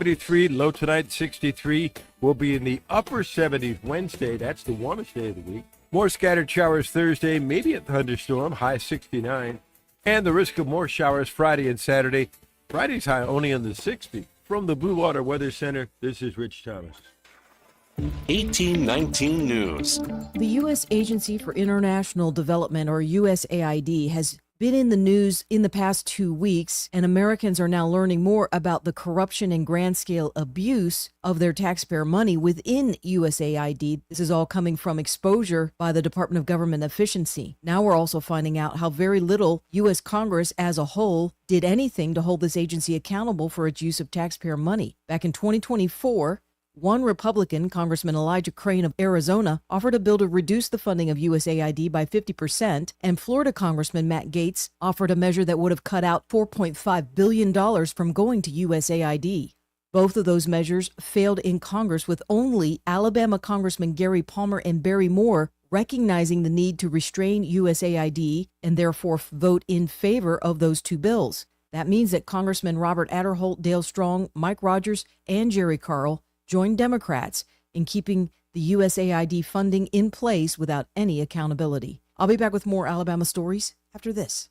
73, low tonight 63. We'll be in the upper 70s Wednesday. That's the warmest day of the week. More scattered showers Thursday, maybe a thunderstorm, high 69. And the risk of more showers Friday and Saturday. Friday's high only in the 60s. From the Blue Water Weather Center, this is Rich Thomas. 1819 News. The U.S. Agency for International Development, or USAID, has been in the news in the past 2 weeks, and Americans are now learning more about the corruption and grand-scale abuse of their taxpayer money within USAID. This is all coming from exposure by the Department of Government Efficiency. Now we're also finding out how very little U.S. Congress as a whole did anything to hold this agency accountable for its use of taxpayer money. Back in 2024, one Republican, Congressman Elijah Crane of Arizona, offered a bill to reduce the funding of USAID by 50%, and Florida Congressman Matt Gaetz offered a measure that would have cut out $4.5 billion from going to USAID. Both of those measures failed in Congress, with only Alabama Congressman Gary Palmer and Barry Moore recognizing the need to restrain USAID and therefore vote in favor of those two bills. That means that Congressman Robert Adderholt, Dale Strong, Mike Rogers, and Jerry Carl joined Democrats in keeping the USAID funding in place without any accountability. I'll be back with more Alabama stories after this.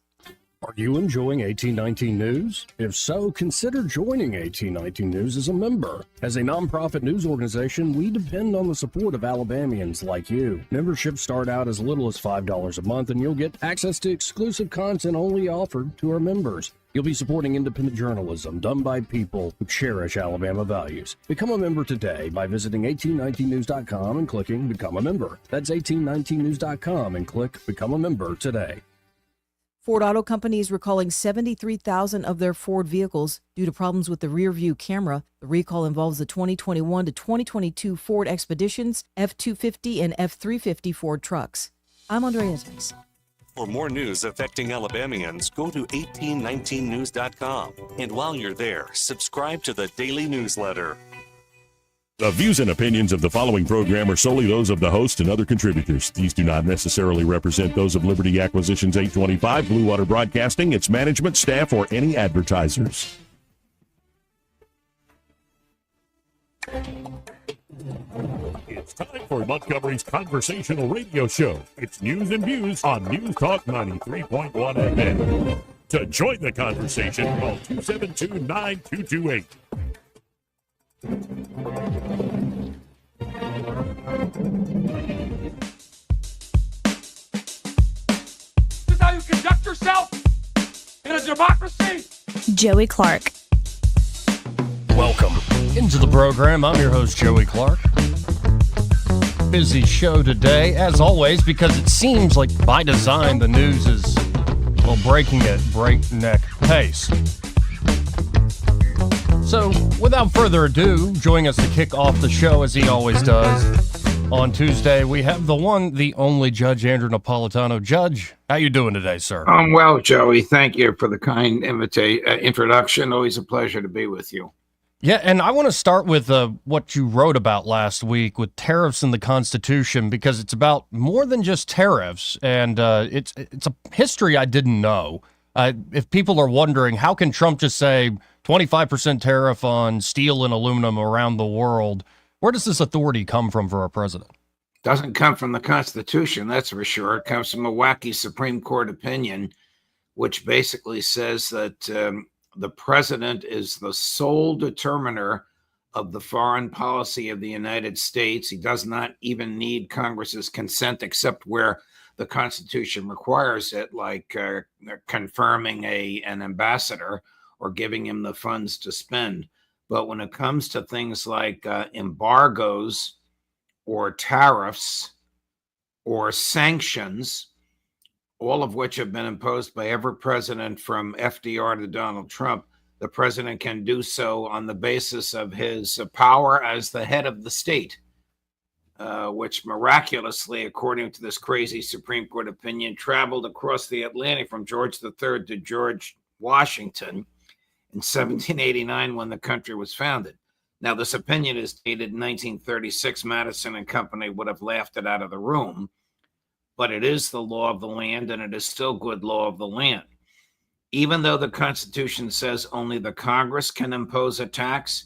Are you enjoying 1819 News? If so, consider joining 1819 News as a member. As a nonprofit news organization, we depend on the support of Alabamians like you. Memberships start out as little as $5 a month, and you'll get access to exclusive content only offered to our members. You'll be supporting independent journalism done by people who cherish Alabama values. Become a member today by visiting 1819news.com and clicking Become a Member. That's 1819news.com and click Become a Member today. Ford Auto Company is recalling 73,000 of their Ford vehicles due to problems with the rear-view camera. The recall involves the 2021 to 2022 Ford Expeditions, F-250, and F-350 Ford trucks. I'm Andrea Tice. For more news affecting Alabamians, go to 1819news.com. And while you're there, subscribe to the daily newsletter. The views and opinions of the following program are solely those of the host and other contributors. These do not necessarily represent those of Liberty Acquisitions 825, Blue Water Broadcasting, its management, staff, or any advertisers. It's time for Montgomery's conversational radio show. It's News and Views on News Talk 93.1 FM. To join the conversation, call 272-9228. This is how you conduct yourself in a democracy? Joey Clark. Welcome into the program. I'm your host, Joey Clark. Busy show today, as always, because it seems like by design the news is, well, breaking at breakneck pace. So, without further ado, joining us to kick off the show, as he always does, on Tuesday, we have the one, the only Judge Andrew Napolitano. Judge, how you doing today, sir? I'm well, Joey. Thank you for the kind introduction. Always a pleasure to be with you. Yeah, and I want to start with what you wrote about last week with tariffs in the Constitution, because it's about more than just tariffs, and it's a history I didn't know. If people are wondering, how can Trump just say 25% tariff on steel and aluminum around the world? Where does this authority come from for our president? Doesn't come from the Constitution, that's for sure. It comes from a wacky Supreme Court opinion, which basically says that the president is the sole determiner of the foreign policy of the United States. He does not even need Congress's consent, except where the Constitution requires it, like confirming an ambassador or giving him the funds to spend. But when it comes to things like embargoes or tariffs or sanctions, all of which have been imposed by every president from FDR to Donald Trump, the president can do so on the basis of his power as the head of the state, which miraculously, according to this crazy Supreme Court opinion, traveled across the Atlantic from George III to George Washington in 1789 when the country was founded. Now, this opinion is dated in 1936. Madison and company would have laughed it out of the room, but it is the law of the land, and it is still good law of the land. Even though the Constitution says only the Congress can impose a tax,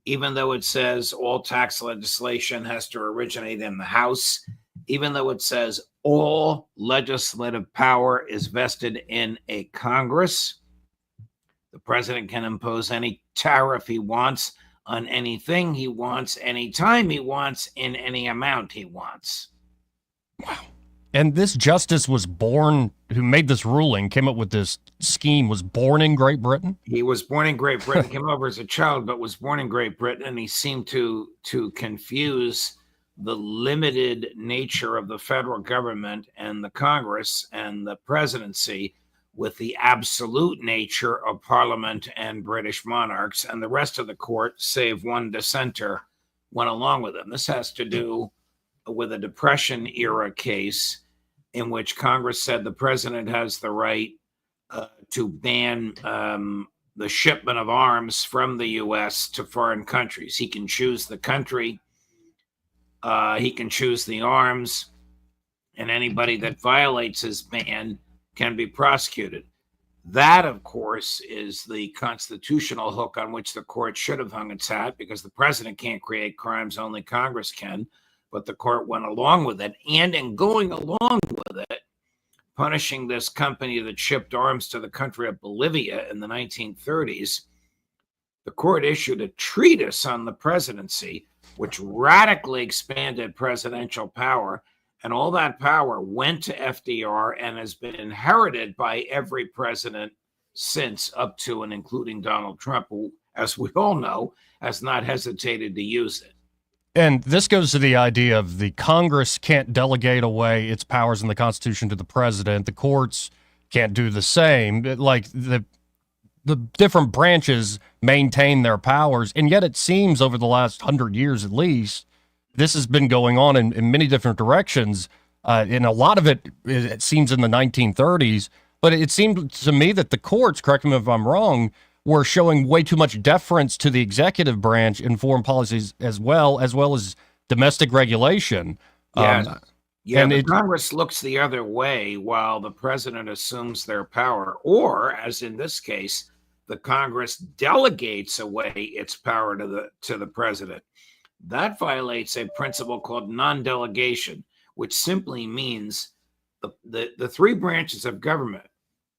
even though it says all tax legislation has to originate in the House, even though it says all legislative power is vested in a Congress. The president can impose any tariff he wants on anything he wants, anytime he wants, in any amount he wants. Wow. And this justice was born, who made this ruling, came up with this scheme, was born in Great Britain? He was born in Great Britain, came over as a child, but was born in Great Britain, and he seemed to confuse the limited nature of the federal government and the Congress and the presidency with the absolute nature of Parliament and British monarchs, and the rest of the court, save one dissenter, went along with him. This has to do with a Depression era case in which Congress said the president has the right to ban the shipment of arms from the U.S. to foreign countries. He can choose the country, he can choose the arms, and anybody that violates his ban can be prosecuted. That, of course, is the constitutional hook on which the court should have hung its hat, because the president can't create crimes, only Congress can. But the court went along with it, and in going along with it, punishing this company that shipped arms to the country of Bolivia in the 1930s, the court issued a treatise on the presidency, which radically expanded presidential power, and all that power went to FDR and has been inherited by every president since, up to and including Donald Trump, who, as we all know, has not hesitated to use it. And this goes to the idea of the Congress can't delegate away its powers in the Constitution to the president. The courts can't do the same. Like the different branches maintain their powers. And yet it seems over the last 100 years at least, this has been going on in many different directions. And a lot of it seems in the 1930s. But it seemed to me that the courts, correct me if I'm wrong, were showing way too much deference to the executive branch in foreign policies as well as domestic regulation. Yes. And Congress looks the other way while the president assumes their power, or, as in this case, the Congress delegates away its power to the president. That violates a principle called non-delegation, which simply means the three branches of government,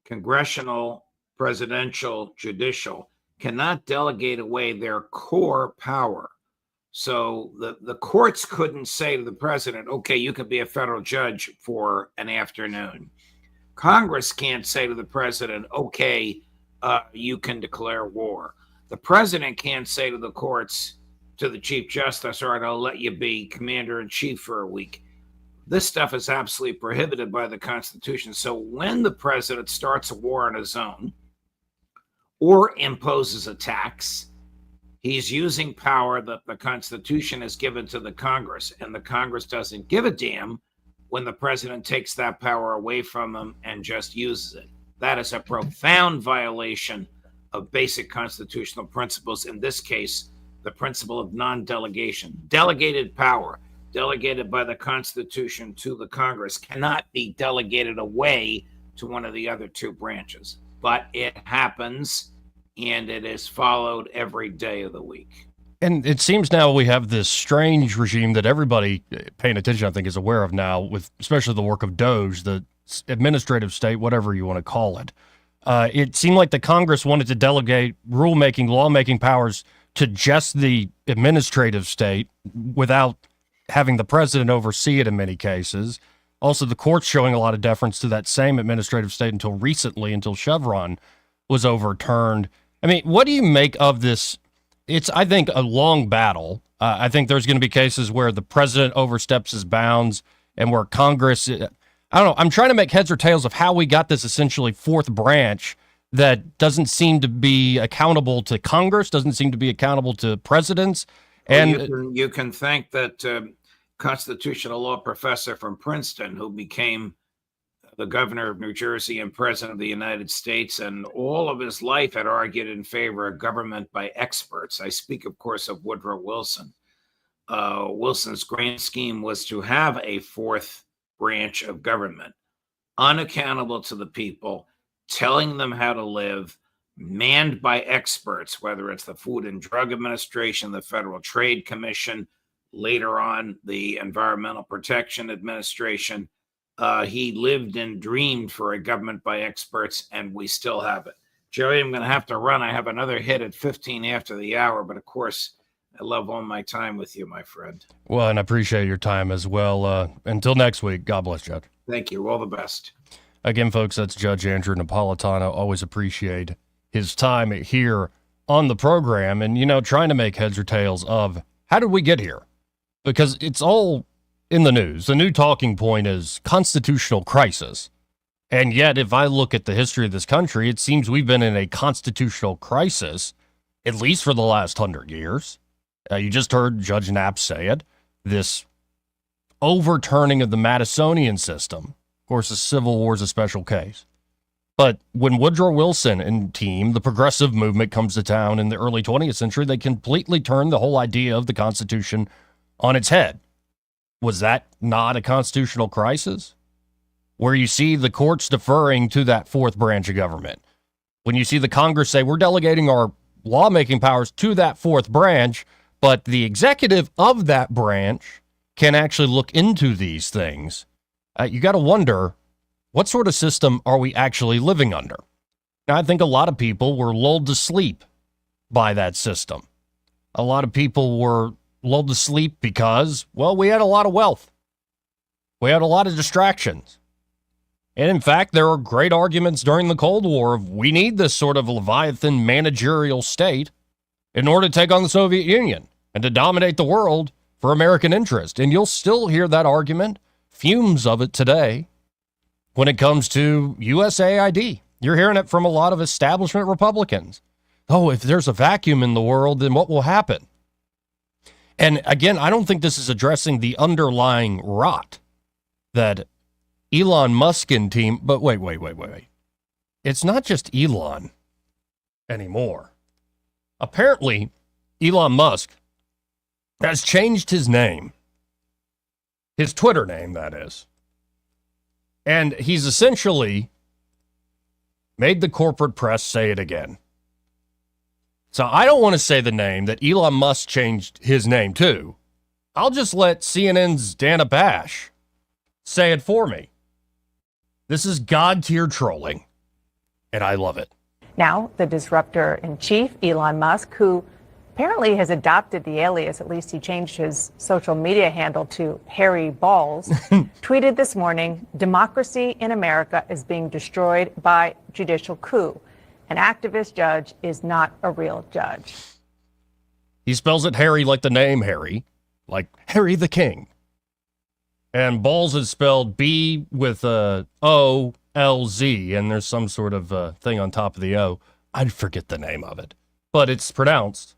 congressional, presidential, judicial, cannot delegate away their core power. So the courts couldn't say to the president, okay, you can be a federal judge for an afternoon. Congress can't say to the president, okay, you can declare war. The president can't say to the courts, to the Chief Justice, all right, I'll let you be commander in chief for a week. This stuff is absolutely prohibited by the Constitution. So when the president starts a war on his own, or imposes a tax, he's using power that the Constitution has given to the Congress, and the Congress doesn't give a damn when the president takes that power away from him and just uses it. That is a profound violation of basic constitutional principles, in this case, the principle of non-delegation. Delegated power, delegated by the Constitution to the Congress, cannot be delegated away to one of the other two branches. But it happens, and it is followed every day of the week. And it seems now we have this strange regime that everybody paying attention, I think, is aware of now, with especially the work of DOJ, the administrative state, whatever you want to call it. It seemed like the Congress wanted to delegate rulemaking, lawmaking powers to just the administrative state without having the president oversee it in many cases. Also, the courts showing a lot of deference to that same administrative state until recently, until Chevron was overturned. I mean, what do you make of this? It's, I think, a long battle. I think there's going to be cases where the president oversteps his bounds and where Congress, I don't know, I'm trying to make heads or tails of how we got this essentially fourth branch that doesn't seem to be accountable to Congress, doesn't seem to be accountable to presidents. And you can thank that constitutional law professor from Princeton who became the governor of New Jersey and president of the United States, and all of his life had argued in favor of government by experts. I speak, of course, of Woodrow Wilson. Wilson's grand scheme was to have a fourth branch of government, unaccountable to the people, telling them how to live, manned by experts, whether it's the Food and Drug Administration, the Federal Trade Commission, later on the Environmental Protection Administration. He lived and dreamed for a government by experts, and we still have it. Jerry, I'm going to have to run. I have another hit at 15 after the hour, but of course, I love all my time with you, my friend. Well, and I appreciate your time as well. Until next week, God bless, Judge. Thank you. All the best. Again, folks, that's Judge Andrew Napolitano. Always appreciate his time here on the program and, trying to make heads or tails of how did we get here? Because it's all in the news. The new talking point is constitutional crisis. And yet, if I look at the history of this country, it seems we've been in a constitutional crisis, at least for the last 100 years. You just heard Judge Knapp say it. This overturning of the Madisonian system. Of course, the Civil War is a special case. But when Woodrow Wilson and team, the progressive movement, comes to town in the early 20th century, they completely turned the whole idea of the Constitution on its head. Was that not a constitutional crisis? Where you see the courts deferring to that fourth branch of government. When you see the Congress say, we're delegating our lawmaking powers to that fourth branch, but the executive of that branch can actually look into these things. You got to wonder, what sort of system are we actually living under? Now, I think a lot of people were lulled to sleep by that system. A lot of people were lulled to sleep because, well, we had a lot of wealth. We had a lot of distractions. And in fact, there are great arguments during the Cold War of we need this sort of Leviathan managerial state in order to take on the Soviet Union and to dominate the world for American interest. And you'll still hear that argument, fumes of it today, when it comes to USAID. You're hearing it from a lot of establishment Republicans. Oh, if there's a vacuum in the world, then what will happen? And again, I don't think this is addressing the underlying rot that Elon Musk and team, but wait. It's not just Elon anymore. Apparently, Elon Musk has changed his name. His Twitter name, that is. And he's essentially made the corporate press say it again. So I don't want to say the name that Elon Musk changed his name to. I'll just let CNN's Dana Bash say it for me. This is God-tier trolling, and I love it. Now, the disruptor-in-chief, Elon Musk, who apparently has adopted the alias, at least he changed his social media handle to Harry Balls, tweeted this morning, democracy in America is being destroyed by judicial coup. An activist judge is not a real judge. He spells it Harry like the name Harry, like Harry the King. And Balls is spelled B with a O-L-Z, and there's some sort of thing on top of the O. I forget the name of it, but it's pronounced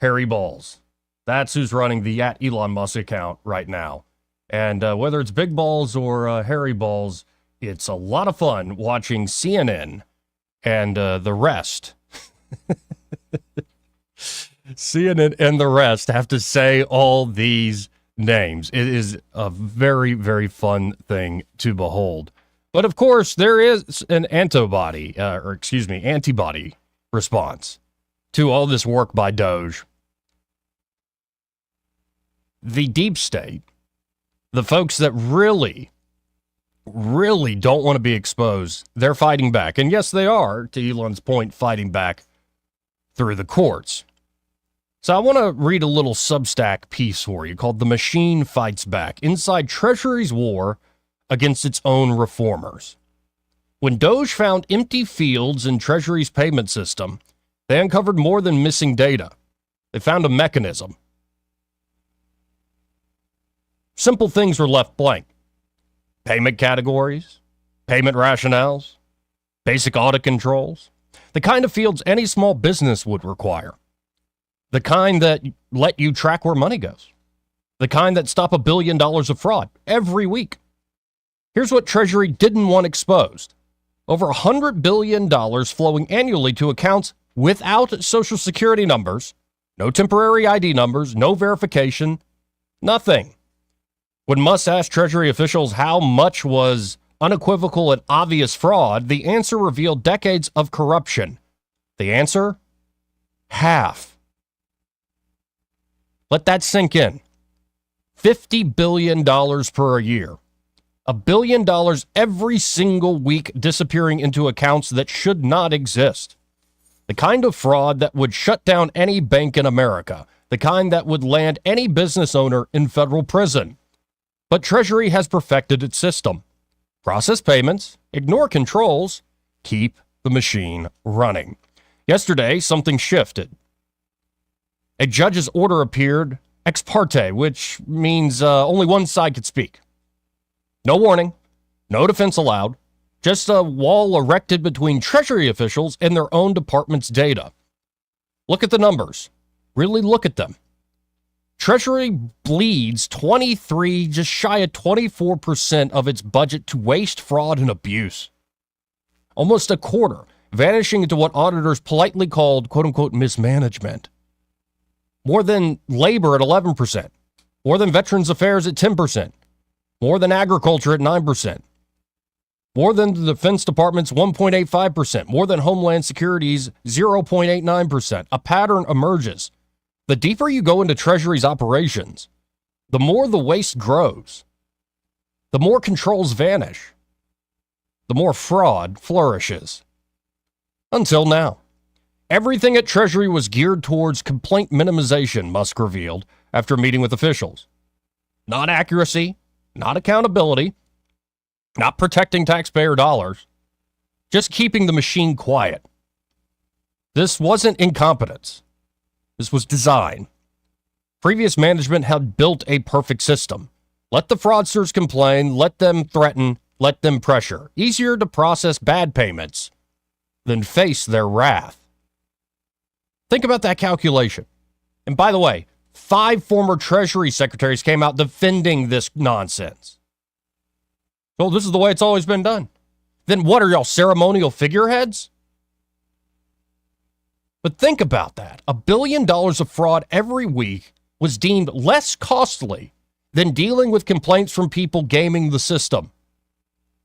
Harry Balls. That's who's running the @Elon Musk account right now. And whether it's Big Balls or Harry Balls, it's a lot of fun watching CNN and the rest. CNN and the rest have to say all these names. It is a very, very fun thing to behold. But of course, there is an antibody response to all this work by Doge. The deep state, the folks that really don't want to be exposed, they're fighting back. And yes, they are, to Elon's point, fighting back through the courts. So I want to read a little Substack piece for you called The Machine Fights Back, Inside Treasury's War Against Its Own Reformers. When Doge found empty fields in Treasury's payment system, they uncovered more than missing data. They found a mechanism. Simple things were left blank. Payment categories, payment rationales, basic audit controls, the kind of fields any small business would require. The kind that let you track where money goes. The kind that stop $1 billion of fraud every week. Here's what Treasury didn't want exposed. Over $100 billion flowing annually to accounts without Social Security numbers, no temporary ID numbers, no verification, nothing. When Musk asked Treasury officials how much was unequivocal and obvious fraud, the answer revealed decades of corruption, The answer? Half. Let that sink in. $50 billion per year. $1 billion every single week disappearing into accounts that should not exist. The kind of fraud that would shut down any bank in America. The kind that would land any business owner in federal prison. But Treasury has perfected its system. Process payments, ignore controls, keep the machine running. Yesterday, something shifted. A judge's order appeared ex parte, which means only one side could speak. No warning, no defense allowed, just a wall erected between Treasury officials and their own department's data. Look at the numbers. Really look at them. Treasury bleeds 23, just shy of 24% of its budget to waste, fraud, and abuse. Almost a quarter, vanishing into what auditors politely called, quote-unquote, mismanagement. More than labor at 11%. More than Veterans Affairs at 10%. More than agriculture at 9%. More than the Defense Department's 1.85%. More than Homeland Security's 0.89%. A pattern emerges. The deeper you go into Treasury's operations, the more the waste grows. The more controls vanish. The more fraud flourishes. Until now. Everything at Treasury was geared towards complaint minimization, Musk revealed after meeting with officials. Not accuracy, not accountability, not protecting taxpayer dollars, just keeping the machine quiet. This wasn't incompetence. This was design. Previous management had built a perfect system. Let the fraudsters complain, let them threaten, let them pressure. Easier to process bad payments than face their wrath. Think about that calculation. And by the way, 5 former Treasury secretaries came out defending this nonsense. Well, this is the way it's always been done. Then what are y'all, ceremonial figureheads? But think about that. $1 billion of fraud every week was deemed less costly than dealing with complaints from people gaming the system.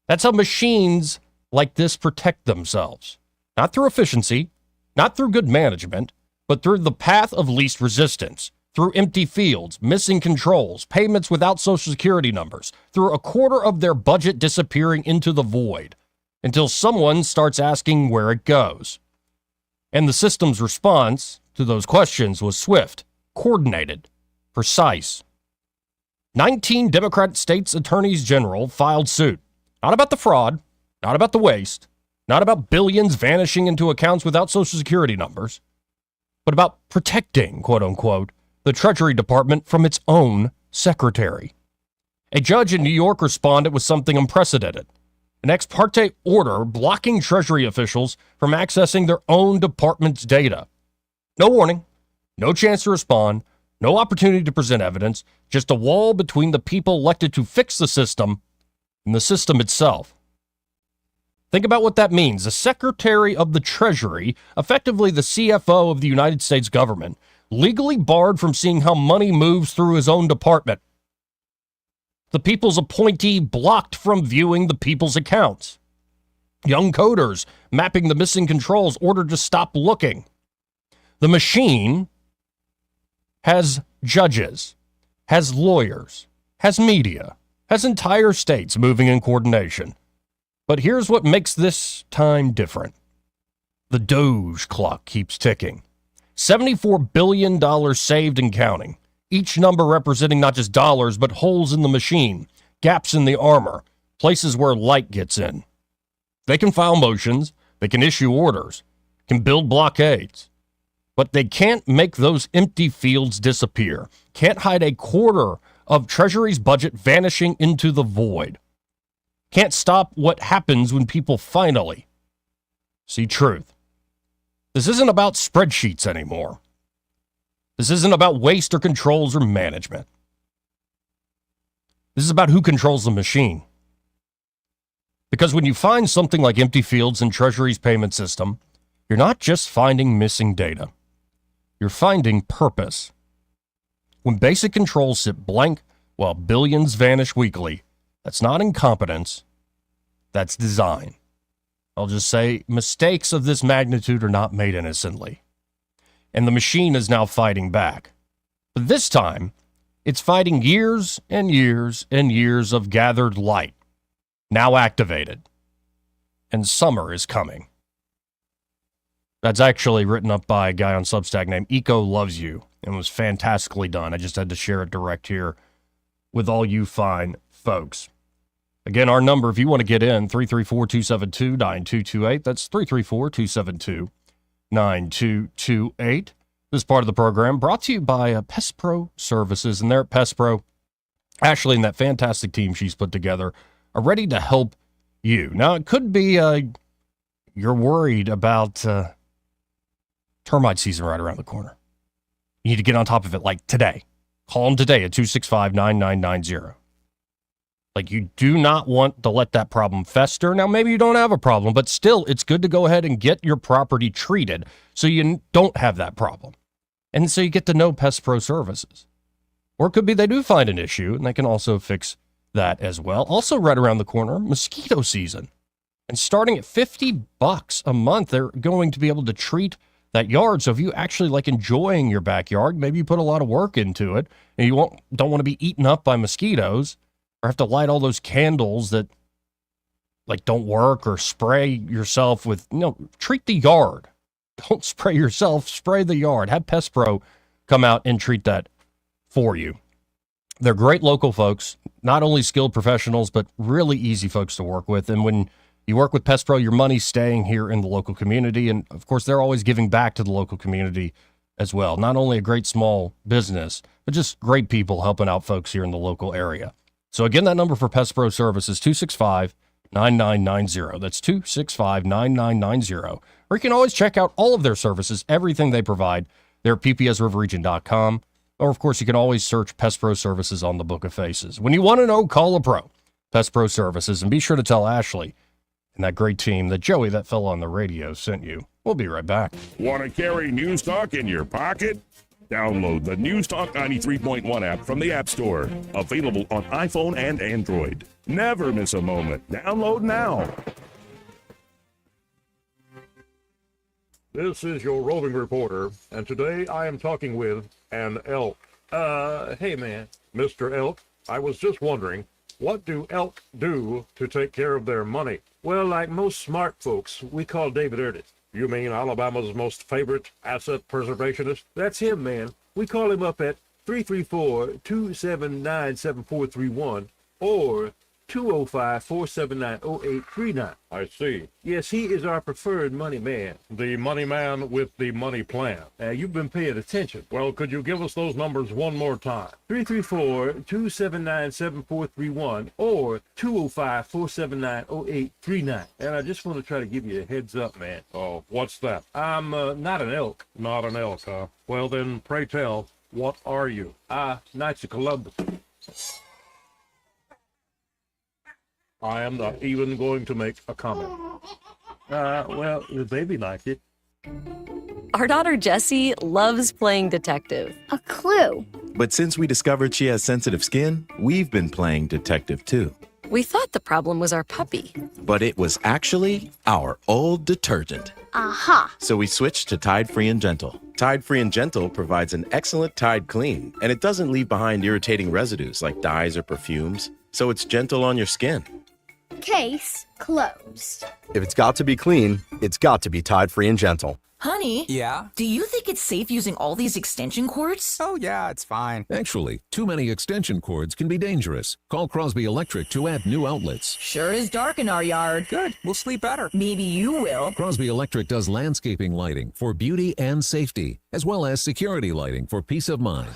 That's how machines like this protect themselves. Not through efficiency, not through good management, but through the path of least resistance, through empty fields, missing controls, payments without Social Security numbers, through a quarter of their budget disappearing into the void, until someone starts asking where it goes. And the system's response to those questions was swift, coordinated, precise. 19 Democrat states' attorneys general filed suit. Not about the fraud, not about the waste, not about billions vanishing into accounts without Social Security numbers, but about protecting, quote unquote, the Treasury Department from its own secretary. A judge in New York responded with something unprecedented. An ex parte order blocking Treasury officials from accessing their own department's data. No warning, no chance to respond, no opportunity to present evidence, just a wall between the people elected to fix the system and the system itself. Think about what that means. The Secretary of the Treasury, effectively the CFO of the United States government, legally barred from seeing how money moves through his own department. The people's appointee blocked from viewing the people's accounts. Young coders mapping the missing controls ordered to stop looking. The machine has judges, has lawyers, has media, has entire states moving in coordination. But here's what makes this time different. The Doge clock keeps ticking. $74 billion saved and counting. Each number representing not just dollars, but holes in the machine, gaps in the armor, places where light gets in. They can file motions, they can issue orders, can build blockades, but they can't make those empty fields disappear, can't hide a quarter of Treasury's budget vanishing into the void, can't stop what happens when people finally see truth. This isn't about spreadsheets anymore. This isn't about waste or controls or management. This is about who controls the machine. Because when you find something like empty fields in Treasury's payment system, you're not just finding missing data. You're finding purpose. When basic controls sit blank while billions vanish weekly, that's not incompetence. That's design. I'll just say mistakes of this magnitude are not made innocently. And the machine is now fighting back. But this time, it's fighting years and years and years of gathered light, now activated. And summer is coming. That's actually written up by a guy on Substack named Eco Loves You and was fantastically done. I just had to share it direct here with all you fine folks. Again, our number, if you want to get in, 334-272-9228. That's 334-272-9228. This part of the program brought to you by Pest Pro Services. And they're at Pest Pro. Ashley and that fantastic team she's put together are ready to help you. Now, it could be you're worried about termite season right around the corner. You need to get on top of it like today. Call them today at 265-9990. Like, you do not want to let that problem fester. Now, maybe you don't have a problem, but still, it's good to go ahead and get your property treated so you don't have that problem. And so you get to know Pest Pro Services. Or it could be they do find an issue, and they can also fix that as well. Also, right around the corner, mosquito season. And starting at $50 a month, they're going to be able to treat that yard. So if you actually like enjoying your backyard, maybe you put a lot of work into it, and you don't want to be eaten up by mosquitoes, or have to light all those candles that like don't work, or spray yourself with, treat the yard. Don't spray yourself, spray the yard. Have Pest Pro come out and treat that for you. They're great local folks, not only skilled professionals, but really easy folks to work with. And when you work with Pest Pro, your money's staying here in the local community. And of course, they're always giving back to the local community as well. Not only a great small business, but just great people helping out folks here in the local area. So again, that number for Pest Pro Service is 265-9990. That's 265-9990. Or you can always check out all of their services, everything they provide. They're at ppsriverregion.com. Or, of course, you can always search Pest Pro Services on the Book of Faces. When you want to know, call a pro. Pest Pro Services. And be sure to tell Ashley and that great team that Joey, that fellow on the radio, sent you. We'll be right back. Want to carry News Talk in your pocket? Download the News Talk 93.1 app from the App Store. Available on iPhone and Android. Never miss a moment. Download now. This is your roving reporter, and today I am talking with an elk. Hey man, Mr. Elk, I was just wondering, what do elk do to take care of their money? Well, like most smart folks, we call David Ernest. You mean Alabama's most favorite asset preservationist? That's him, man. We call him up at 334-279-7431 or 205-479-0839. I see. Yes, he is our preferred money man. The money man with the money plan. You've been paying attention. Well, could you give us those numbers one more time? 334-279-7431 or 205-479-0839. And I just want to try to give you a heads up, man. Oh, what's that? I'm not an elk. Not an elk, huh? Well, then, pray tell, what are you? Knights of Columbus. I am not even going to make a comment. Well, the baby liked it. Our daughter Jessie loves playing detective. A clue. But since we discovered she has sensitive skin, we've been playing detective too. We thought the problem was our puppy. But it was actually our old detergent. Aha. So we switched to Tide Free and Gentle. Tide Free and Gentle provides an excellent Tide clean, and it doesn't leave behind irritating residues like dyes or perfumes, so it's gentle on your skin. Case closed. If it's got to be clean, it's got to be Tide Free and Gentle. Honey? Yeah? Do you think it's safe using all these extension cords? Oh, yeah, it's fine. Actually, too many extension cords can be dangerous. Call Crosby Electric to add new outlets. Sure is dark in our yard. Good. We'll sleep better. Maybe you will. Crosby Electric does landscaping lighting for beauty and safety, as well as security lighting for peace of mind.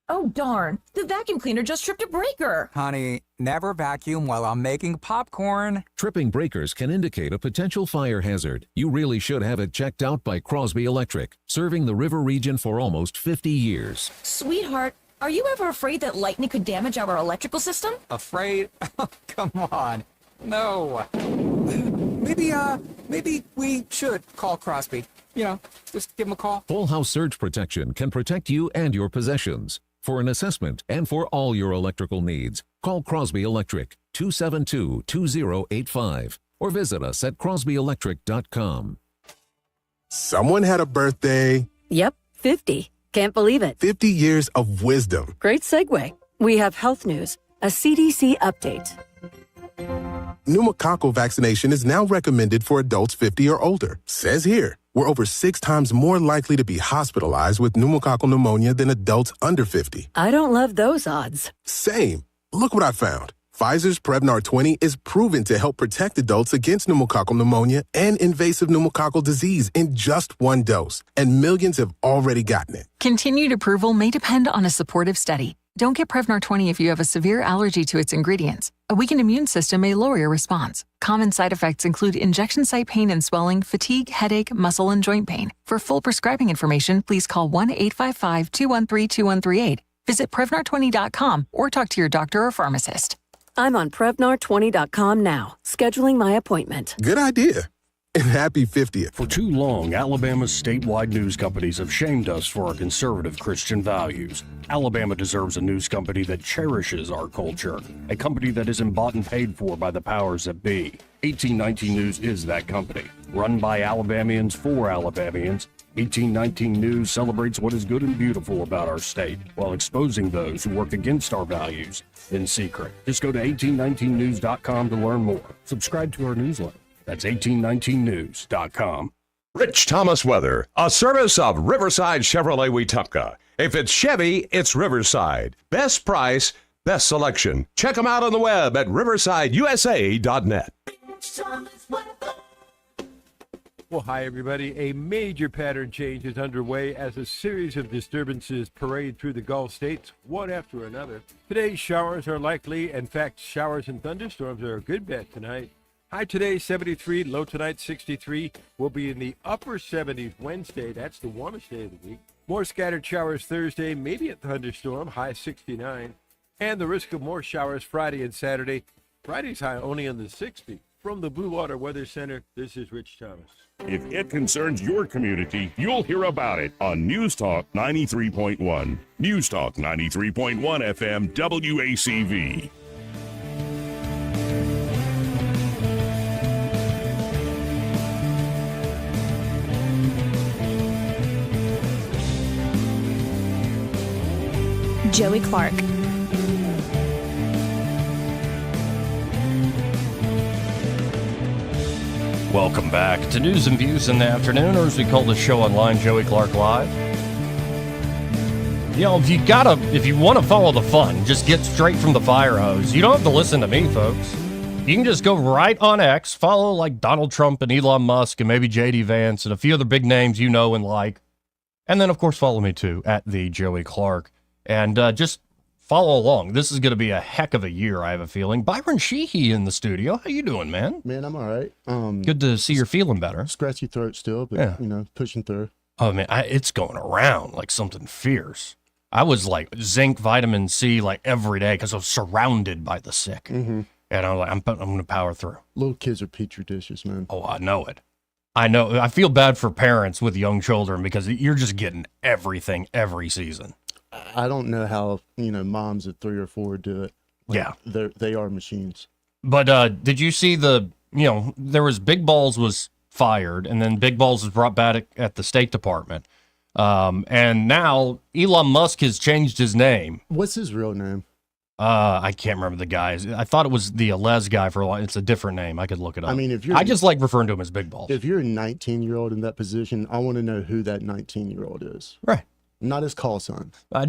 Oh, darn. The vacuum cleaner just tripped a breaker. Honey, never vacuum while I'm making popcorn. Tripping breakers can indicate a potential fire hazard. You really should have it checked out by Crosby Electric, serving the river region for almost 50 years. Sweetheart, are you ever afraid that lightning could damage our electrical system? Afraid? Come on. No. Maybe we should call Crosby. Just give him a call. Whole house surge protection can protect you and your possessions. For an assessment and for all your electrical needs, call Crosby Electric, 272-2085. or visit us at crosbyelectric.com. Someone had a birthday. Yep, 50. Can't believe it. 50 years of wisdom. Great segue. We have health news, a CDC update. Pneumococcal vaccination is now recommended for adults 50 or older. Says here, we're over 6 times more likely to be hospitalized with pneumococcal pneumonia than adults under 50. I don't love those odds. Same. Look what I found. Pfizer's Prevnar 20 is proven to help protect adults against pneumococcal pneumonia and invasive pneumococcal disease in just 1 dose, and millions have already gotten it. Continued approval may depend on a supportive study. Don't get Prevnar 20 if you have a severe allergy to its ingredients. A weakened immune system may lower your response. Common side effects include injection site pain and swelling, fatigue, headache, muscle, and joint pain. For full prescribing information, please call 1-855-213-2138. Visit Prevnar20.com or talk to your doctor or pharmacist. I'm on Prevnar20.com now, scheduling my appointment. Good idea. And happy 50th. For too long, Alabama's statewide news companies have shamed us for our conservative Christian values. Alabama deserves a news company that cherishes our culture, a company that isn't bought and paid for by the powers that be. 1819 News is that company. Run by Alabamians for Alabamians, 1819 News celebrates what is good and beautiful about our state, while exposing those who work against our values in secret. Just go to 1819news.com to learn more. Subscribe to our newsletter. That's 1819news.com. Rich Thomas Weather, a service of Riverside Chevrolet Wetumpka. If it's Chevy, it's Riverside. Best price, best selection. Check them out on the web at riversideusa.net. Well, hi, everybody. A major pattern change is underway as a series of disturbances parade through the Gulf states, one after another. Today, showers are likely. In fact, showers and thunderstorms are a good bet tonight. High today, 73. Low tonight, 63. We'll be in the upper 70s Wednesday. That's the warmest day of the week. More scattered showers Thursday, maybe a thunderstorm, high 69. And the risk of more showers Friday and Saturday. Friday's high only in the 60s. From the Blue Water Weather Center, this is Rich Thomas. If it concerns your community, you'll hear about it on News Talk 93.1. News Talk 93.1 FM WACV. Joey Clark. Welcome back to News and Views in the Afternoon, or as we call the show online, Joey Clark Live. You know, if you want to follow the fun, just get straight from the fire hose. You don't have to listen to me, folks. You can just go right on X, follow like Donald Trump and Elon Musk and maybe J.D. Vance and a few other big names you know and like. And then, of course, follow me too, at the Joey Clark. And just follow along. This is going to be a heck of a year, I have a feeling. Byron Sheehy in the studio. How you doing, man? Man, I'm all right. Good to see you're feeling better. Scratchy throat still, but, pushing through. Oh, man, it's going around like something fierce. I was like zinc, vitamin C, like every day because I was surrounded by the sick. Mm-hmm. And I'm like, I'm going to power through. Little kids are petri dishes, man. Oh, I know it. I know. I feel bad for parents with young children because you're just getting everything every season. I don't know how, moms of 3 or 4 do it. Yeah. They are machines. But did you see there was Big Balls was fired, and then Big Balls was brought back at the State Department. And now Elon Musk has changed his name. What's his real name? I can't remember the guy's. I thought it was the Alez guy for a while. It's a different name. I could look it up. I mean, I just like referring to him as Big Balls. If you're a 19-year-old in that position, I want to know who that 19-year-old is. Right. Not his call sign. I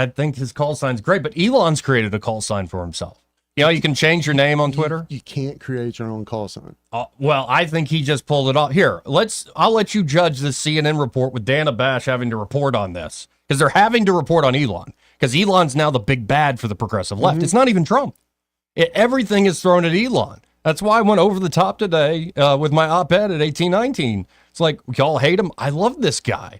think his call sign's great, but Elon's created a call sign for himself. You know, you can change your name on Twitter. You can't create your own call sign. Well, I think he just pulled it off. Here, I'll let you judge this CNN report with Dana Bash having to report on this because they're having to report on Elon because Elon's now the big bad for the progressive left. Mm-hmm. It's not even Trump. Everything is thrown at Elon. That's why I went over the top today with my op-ed at 1819. It's like, y'all hate him. I love this guy.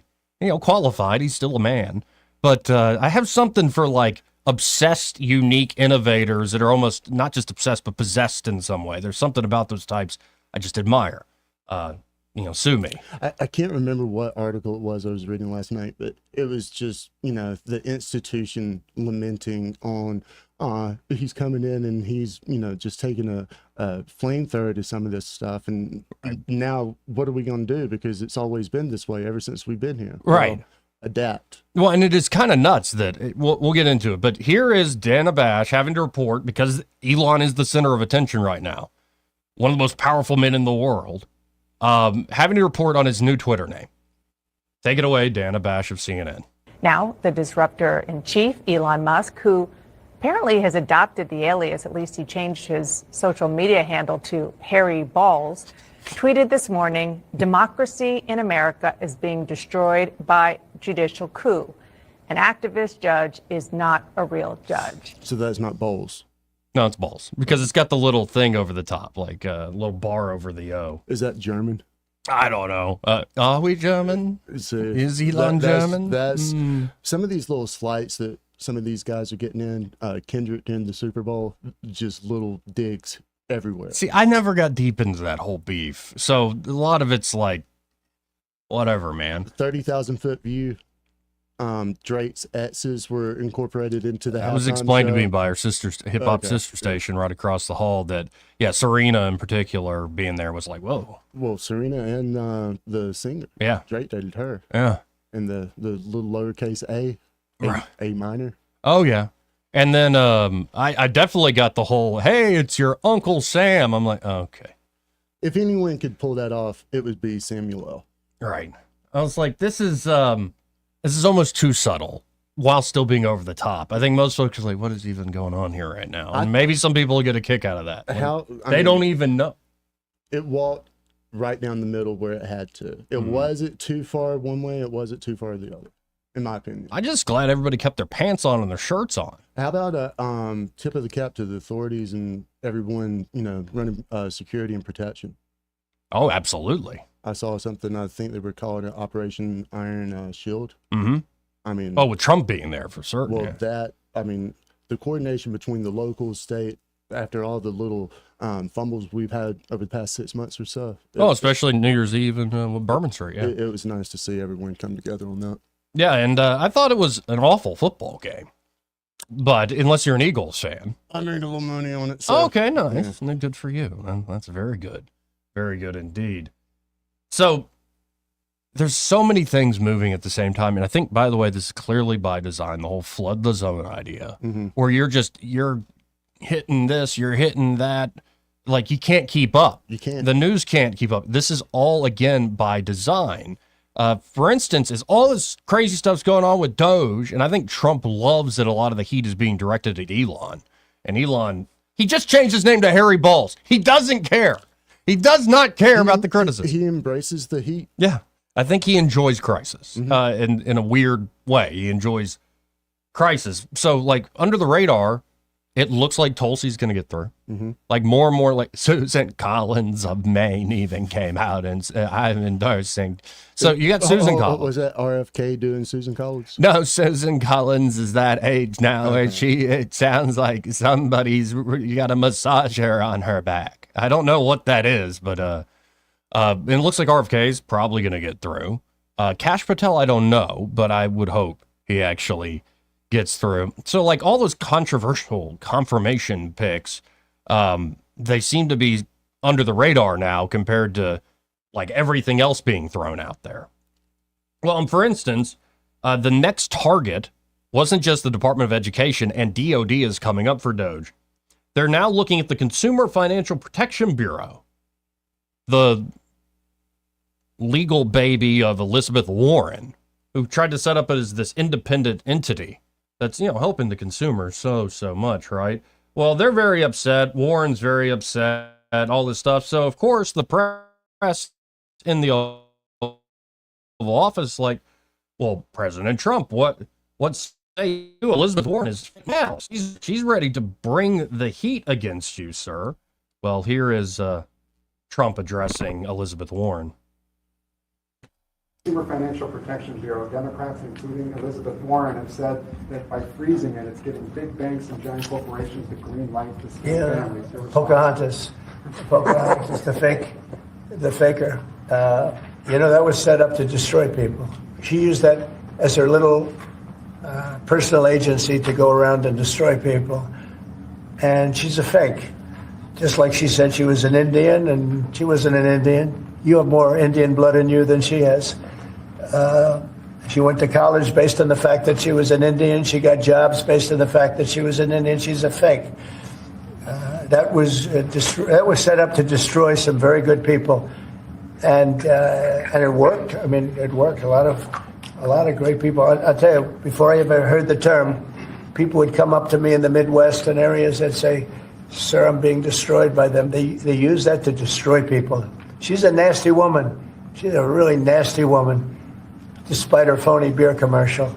Qualified. He's still a man. But I have something for like obsessed, unique innovators that are almost not just obsessed, but possessed in some way. There's something about those types I just admire. sue me. I can't remember what article it was I was reading last night, but it was just, the institution lamenting on he's coming in and he's, just taking a flamethrower to some of this stuff. And now what are we going to do? Because it's always been this way ever since we've been here. Right. Well, adapt. Well, and it is kind of nuts that we'll get into it. But here is Dana Bash having to report, because Elon is the center of attention right now, one of the most powerful men in the world, having to report on his new Twitter name. Take it away, Dana Bash of CNN. Now, the disruptor in chief, Elon Musk, who apparently has adopted the alias, at least he changed his social media handle to Harry Balls, tweeted this morning, "Democracy in America is being destroyed by judicial coup. An activist judge is not a real judge." So that's not Bowles. No, it's Balls, because it's got the little thing over the top, like a little bar over the O. Is that German? I don't know. Are we German? Is Elon German? That's some of these little slights that some of these guys are getting in. Kendrick in the Super Bowl, just little digs everywhere. See, I never got deep into that whole beef, so a lot of it's like, whatever, man. 30,000 foot view. Drake's X's were incorporated into the. That was explained to me by our hip hop sister station right across the hall. That Serena in particular being there was like, whoa. Well, Serena and the singer, Drake dated her, and the little lowercase a minor. Oh yeah, and then I definitely got the whole, hey, it's your Uncle Sam. I'm like, okay. If anyone could pull that off, it would be Samuel L. Right. I was like, this is almost too subtle while still being over the top. I think most folks are like, what is even going on here right now? And maybe some people will get a kick out of that. They don't even know. It walked right down the middle where it had to. It wasn't too far one way. It wasn't too far the other, in my opinion. I'm just glad everybody kept their pants on and their shirts on. How about a tip of the cap to the authorities and everyone, running security and protection? Oh, absolutely. I saw something, I think they were calling it Operation Iron Shield. Mm-hmm. I mean... Oh, with Trump being there for certain. Well, the coordination between the local, state, after all the little fumbles we've had over the past 6 months or so. Especially New Year's Eve and with Bourbon Street, yeah. It was nice to see everyone come together on that. Yeah, and I thought it was an awful football game. But unless you're an Eagles fan. I made a little money on it. So, oh, okay, nice. Yeah. Good for you. That's very good. Very good indeed. So there's so many things moving at the same time. And I think, by the way, this is clearly by design, the whole flood the zone idea, where you're hitting this, you're hitting that. Like, you can't keep up. You can't. The news can't keep up. This is all, again, by design. For instance, is all this crazy stuff's going on with Doge, and I think Trump loves that a lot of the heat is being directed at Elon. And Elon, he just changed his name to Harry Balls. He doesn't care. He does not care about the criticism. He embraces the heat. Yeah. I think he enjoys crisis in a weird way. He enjoys crisis. So, like, under the radar, it looks like Tulsi's going to get through. Like, more and more, like, Susan Collins of Maine even came out and I'm endorsing. So, you got Susan Collins. Was that RFK doing Susan Collins? No, Susan Collins is that age now, and it sounds like you got a massager on her back. I don't know what that is, but it looks like RFK is probably going to get through. Kash Patel, I don't know, but I would hope he actually gets through. So, like, all those controversial confirmation picks, they seem to be under the radar now compared to, like, everything else being thrown out there. Well, for instance, the next target wasn't just the Department of Education, and DOD is coming up for Doge. They're now looking at the Consumer Financial Protection Bureau, the legal baby of Elizabeth Warren, who tried to set up as this independent entity that's, helping the consumer so much, right? Well, they're very upset. Warren's very upset, all this stuff. So, of course, the press in the Oval Office, like, well, President Trump, what say you? Elizabeth Warren is now. She's ready to bring the heat against you, sir. Well, here is Trump addressing Elizabeth Warren. Consumer Financial Protection Bureau, Democrats, including Elizabeth Warren, have said that by freezing it, it's giving big banks and giant corporations the green light to scam families. Pocahontas is the faker. That was set up to destroy people. She used that as her little personal agency to go around and destroy people. And she's a fake. Just like she said she was an Indian, and she wasn't an Indian. You have more Indian blood in you than she has. She went to college based on the fact that she was an Indian. She got jobs based on the fact that she was an Indian. She's a fake. That was set up to destroy some very good people, and it worked. I mean, it worked. A lot of great people. I'll tell you, before I ever heard the term, people would come up to me in the Midwest and areas that say, "Sir, I'm being destroyed by them." They use that to destroy people. She's a nasty woman. She's a really nasty woman, despite her phony beer commercial.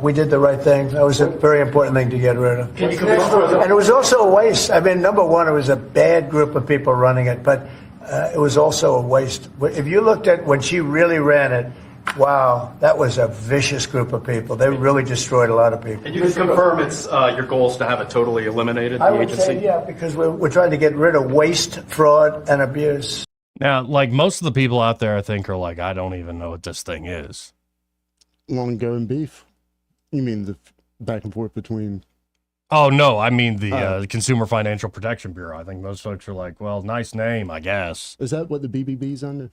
We did the right thing. That was a very important thing to get rid of. And it was also a waste. I mean, number one, it was a bad group of people running it, but it was also a waste. If you looked at when she really ran it, wow, that was a vicious group of people. They really destroyed a lot of people. And you can confirm it's your goal is to have it totally eliminated, the I would agency? say, yeah, because we're trying to get rid of waste, fraud, and abuse. Now, like most of the people out there, I think, are like, I don't even know what this thing is. Long-going beef. You mean the back and forth between... Oh, no, I mean the Consumer Financial Protection Bureau. I think most folks are like, well, nice name, I guess. Is that what the BBB's under?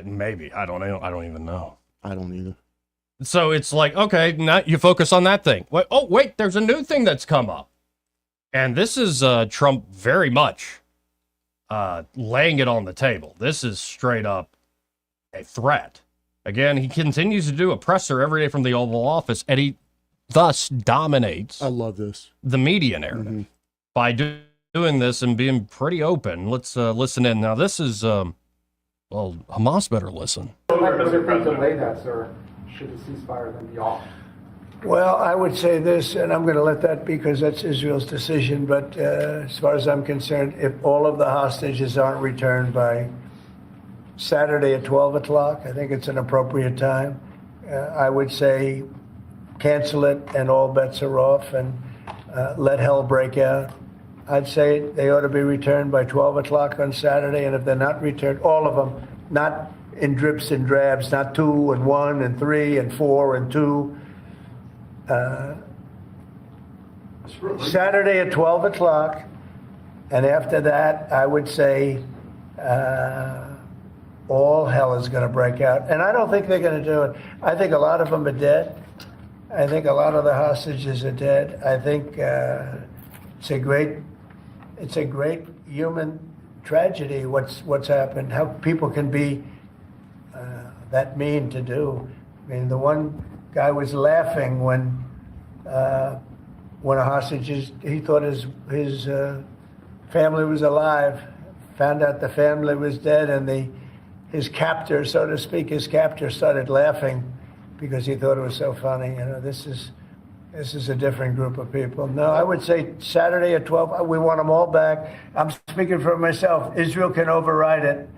Maybe. I don't know. I don't even know. I don't either. So it's like, okay, now you focus on that thing. Wait, there's a new thing that's come up. And this is Trump very much laying it on the table. This is straight up a threat. Again, he continues to do a presser every day from the Oval Office, and he thus dominates. I love this. The media narrative by doing this and being pretty open. Let's listen in. Now, this is, well, Hamas better listen. What do you think delay that, sir? Should the ceasefire then be off? Well, I would say this, and I'm going to let that be because that's Israel's decision. But as far as I'm concerned, if all of the hostages aren't returned by Saturday at 12 o'clock, I think it's an appropriate time. I would say cancel it and all bets are off and let hell break out. I'd say they ought to be returned by 12 o'clock on Saturday, and if they're not returned, all of them, not in drips and drabs, not 2 and 1 and 3 and 4 and 2. Saturday at 12 o'clock, and after that, I would say all hell is going to break out. And I don't think they're going to do it. I think a lot of them are dead. I think a lot of the hostages are dead. I think it's a great human tragedy what's happened, how people can be that mean to do. I mean, the one guy was laughing when a hostage he thought his family was alive, found out the family was dead, and his captor, so to speak, started laughing because he thought it was so funny. You know, this is a different group of people. No, I would say Saturday at 12, we want them all back. I'm speaking for myself. Israel can override it.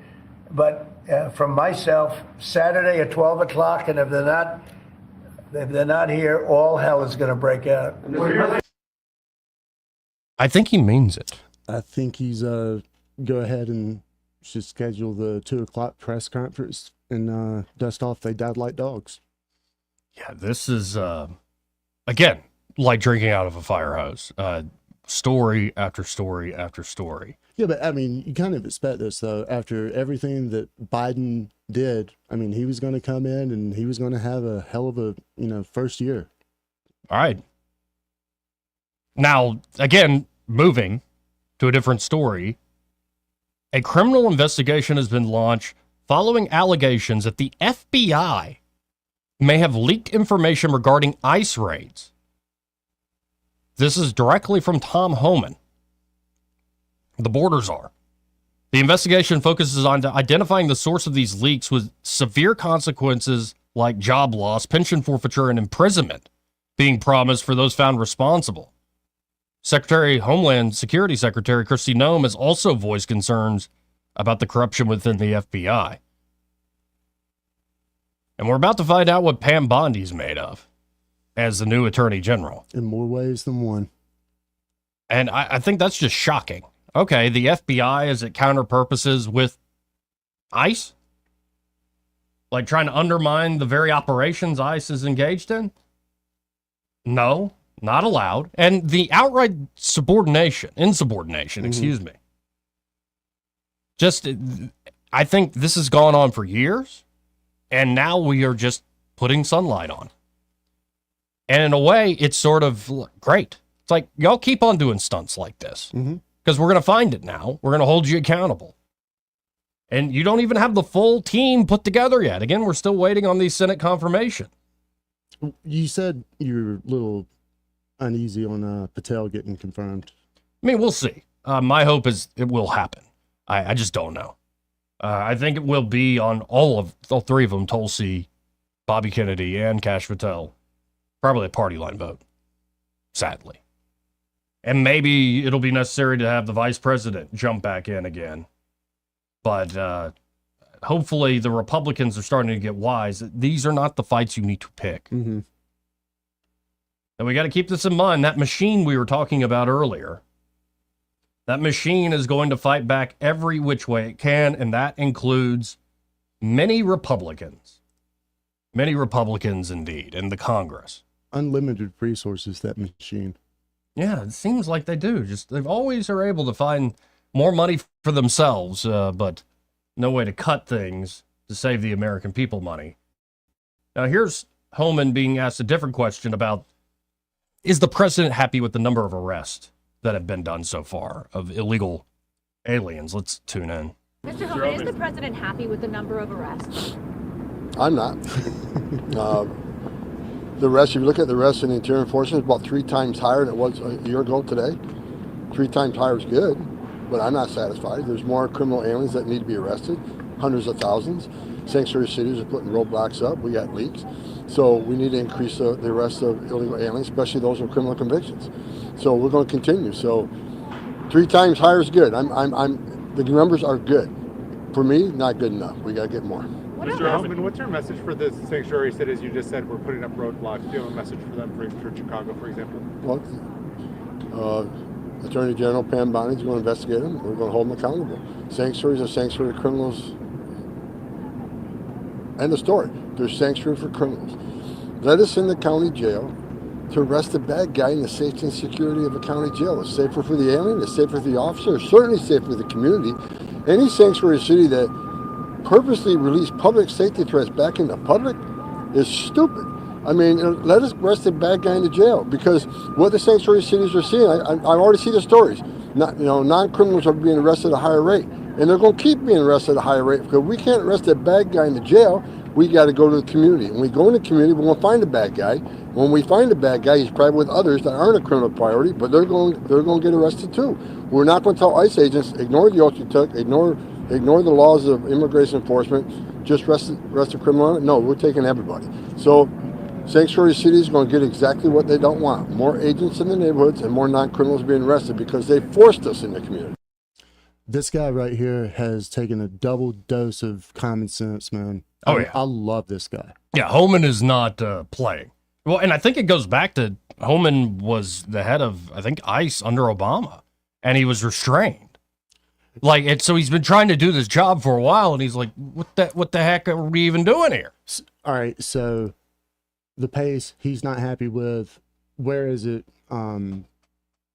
But from myself, Saturday at 12 o'clock, and if they're not here, all hell is going to break out. I think he means it. I think he's go ahead and should schedule the 2 o'clock press conference and dust off they died like dogs. Yeah, this is, again, like drinking out of a fire hose. Story after story after story. Yeah, but I mean, you kind of expect this, though, after everything that Biden did. I mean, he was going to come in and he was going to have a hell of a, first year. All right. Now, again, moving to a different story, a criminal investigation has been launched following allegations that the FBI may have leaked information regarding ICE raids. This is directly from Tom Homan, the border czar. The investigation focuses on identifying the source of these leaks with severe consequences like job loss, pension forfeiture, and imprisonment being promised for those found responsible. Homeland Security Secretary Kristi Noem has also voiced concerns about the corruption within the FBI. And we're about to find out what Pam Bondi's made of as the new Attorney General. In more ways than one. And I think that's just shocking. Okay, the FBI is at counter purposes with ICE? Like trying to undermine the very operations ICE is engaged in? No, not allowed. And the outright insubordination, excuse me. Just, I think this has gone on for years, and now we are just putting sunlight on. And in a way, it's sort of great. It's like, y'all keep on doing stunts like this, because we're going to find it now. We're going to hold you accountable. And you don't even have the full team put together yet. Again, we're still waiting on the Senate confirmation. You said you were a little uneasy on Patel getting confirmed. I mean, we'll see. My hope is it will happen. I just don't know. I think it will be on all three of them, Tulsi, Bobby Kennedy, and Kash Patel. Probably a party line vote, sadly. And maybe it'll be necessary to have the vice president jump back in again. But hopefully the Republicans are starting to get wise. These are not the fights you need to pick. And we got to keep this in mind. That machine we were talking about earlier, that machine is going to fight back every which way it can, and that includes many Republicans. Many Republicans, indeed, in the Congress. Unlimited resources, that machine. Yeah, it seems like they do. They've always are able to find more money for themselves, but no way to cut things to save the American people money. Now, here's Homan being asked a different question about, is the president happy with the number of arrests that have been done so far of illegal aliens? Let's tune in. Mr. Homan, is the president happy with the number of arrests? I'm not. The rest, if you look at the rest in the interior enforcement, it's about 3 times higher than it was a year ago today. 3 times higher is good, but I'm not satisfied. There's more criminal aliens that need to be arrested, hundreds of thousands. Sanctuary cities are putting roadblocks up. We got leaks. So we need to increase the arrest of illegal aliens, especially those with criminal convictions. So we're going to continue. So 3 times higher is good. The numbers are good. For me, not good enough. We got to get more. Mr. Homan, what's your message for the sanctuary cities? You just said we're putting up roadblocks. Do you have a message for them for Chicago, for example? Well, Attorney General Pam Bondi is going to investigate them. We're going to hold them accountable. Sanctuaries are sanctuary criminals. End of story. They're sanctuary for criminals. Let us in the county jail to arrest the bad guy in the safety and security of a county jail. It's safer for the alien, it's safer for the officer, it's certainly safer for the community. Any sanctuary city that purposely release public safety threats back into public is stupid. I mean, let us arrest the bad guy in the jail, because what the sanctuary cities are seeing, I already see the stories. Non-criminals are being arrested at a higher rate, and they're going to keep being arrested at a higher rate, because we can't arrest that bad guy in the jail. We got to go to the community. When we go in the community, we're going to find the bad guy. When we find the bad guy, he's probably with others that aren't a criminal priority, but they're going to get arrested too. We're not going to tell ICE agents, ignore the oath you took, ignore the laws of immigration enforcement, just arrest the criminal. No, we're taking everybody. So sanctuary cities are going to get exactly what they don't want. More agents in the neighborhoods and more non-criminals being arrested because they forced us in the community. This guy right here has taken a double dose of common sense, man. Oh, yeah. I love this guy. Yeah, Homan is not playing. Well, and I think it goes back to Homan was the head of, I think, ICE under Obama, and he was restrained. So he's been trying to do this job for a while, and he's like, what the heck are we even doing here? All right, so the pace he's not happy with, where is it in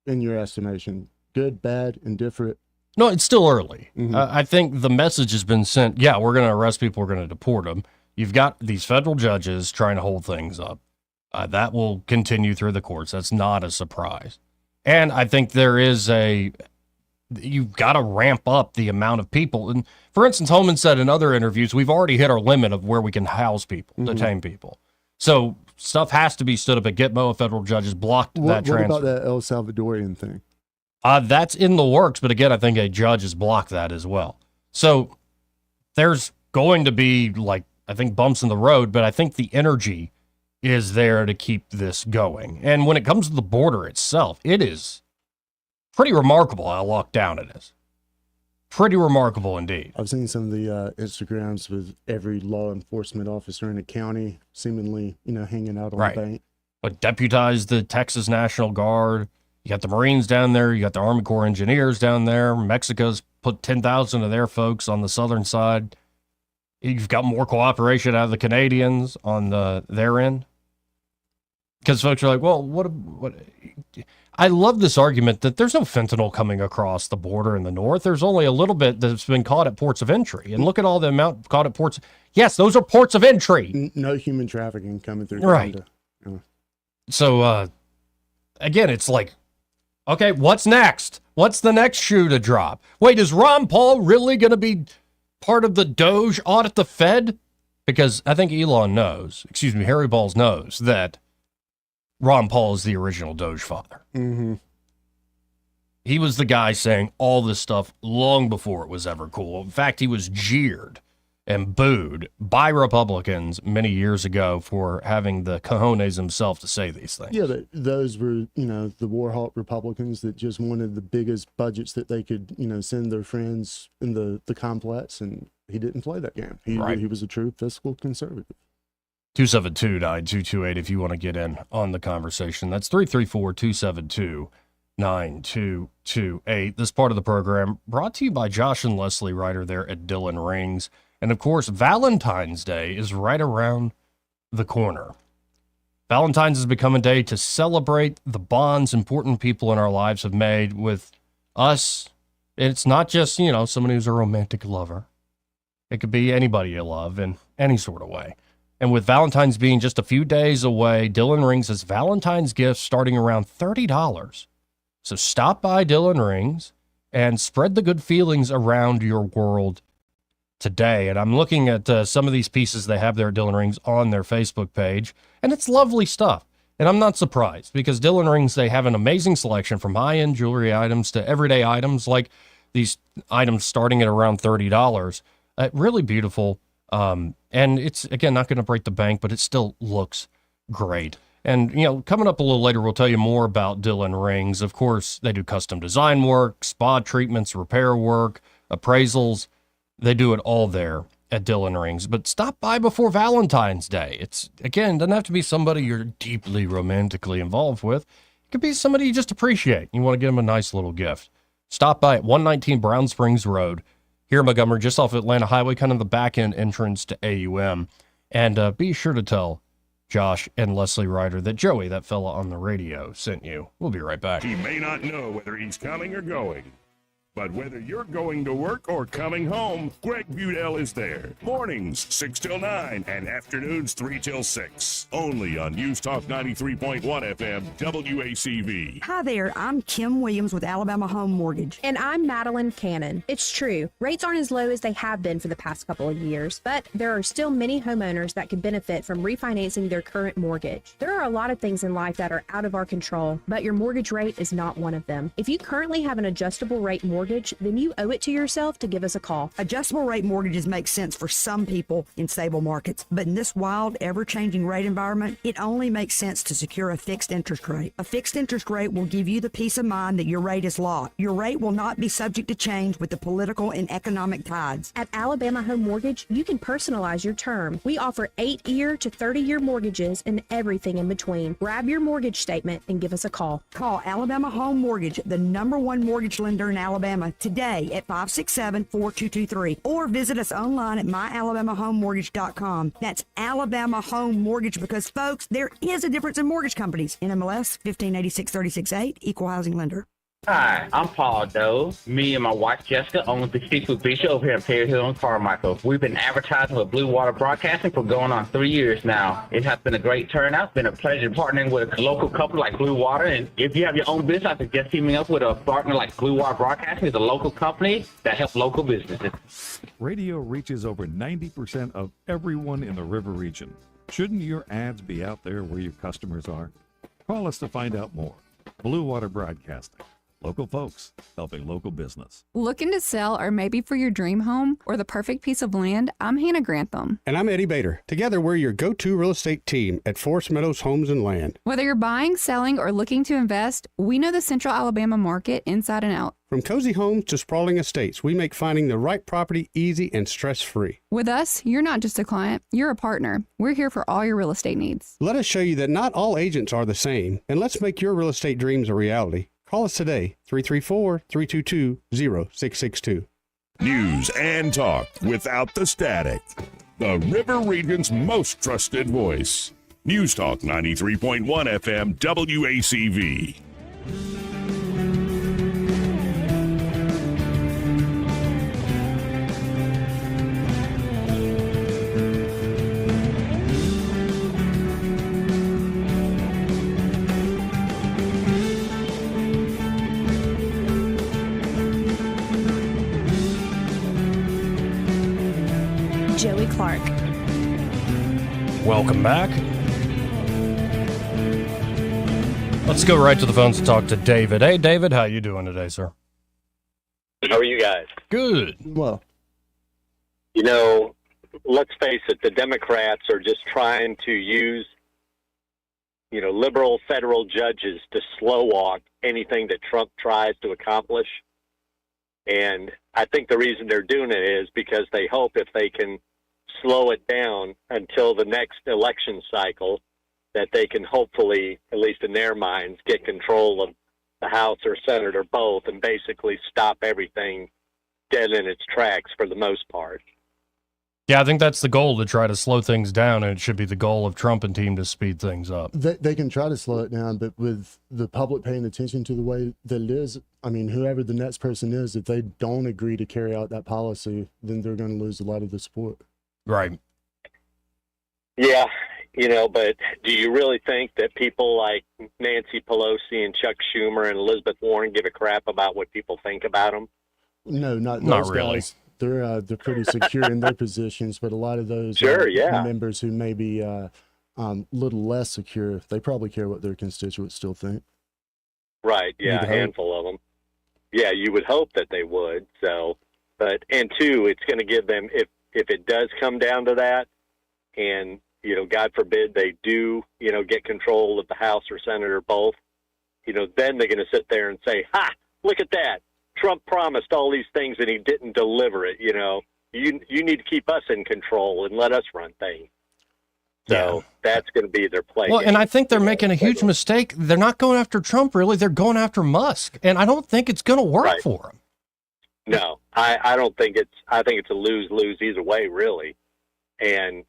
your estimation? Good, bad, indifferent? No, it's still early. I think the message has been sent. Yeah, we're going to arrest people. We're going to deport them. You've got these federal judges trying to hold things up. That will continue through the courts. That's not a surprise. And I think you've got to ramp up the amount of people. And for instance, Homan said in other interviews, we've already hit our limit of where we can house people, detain people. So stuff has to be stood up at Gitmo. Federal judges blocked that transfer. What about that El Salvadorian thing? That's in the works, but again, I think a judge has blocked that as well. So there's going to be, I think, bumps in the road, but I think the energy is there to keep this going. And when it comes to the border itself, it is pretty remarkable how locked down it is. Pretty remarkable indeed. I've seen some of the Instagrams with every law enforcement officer in the county seemingly, hanging out on the bank. But deputized the Texas National Guard. You got the Marines down there. You got the Army Corps engineers down there. Mexico's put 10,000 of their folks on the southern side. You've got more cooperation out of the Canadians on their end. Because folks are like, well, what? I love this argument that there's no fentanyl coming across the border in the north. There's only a little bit that's been caught at ports of entry. And look at all the amount caught at ports. Yes, those are ports of entry. No human trafficking coming through. Right. So, again, it's like, okay, what's next? What's the next shoe to drop? Wait, is Ron Paul really going to be part of the Doge audit the Fed? Because I think Harry Balls knows that Ron Paul is the original Doge father. Mm-hmm. He was the guy saying all this stuff long before it was ever cool. In fact, he was jeered and booed by Republicans many years ago for having the cojones himself to say these things. Yeah, but those were, the war hawk Republicans that just wanted the biggest budgets that they could, send their friends in the complex, and he didn't play that game. He was a true fiscal conservative. 272-9228 if you want to get in on the conversation. That's 334-272-9228. This part of the program brought to you by Josh and Leslie Ryder there at Dillon Rings. And, of course, Valentine's Day is right around the corner. Valentine's has become a day to celebrate the bonds important people in our lives have made with us. It's not just, someone who's a romantic lover. It could be anybody you love in any sort of way. And with Valentine's being just a few days away, Dillon Rings has Valentine's gifts starting around $30. So stop by Dillon Rings and spread the good feelings around your world today. And I'm looking at some of these pieces they have there at Dillon Rings on their Facebook page, and it's lovely stuff. And I'm not surprised because Dillon Rings, they have an amazing selection from high-end jewelry items to everyday items, like these items starting at around $30. Really beautiful. And it's, again, not going to break the bank, but it still looks great. And, coming up a little later, we'll tell you more about Dillon Rings. Of course, they do custom design work, spa treatments, repair work, appraisals. They do it all there at Dillon Rings. But stop by before Valentine's Day. It's, again, doesn't have to be somebody you're deeply romantically involved with. It could be somebody you just appreciate. You want to get them a nice little gift. Stop by at 119 Brown Springs Road here in Montgomery, just off Atlanta Highway, kind of the back-end entrance to AUM. And be sure to tell Josh and Leslie Ryder that Joey, that fella on the radio, sent you. We'll be right back. He may not know whether he's coming or going, but whether you're going to work or coming home, Greg Budell is there. Mornings, 6 till 9, and afternoons, 3 till 6. Only on News Talk 93.1 FM, WACV. Hi there, I'm Kim Williams with Alabama Home Mortgage. And I'm Madeline Cannon. It's true, rates aren't as low as they have been for the past couple of years, but there are still many homeowners that could benefit from refinancing their current mortgage. There are a lot of things in life that are out of our control, but your mortgage rate is not one of them. If you currently have an adjustable rate mortgage, then you owe it to yourself to give us a call. Adjustable rate mortgages make sense for some people in stable markets, but in this wild, ever-changing rate environment, it only makes sense to secure a fixed interest rate. A fixed interest rate will give you the peace of mind that your rate is locked. Your rate will not be subject to change with the political and economic tides. At Alabama Home Mortgage, you can personalize your term. We offer 8-year to 30-year mortgages and everything in between. Grab your mortgage statement and give us a call. Call Alabama Home Mortgage, the #1 mortgage lender in Alabama, today at 567-4223, or visit us online at myalabamahomemortgage.com. That's Alabama Home Mortgage, because, folks, there is a difference in mortgage companies. NMLS 1586-36-8, Equal Housing Lender. Hi, I'm Paul Doe. Me and my wife Jessica own the Seafood Bistro over here in Perry Hill and Carmichael. We've been advertising with Blue Water Broadcasting for going on 3 years now. It has been a great turnout. It's been a pleasure partnering with a local company like Blue Water. And if you have your own business, I suggest teaming up with a partner like Blue Water Broadcasting. It's a local company that helps local businesses. Radio reaches over 90% of everyone in the river region. Shouldn't your ads be out there where your customers are? Call us to find out more. Blue Water Broadcasting. Local folks helping local business. Looking to sell or maybe for your dream home or the perfect piece of land? I'm Hannah Grantham. And I'm Eddie Bader. Together, we're your go-to real estate team at Forest Meadows Homes and Land. Whether you're buying, selling, or looking to invest, we know the Central Alabama market inside and out. From cozy homes to sprawling estates, we make finding the right property easy and stress-free. With us, you're not just a client, you're a partner. We're here for all your real estate needs. Let us show you that not all agents are the same, and let's make your real estate dreams a reality. Call us today, 334-322-0662. News and talk without the static. The River Region's most trusted voice. News Talk 93.1 FM WACV. Joey Clark. Welcome back. Let's go right to the phones and talk to David. Hey, David, how you doing today, sir? How are you guys? Good. Well, you know, let's face it, the Democrats are just trying to use, liberal federal judges to slow walk anything that Trump tries to accomplish. And I think the reason they're doing it is because they hope if they can slow it down until the next election cycle, that they can hopefully, at least in their minds, get control of the House or Senate or both and basically stop everything dead in its tracks for the most part. Yeah, I think that's the goal, to try to slow things down, and it should be the goal of Trump and team to speed things up. they can try to slow it down, but with the public paying attention to the way that it is, I mean, whoever the next person is, if they don't agree to carry out that policy, then they're going to lose a lot of the support. Right. Yeah, but do you really think that people like Nancy Pelosi and Chuck Schumer and Elizabeth Warren give a crap about what people think about them? No, not really. Guys. They're pretty secure in their positions, but a lot of those members who may be a little less secure, they probably care what their constituents still think. Right, yeah, a handful of them. Yeah, you would hope that they would. So, and two, it's going to give them, if it does come down to that, and God forbid they do, get control of the House or Senate or both, then they're going to sit there and say, "Ha! Look at that! Trump promised all these things and he didn't deliver it." You need to keep us in control and let us run things. So that's going to be their play. Well, and I think they're making a huge mistake. They're not going after Trump, really. They're going after Musk, and I don't think it's going to work for them. No, I don't think I think it's a lose-lose either way, really. And,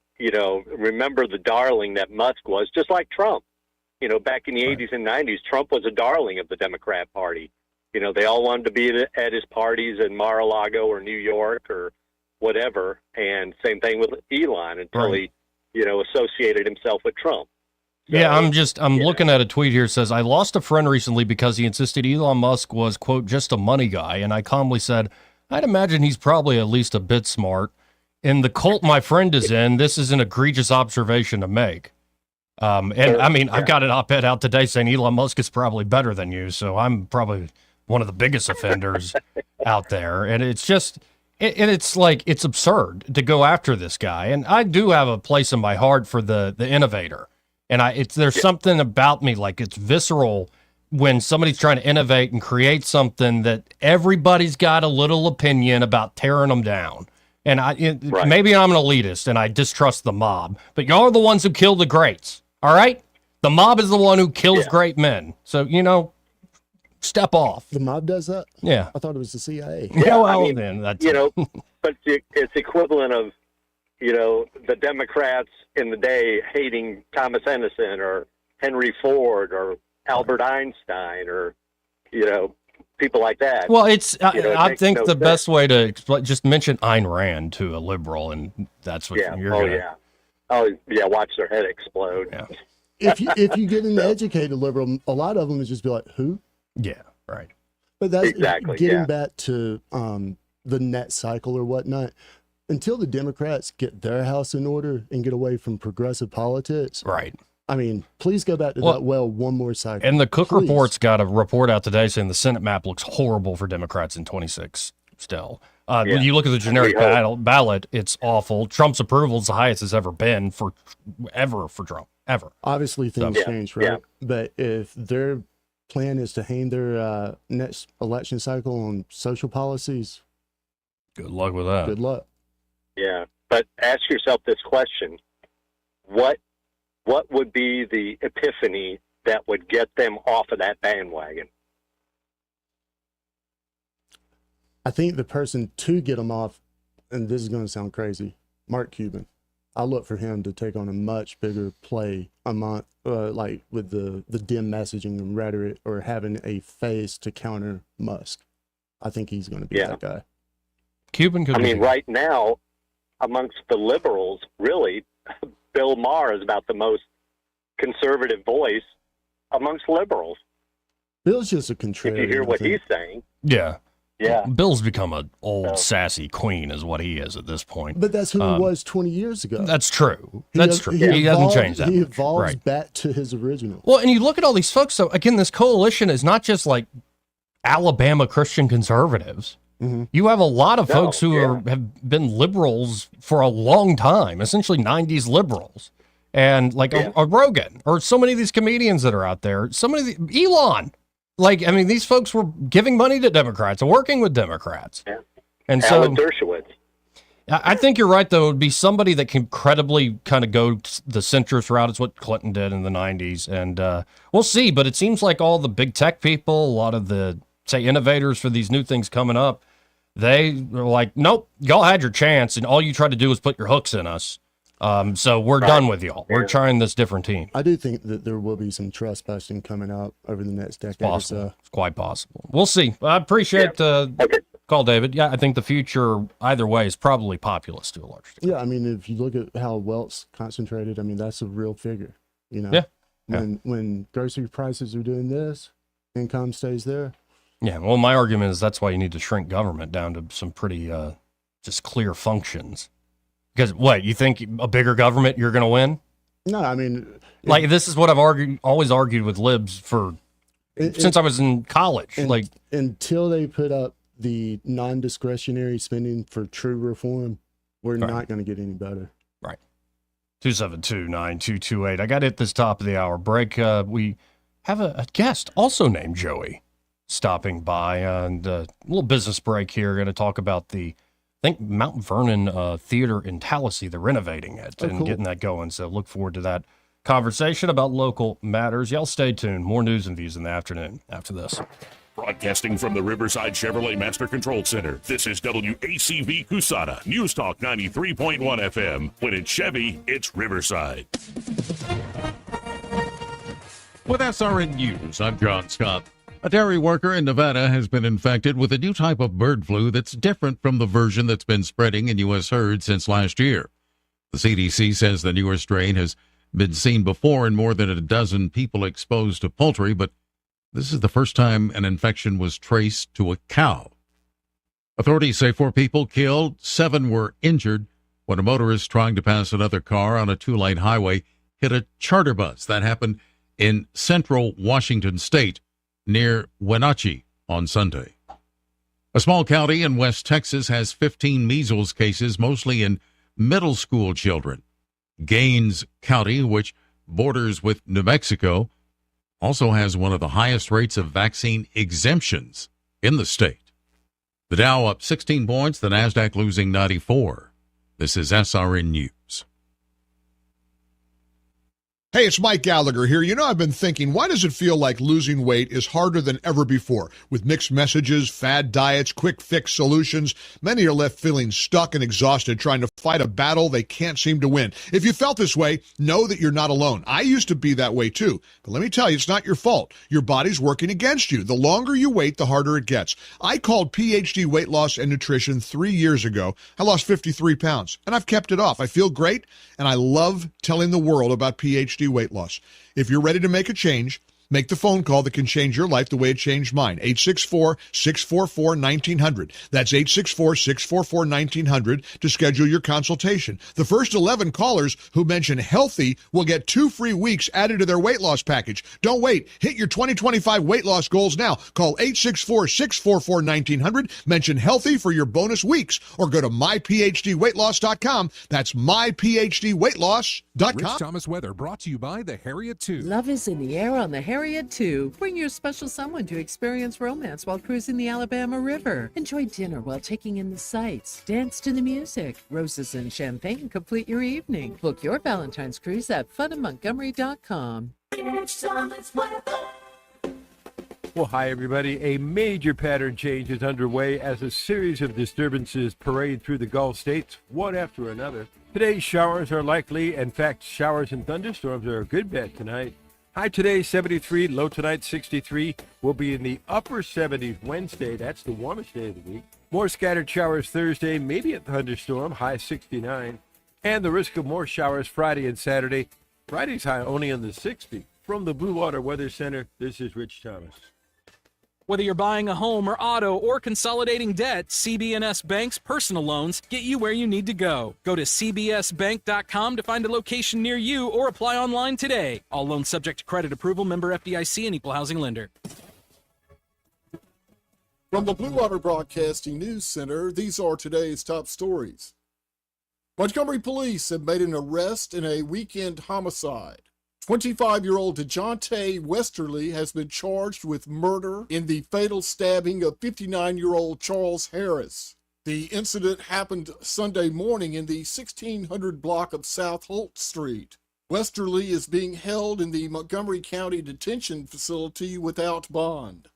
remember the darling that Musk was, just like Trump. Back in the 80s and 90s, Trump was a darling of the Democrat Party. They all wanted to be at his parties in Mar-a-Lago or New York or whatever. And same thing with Elon until he, associated himself with Trump. So, yeah, I'm looking at a tweet here that says, "I lost a friend recently because he insisted Elon Musk was, quote, just a money guy. And I calmly said, I'd imagine he's probably at least a bit smart. In the cult my friend is in, this is an egregious observation to make." I've got an op-ed out today saying Elon Musk is probably better than you. So I'm probably one of the biggest offenders out there. And it's just, it's like, it's absurd to go after this guy. And I do have a place in my heart for the innovator. And there's something about me, like it's visceral when somebody's trying to innovate and create something that everybody's got a little opinion about tearing them down. And maybe I'm an elitist and I distrust the mob, but y'all are the ones who kill the greats. All right. The mob is the one who kills great men. So, step off. The mob does that? Yeah. I thought it was the CIA. Yeah, well, then that's but it's equivalent of, the Democrats in the day hating Thomas Edison or Henry Ford or Albert Einstein or, people like that. Well, I think the best way to explain, just mention Ayn Rand to a liberal, and that's what you're going to. Oh, yeah, watch their head explode. Yeah. If you get an educated liberal, a lot of them is just be like, who? Yeah, right. But that's exactly getting back to the net cycle or whatnot. Until the Democrats get their house in order and get away from progressive politics. Right. I mean, please go back to that one more cycle. And the Cook Report's got a report out today saying the Senate map looks horrible for Democrats in 26 still. When you look at the generic ballot, it's awful. Trump's approval is the highest it's ever been for Trump, ever. Obviously, things change, right? Yeah. But if they're plan is to hang their next election cycle on social policies, Good luck with that. good luck. Yeah, but ask yourself this question: what would be the epiphany that would get them off of that bandwagon? I think the person to get them off, and this is going to sound crazy, Mark Cuban. I look for him to take on a much bigger play among, like with the dim messaging and rhetoric, or having a face to counter Musk. I think he's going to be that guy. Cuban could I mean, right now, amongst the liberals, really, Bill Maher is about the most conservative voice amongst liberals. Bill's just a If contrarian. you hear I what think. he's saying. Yeah. Yeah. Bill's become an old, sassy queen is what he is at this point. But that's who he was 20 years ago. That's true. That's true. He hasn't evolved- changed that He much. evolves Right. back to his original. Well, and you look at all these folks, so again, this coalition is not just like Alabama Christian conservatives. You have a lot of folks who have been liberals for a long time, essentially 90s liberals. And like a Rogan, or so many of these comedians that are out there, so many of the, Elon. Like, I mean, these folks were giving money to Democrats and working with Democrats. Yeah. And Alan so Dershowitz. I think you're right, though. It would be somebody that can credibly kind of go the centrist route. It's what Clinton did in the 90s. And we'll see. But it seems like all the big tech people, a lot of the, say, innovators for these new things coming up, they are like, nope, y'all had your chance. And all you tried to do was put your hooks in us. So we're done with y'all. We're trying this different team. I do think that there will be some trust busting coming out over the next decade or so. It's quite possible. We'll see. I appreciate the call, David. Yeah, I think the future, either way, is probably populist to a large degree. Yeah, I mean, if you look at how wealth's concentrated, I mean, that's a real figure. You know, Yeah. When grocery prices are doing this, income stays there. Yeah, well, my argument is that's why you need to shrink government down to some pretty just clear functions. Because what, you think a bigger government you're going to win? No, I mean, like this is what I've always argued with libs for since I was in college. Like until they put up the non-discretionary spending for true reform, we're not going to get any better. Right. 272-9228. I got it this top of the hour break. We have a guest also named Joey stopping by, and a little business break here. Going to talk about the, I think, Mount Vernon Theater in Tallahassee. They're renovating it and getting that going. So look forward to that conversation about local matters. Y'all stay tuned. More news and views in the afternoon after this. Broadcasting from the Riverside Chevrolet Master Control Center, this is WACV Cusana, News Talk 93.1 FM. When it's Chevy, it's Riverside. With SRN News, I'm John Scott. A dairy worker in Nevada has been infected with a new type of bird flu that's different from the version that's been spreading in U.S. herds since last year. The CDC says the newer strain has been seen before in more than a dozen people exposed to poultry, but this is the first time an infection was traced to a cow. Authorities say 4 people killed, 7 were injured when a motorist trying to pass another car on a 2-lane highway hit a charter bus. That happened in central Washington state near Wenatchee on Sunday. A small county in West Texas has 15 measles cases, mostly in middle school children. Gaines County, which borders with New Mexico, also has one of the highest rates of vaccine exemptions in the state. The Dow up 16 points, the NASDAQ losing 94. This is SRN News. Hey, it's Mike Gallagher here. You know, I've been thinking, why does it feel like losing weight is harder than ever before? With mixed messages, fad diets, quick fix solutions, many are left feeling stuck and exhausted trying to fight a battle they can't seem to win. If you felt this way, know that you're not alone. I used to be that way too. But let me tell you, it's not your fault. Your body's working against you. The longer you wait, the harder it gets. I called PhD Weight Loss and Nutrition 3 years ago. I lost 53 pounds, and I've kept it off. I feel great, and I love telling the world about PhD Weight Loss. If you're ready to make a change, make the phone call that can change your life the way it changed mine. 864-644-1900. That's 864-644-1900 to schedule your consultation. The first 11 callers who mention healthy will get 2 free weeks added to their weight loss package. Don't wait. Hit your 2025 weight loss goals now. Call 864-644-1900. Mention healthy for your bonus weeks, or go to myphdweightloss.com. That's myphdweightloss.com. Rich Thomas weather brought to you by the Harriet II. Love is in the air on the Harriet area too. Bring your special someone to experience romance while cruising the Alabama River. Enjoy dinner while taking in the sights. Dance to the music. Roses and champagne complete your evening. Book your Valentine's cruise at funinmontgomery.com. Well, hi, everybody. A major pattern change is underway as a series of disturbances parade through the Gulf states, one after another. Today's showers are likely. In fact, showers and thunderstorms are a good bet tonight. High today, 73. Low tonight, 63. We'll be in the upper 70s Wednesday. That's the warmest day of the week. More scattered showers Thursday, maybe a thunderstorm, high 69. And the risk of more showers Friday and Saturday. Friday's high only in the 60s. From the Blue Water Weather Center, this is Rich Thomas. Whether you're buying a home or auto or consolidating debt, CB&S Bank's personal loans get you where you need to go. Go to cbsbank.com to find a location near you or apply online today. All loans subject to credit approval, member FDIC, and equal housing lender. From the Blue Water Broadcasting News Center, these are today's top stories. Montgomery police have made an arrest in a weekend homicide. 25-year-old DeJounte Westerly has been charged with murder in the fatal stabbing of 59-year-old Charles Harris. The incident happened Sunday morning in the 1600 block of South Holt Street. Westerly is being held in the Montgomery County Detention Facility without bond.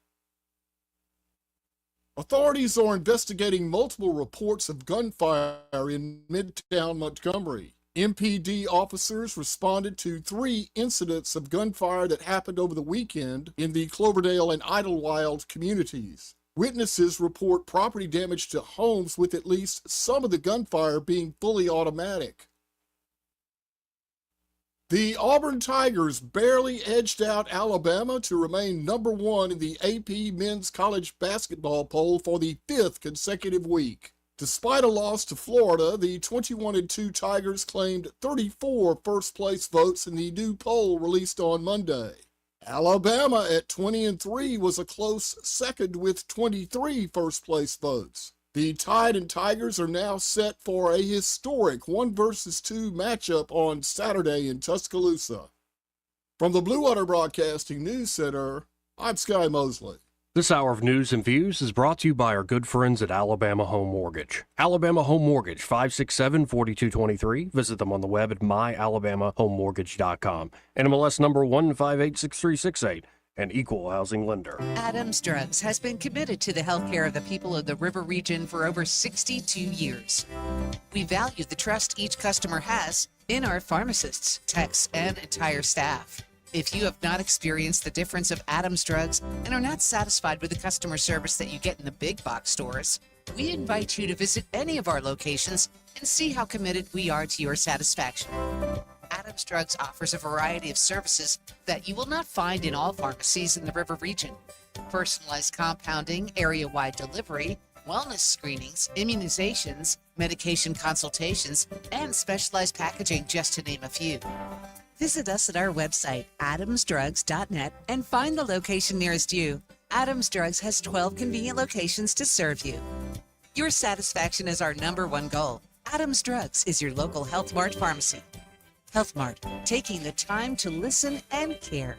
Authorities are investigating multiple reports of gunfire in Midtown Montgomery. MPD officers responded to 3 incidents of gunfire that happened over the weekend in the Cloverdale and Idlewild communities. Witnesses report property damage to homes, with at least some of the gunfire being fully automatic. The Auburn Tigers barely edged out Alabama to remain number 1 in the AP Men's College Basketball Poll for the 5th consecutive week. Despite a loss to Florida, the 21-2 Tigers claimed 34 first-place votes in the new poll released on Monday. Alabama at 20-3 was a close second with 23 first-place votes. The Tide and Tigers are now set for a historic 1-versus-2 matchup on Saturday in Tuscaloosa. From the Blue Water Broadcasting News Center, I'm Sky Mosley. This hour of news and views is brought to you by our good friends at Alabama Home Mortgage. Alabama Home Mortgage, 567-4223. Visit them on the web at myalabamahomemortgage.com. NMLS number 1586368. An equal housing lender. Adams Drugs has been committed to the health care of the people of the River region for over 62 years. We value the trust each customer has in our pharmacists, techs, and entire staff. If you have not experienced the difference of Adams Drugs and are not satisfied with the customer service that you get in the big box stores, we invite you to visit any of our locations and see how committed we are to your satisfaction. Adams Drugs offers a variety of services that you will not find in all pharmacies in the River region. Personalized compounding, area-wide delivery, wellness screenings, immunizations, medication consultations, and specialized packaging, just to name a few. Visit us at our website, adamsdrugs.net, and find the location nearest you. Adams Drugs has 12 convenient locations to serve you. Your satisfaction is our #1 goal. Adams Drugs is your local Health Mart pharmacy. Health Mart, taking the time to listen and care.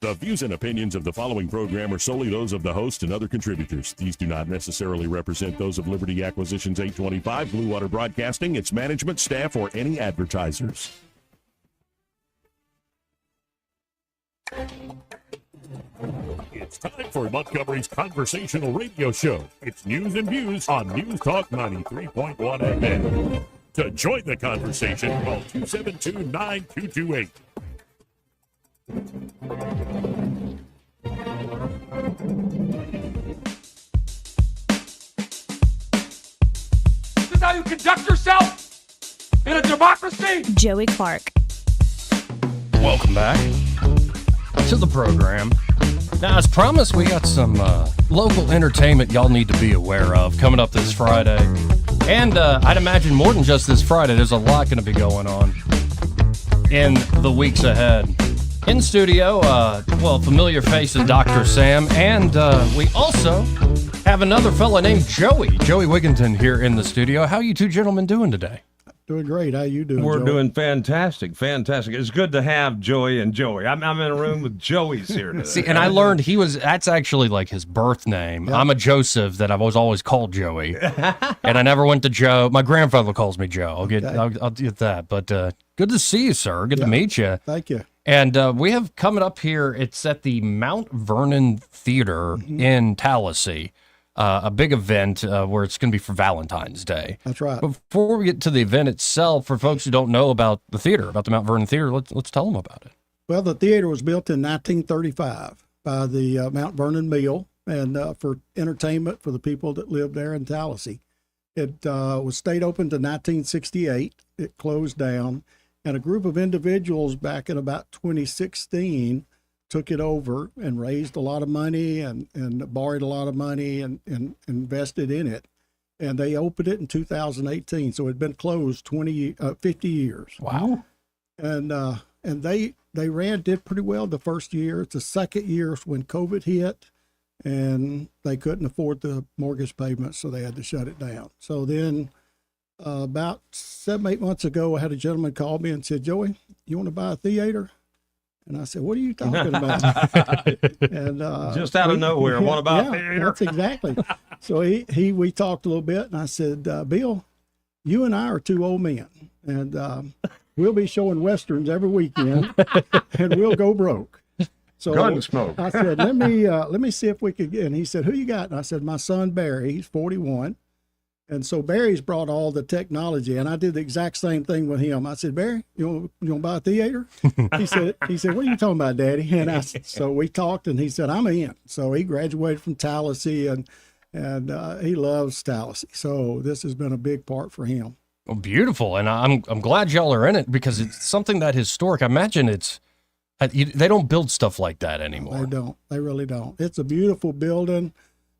The views and opinions of the following program are solely those of the host and other contributors. These do not necessarily represent those of Liberty Acquisitions 825, Blue Water Broadcasting, its management, staff, or any advertisers. It's time for Montgomery's conversational radio show. It's news and views on News Talk 93.1 FM. To join the conversation, call 272-9228. This is how you conduct yourself in a democracy? Joey Clark. Welcome back to the program. Now, as promised, we got some local entertainment y'all need to be aware of coming up this Friday. And I'd imagine more than just this Friday, there's a lot going to be going on in the weeks ahead. In studio, familiar face is Dr. Sam, and we also have another fella named Joey Wigginton here in the studio. How are you two gentlemen doing today? Doing great. How you doing, We're Joey? doing fantastic. It's good to have Joey and Joey. I'm in a room with Joey's here today. See, and I learned that's actually like his birth name. I'm a Joseph that I was always called Joey. And I never went to Joe. My grandfather calls me Joe. I'll get that. But good to see you, sir. Good to meet you. Thank you. And we have coming up here, it's at the Mount Vernon Theater in Tallahassee. A big event where it's going to be for Valentine's Day. That's right. Before we get to the event itself, for folks who don't know about the theater, about the Mount Vernon Theater, let's tell them about it. Well, the theater was built in 1935 by the Mount Vernon Mill and for entertainment for the people that lived there in Tallahassee. It was stayed open to 1968. It closed down, and a group of individuals back in about 2016 took it over and raised a lot of money and borrowed a lot of money and invested in it. And they opened it in 2018. So it had been closed 50 years. Wow. And they did pretty well the first year. It's the second year when COVID hit and they couldn't afford the mortgage payments, so they had to shut it down. So then about 7-8 months ago, I had a gentleman call me and said, Joey, you want to buy a theater? And I said, what are you talking about? And just out of nowhere, what about theater? That's exactly. So we talked a little bit, and I said, Bill, you and I are two old men, and we'll be showing westerns every weekend, and we'll go broke. So Gunsmoke. I said, let me see if we could get. And he said, who you got? And I said, my son Barry. He's 41. And so Barry's brought all the technology, and I did the exact same thing with him. I said, Barry, you want to buy a theater? He said, what are you talking about, Daddy? And so we talked, and he said, I'm in. So he graduated from Tallahassee, and he loves Tallahassee. So this has been a big part for him. Well, beautiful, and I'm glad y'all are in it because it's something that historic. I imagine they don't build stuff like that anymore. They don't. They really don't. It's a beautiful building.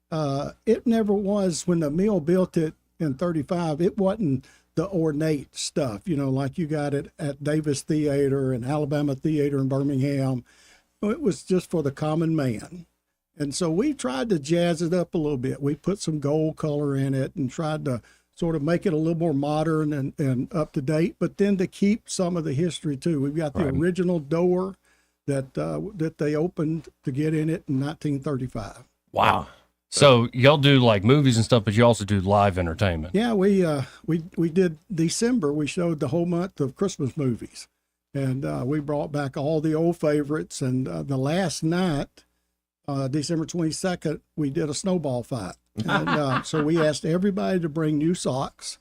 It never was when the mill built it in 35. It wasn't the ornate stuff, like you got it at Davis Theater and Alabama Theater in Birmingham. It was just for the common man. And so we tried to jazz it up a little bit. We put some gold color in it and tried to sort of make it a little more modern and up to date, but then to keep some of the history too. We've got the original door that they opened to get in it in 1935. Wow. So y'all do like movies and stuff, but you also do live entertainment. Yeah, we did December. We showed the whole month of Christmas movies, and we brought back all the old favorites. And the last night, December 22nd, we did a snowball fight. And so we asked everybody to bring new socks,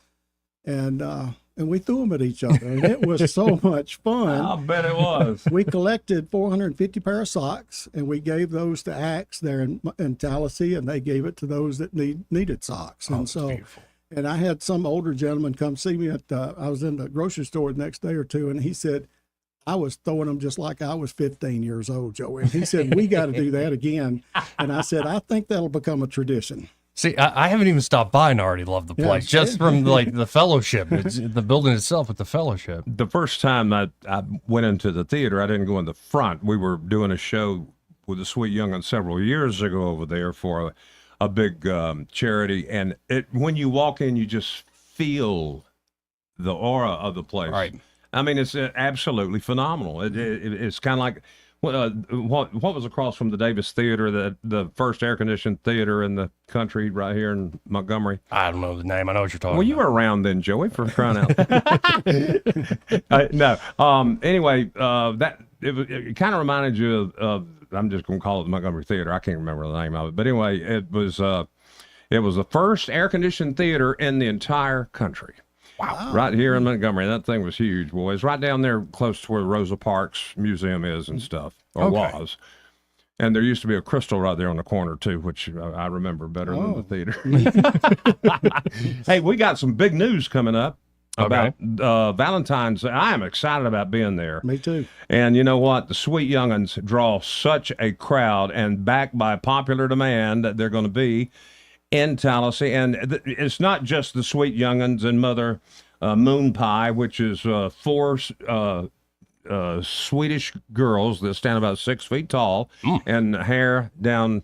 and we threw them at each other, and it was so much fun. I'll bet it was. We collected 450 pair of socks, and we gave those to Axe there in Tallahassee, and they gave it to those that needed socks. And so, beautiful. And I had some older gentleman come see me I was in the grocery store the next day or two, and he said, I was throwing them just like I was 15 years old, Joey. And he said, we got to do that again. And I said, I think that'll become a tradition. See, I haven't even stopped by and already love the place, just from like the fellowship. It's the building itself with the fellowship. The first time I went into the theater, I didn't go in the front. We were doing a show with the Sweet Young'uns several years ago over there for a big charity. And when you walk in, you just feel the aura of the place. Right. I mean, it's absolutely phenomenal. It's kind of like what was across from the Davis Theater, the first air-conditioned theater in the country right here in Montgomery? I don't know the name. I know what you're talking about. Well, you were around then, Joey, for crying out loud. No. Anyway, it kind of reminded you of, I'm just going to call it the Montgomery Theater. I can't remember the name of it. But anyway, it was the first air-conditioned theater in the entire country. Wow. Right here in Montgomery. That thing was huge, boys. Right down there close to where Rosa Parks Museum is and stuff, or was. And there used to be a crystal right there on the corner, too, which I remember better than the theater. Hey, we got some big news coming up about Valentine's. I am excited about being there. Me too. And you know what? The Sweet Young'uns draw such a crowd, and backed by popular demand, they're going to be in Tallahassee, and it's not just the Sweet Young'uns and Mother Moon Pie, which is 4 Swedish girls that stand about 6 feet tall and hair down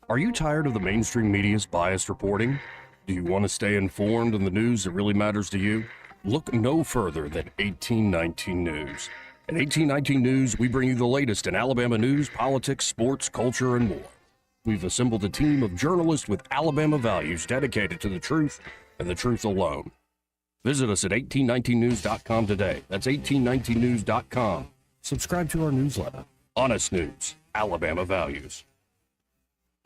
Are you tired of the mainstream media's biased reporting? Do you want to stay informed on the news that really matters to you? Look no further than 1819 News. At 1819 News, we bring you the latest in Alabama news, politics, sports, culture, and more. We've assembled a team of journalists with Alabama values dedicated to the truth and the truth alone. Visit us at 1819news.com today. That's 1819news.com. Subscribe to our newsletter. Honest News, Alabama Values.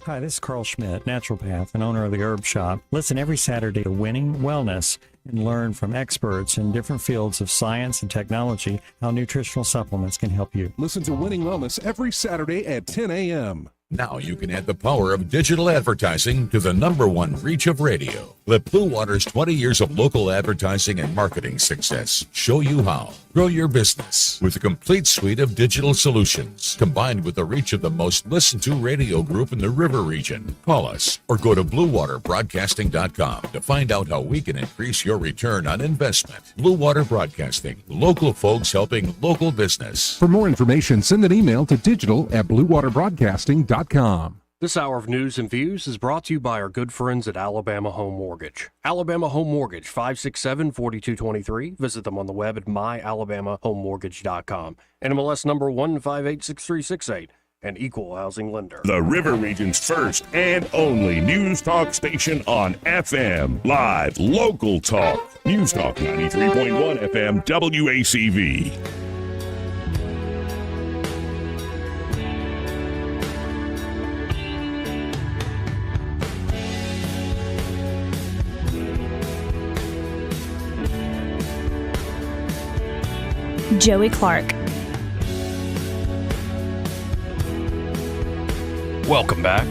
Hi, this is Carl Schmidt, naturopath and owner of the Herb Shop. Listen every Saturday to Winning Wellness and learn from experts in different fields of science and technology how nutritional supplements can help you. Listen to Winning Wellness every Saturday at 10 a.m. Now you can add the power of digital advertising to the #1 reach of radio. Let Blue Water's 20 years of local advertising and marketing success show you how. Grow your business with a complete suite of digital solutions, combined with the reach of the most listened to radio group in the River region. Call us or go to BlueWaterBroadcasting.com to find out how we can increase your return on investment. Blue Water Broadcasting, local folks helping local business. For more information, send an email to digital@BlueWaterBroadcasting.com. This hour of news and views is brought to you by our good friends at Alabama Home Mortgage. Alabama Home Mortgage, 567-4223. Visit them on the web at myalabamahomemortgage.com. NMLS number 1586368. An equal housing lender. The River Region's first and only news talk station on FM. Live, local talk. News Talk 93.1 FM WACV. Joey Clark. Welcome back.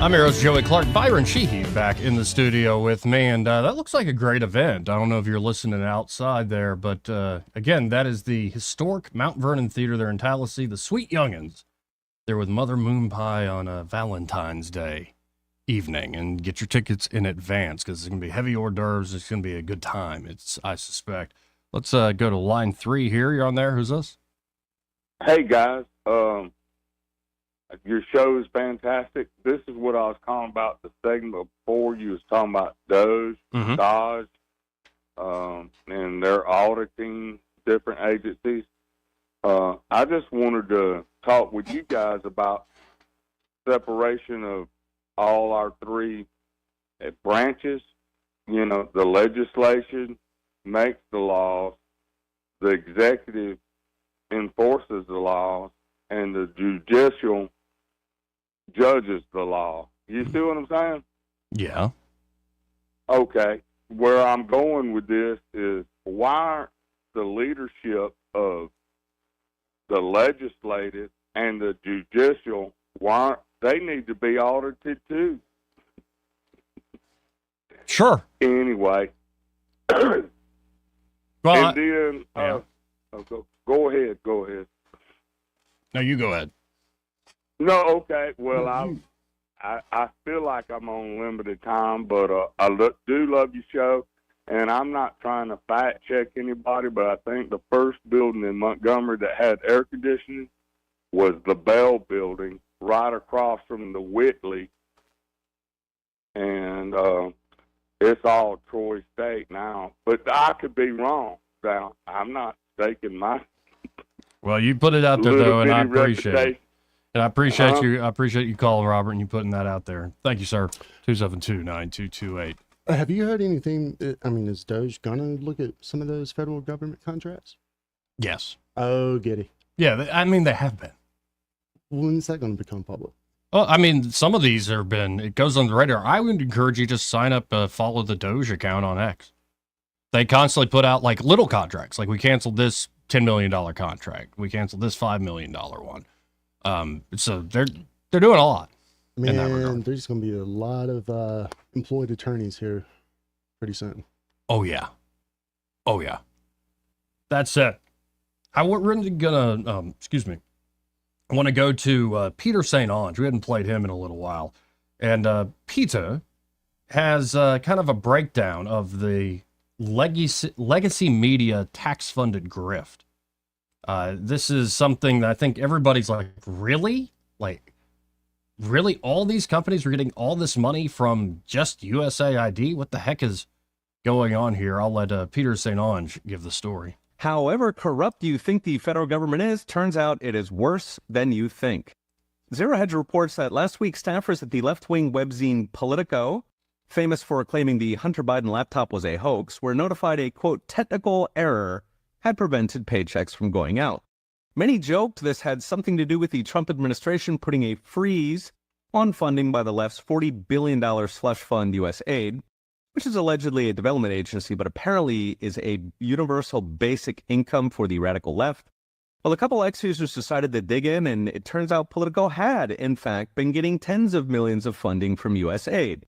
I'm your host, Joey Clark. Byron Sheehy back in the studio with me, and that looks like a great event. I don't know if you're listening outside there, but again, that is the historic Mount Vernon Theater there in Tallahassee, the Sweet Youngins. They're with Mother Moon Pie on a Valentine's Day evening, and get your tickets in advance because it's going to be heavy hors d'oeuvres. It's going to be a good time, I suspect. Let's go to line 3 here. You're on there. Who's this? Hey, guys. Your show is fantastic. This is what I was calling about the segment before. You was talking about Doge, Dodge, and they're auditing different agencies. I just wanted to talk with you guys about separation of all our 3 branches. You know, the legislation makes the laws, the executive enforces the laws, and the judicial judges the law. You see what I'm saying? Yeah. Okay. Where I'm going with this is, why aren't the leadership of the legislative and the judicial, they need to be audited too? Sure. Anyway. Well, and then, go ahead. No, you go ahead. No, okay. Well, I feel like I'm on limited time, but I do love your show, and I'm not trying to fact check anybody, but I think the first building in Montgomery that had air conditioning was the Bell Building, right across from the Whitley, and it's all Troy State now. But I could be wrong. Now, I'm not staking my Well, you put it out there though, and I appreciate it. And I appreciate Uh-huh. you. I appreciate you calling, Robert, and you putting that out there. Thank you, sir. 272-9228. Have you heard anything? I mean, is Doge gonna look at some of those federal government contracts? Yes. Oh, giddy. Yeah, I mean, they have been. When's that going to become public? Well, I mean, some of these have been, it goes on the radar. I would encourage you to sign up, follow the Doge account on X. They constantly put out like little contracts. Like we canceled this $10 million contract. We canceled this $5 million one. So they're doing a lot. in that regard. Man, there's going to be a lot of employed attorneys here pretty soon. Oh, yeah. Oh, yeah. That's it. We're going to, excuse me. I want to go to Peter St. Onge. We hadn't played him in a little while. And Peter has kind of a breakdown of the legacy media tax-funded grift. This is something that I think everybody's like, really? Like, really all these companies are getting all this money from just USAID? What the heck is going on here? I'll let Peter St. Onge give the story. However corrupt you think the federal government is, turns out it is worse than you think. Zero Hedge reports that last week staffers at the left-wing webzine Politico, famous for claiming the Hunter Biden laptop was a hoax, were notified a, quote, technical error had prevented paychecks from going out. Many joked this had something to do with the Trump administration putting a freeze on funding by the left's $40 billion slush fund USAID, which is allegedly a development agency, but apparently is a universal basic income for the radical left. Well, a couple ex-users decided to dig in, and it turns out Politico had, in fact, been getting tens of millions of funding from USAID,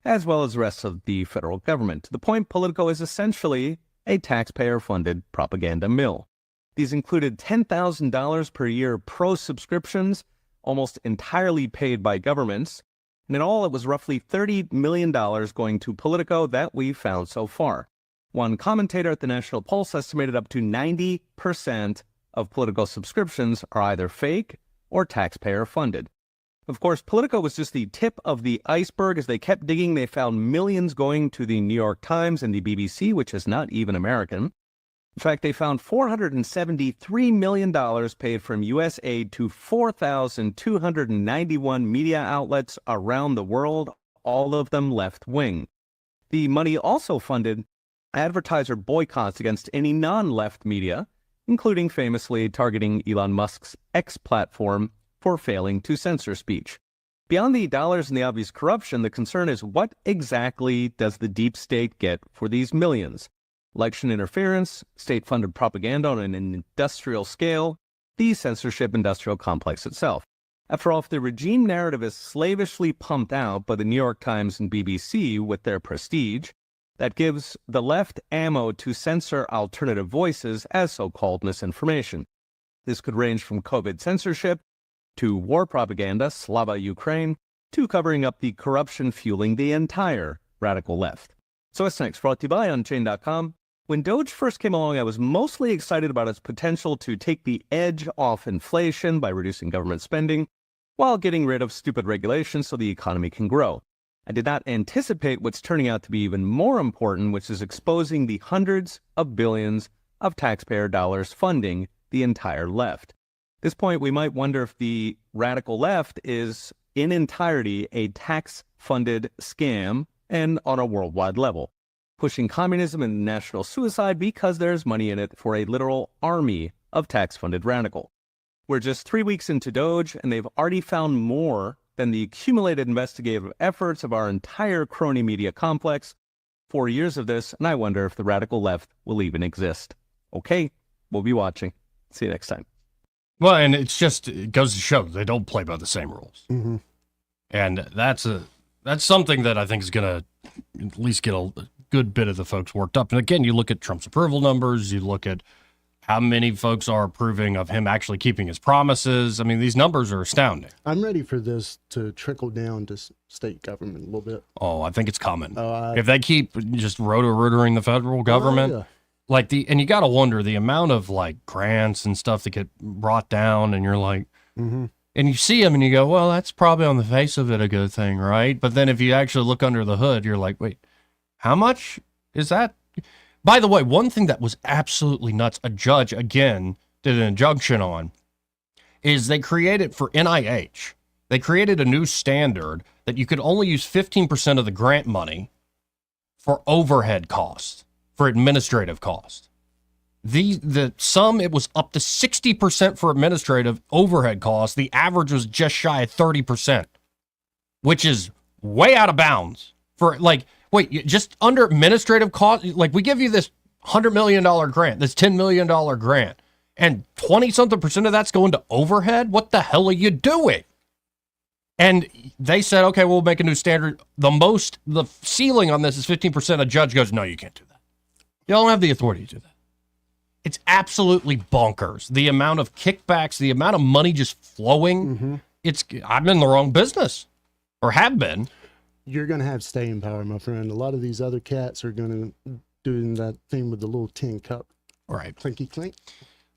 as well as the rest of the federal government. To the point, Politico is essentially a taxpayer-funded propaganda mill. These included $10,000 per year pro subscriptions, almost entirely paid by governments, and in all, it was roughly $30 million going to Politico that we've found so far. One commentator at the National Pulse estimated up to 90% of Politico subscriptions are either fake or taxpayer-funded. Of course, Politico was just the tip of the iceberg. As they kept digging, they found millions going to the New York Times and the BBC, which is not even American. In fact, they found $473 million paid from USAID to 4,291 media outlets around the world, all of them left-wing. The money also funded advertiser boycotts against any non-left media, including famously targeting Elon Musk's X platform for failing to censor speech. Beyond the dollars and the obvious corruption, the concern is what exactly does the deep state get for these millions? Election interference, state-funded propaganda on an industrial scale, the censorship industrial complex itself. After all, if the regime narrative is slavishly pumped out by the New York Times and BBC with their prestige, that gives the left ammo to censor alternative voices as so-called misinformation. This could range from COVID censorship to war propaganda, Slava Ukraine, to covering up the corruption fueling the entire radical left. So what's next? Brought to you by Unchained.com. When Doge first came along, I was mostly excited about its potential to take the edge off inflation by reducing government spending while getting rid of stupid regulations so the economy can grow. I did not anticipate what's turning out to be even more important, which is exposing the hundreds of billions of taxpayer dollars funding the entire left. At this point, we might wonder if the radical left is in entirety a tax-funded scam and on a worldwide level, pushing communism and national suicide because there's money in it for a literal army of tax-funded radical. We're just 3 weeks into Doge, and they've already found more than the accumulated investigative efforts of our entire crony media complex. 4 years of this, and I wonder if the radical left will even exist. Okay, we'll be watching. See you next time. Well, and it goes to show they don't play by the same rules. Mm-hmm. And that's something that I think is going to at least get a good bit of the folks worked up. And again, you look at Trump's approval numbers, you look at how many folks are approving of him actually keeping his promises. I mean, these numbers are astounding. I'm ready for this to trickle down to state government a little bit. Oh, I think it's coming. If they keep just roto-rootering the federal government, and you got to wonder the amount of like grants and stuff that get brought down, and you're like, and you see them and you go, well, that's probably on the face of it a good thing, right? But then if you actually look under the hood, you're like, wait, how much is that? By the way, one thing that was absolutely nuts, a judge, again, did an injunction on, is they created for NIH, they created a new standard that you could only use 15% of the grant money for overhead costs, for administrative costs. The sum, it was up to 60% for administrative overhead costs. The average was just shy of 30%, which is way out of bounds for wait, just under administrative cost, like we give you this $100 million grant, this $10 million grant, and 20-something% of that's going to overhead? What the hell are you doing? And they said, okay, we'll make a new standard. The ceiling on this is 15%. A judge goes, no, you can't do that. You don't have the authority to do that. It's absolutely bonkers. The amount of kickbacks, the amount of money just flowing, I'm in the wrong business, or have been. You're going to have staying power, my friend. A lot of these other cats are going to do that thing with the little tin cup. All right. Clinky clink.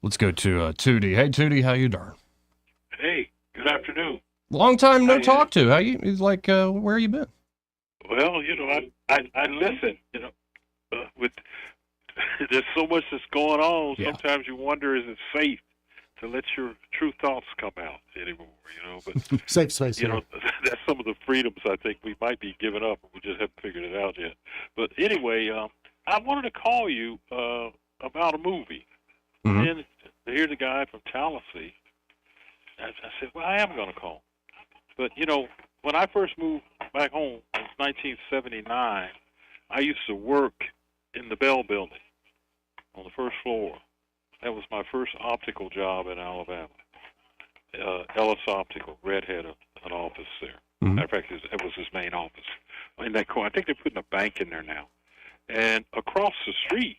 Let's go to Tootie. Hey, Tootie, how you doing? Hey, good afternoon. Long time no talk to. How you? He's like, where you been? Well, I listen. With there's so much that's going on. Yeah. Sometimes you wonder, is it safe to let your true thoughts come out anymore? But Safe space. that's some of the freedoms I think we might be giving up. We just haven't figured it out yet. But anyway, I wanted to call you about a movie. Mm-hmm. And to hear the guy from Tallahassee, I said, well, I am going to call. But, when I first moved back home in 1979, I used to work in the Bell Building on the first floor. That was my first optical job in Alabama. Ellis Optical, Red had an office there. Mm-hmm. Matter of fact, that was his main office in that corner. I think they're putting a bank in there now. And across the street,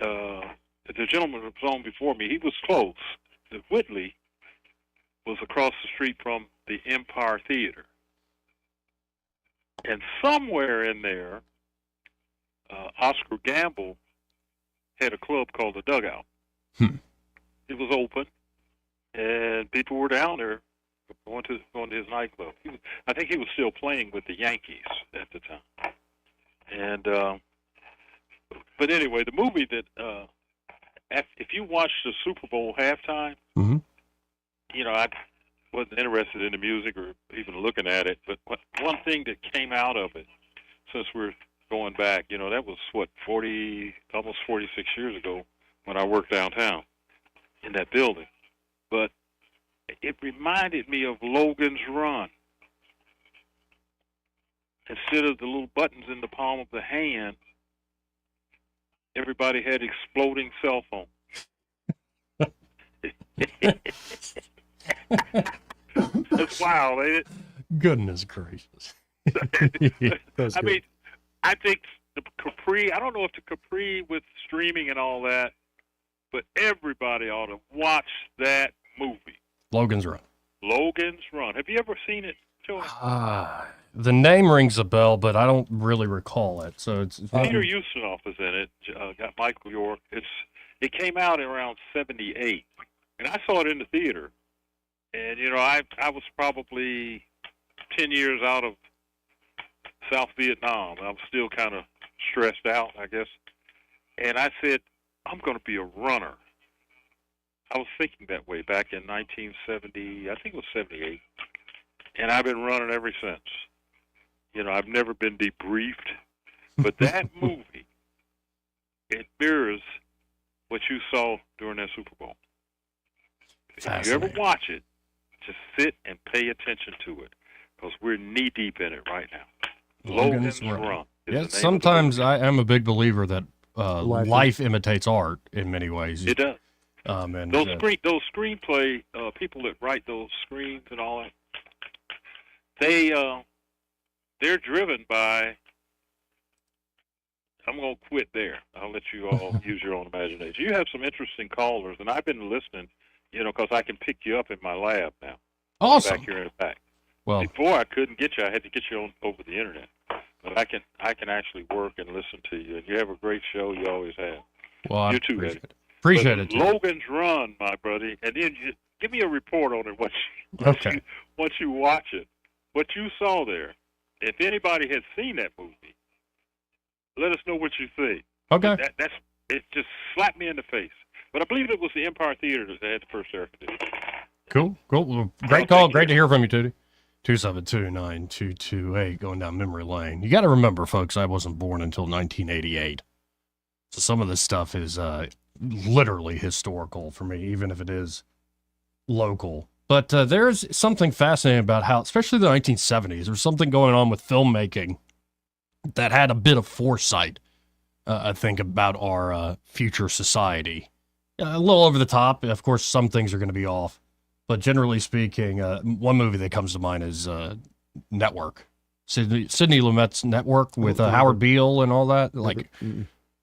the gentleman who was on before me, he was close. The Whitley was across the street from the Empire Theater. And somewhere in there, Oscar Gamble had a club called the Dugout. It was open, and people were down there going to his nightclub. I think he was still playing with the Yankees at the time. And but anyway, the movie that if you watch the Super Bowl halftime, Mm-hmm. I wasn't interested in the music or even looking at it. But one thing that came out of it, since we're going back, that was almost 46 years ago when I worked downtown in that building. But it reminded me of Logan's Run. Instead of the little buttons in the palm of the hand, everybody had exploding cell phones. It's wild, ain't it? Goodness gracious. I mean, I think the Capri, I don't know if the Capri with streaming and all that, but everybody ought to watch that movie. Logan's Run. Logan's Run. Have you ever seen it, Joey? The name rings a bell, but I don't really recall it. So it's Peter Ustinov is in it. Got Michael York. It came out in around '78, and I saw it in the theater. And I was probably 10 years out of South Vietnam. I was still kind of stressed out, I guess. And I said, I'm going to be a runner. I was thinking that way back in 1970, I think it was 78. And I've been running ever since. I've never been debriefed. But that movie, it mirrors what you saw during that Super Bowl. If you ever watch it, just sit and pay attention to it, because we're knee-deep in it right now. Logan's Run. Yes, sometimes I am a big believer that life imitates art in many ways. It does. And those screenplay people that write those screens and all that, they're driven by. I'm going to quit there. I'll let you all use your own imagination. You have some interesting callers, and I've been listening, because I can pick you up in my lab now. Awesome. Back here in the back. Well, before I couldn't get you. I had to get you over the internet. But I can actually work and listen to you, and you have a great show. You always have. Well, you too, Eddie. Appreciate it. Logan's Run, my buddy, and then give me a report on it. Once you watch it, what you saw there. If anybody has seen that movie, let us know what you think. Okay. It just slapped me in the face. But I believe it was the Empire Theater that had the first air conditioning. Cool. Well, great call. Great to hear from you, Tootie. 272-9228, going down memory lane. You got to remember, folks, I wasn't born until 1988. So some of this stuff is literally historical for me, even if it is local. But there's something fascinating about how, especially the 1970s, there was something going on with filmmaking that had a bit of foresight, I think, about our future society. A little over the top. Of course, some things are going to be off. But generally speaking, one movie that comes to mind is Network. Sidney Lumet's Network with Howard Beale and all that.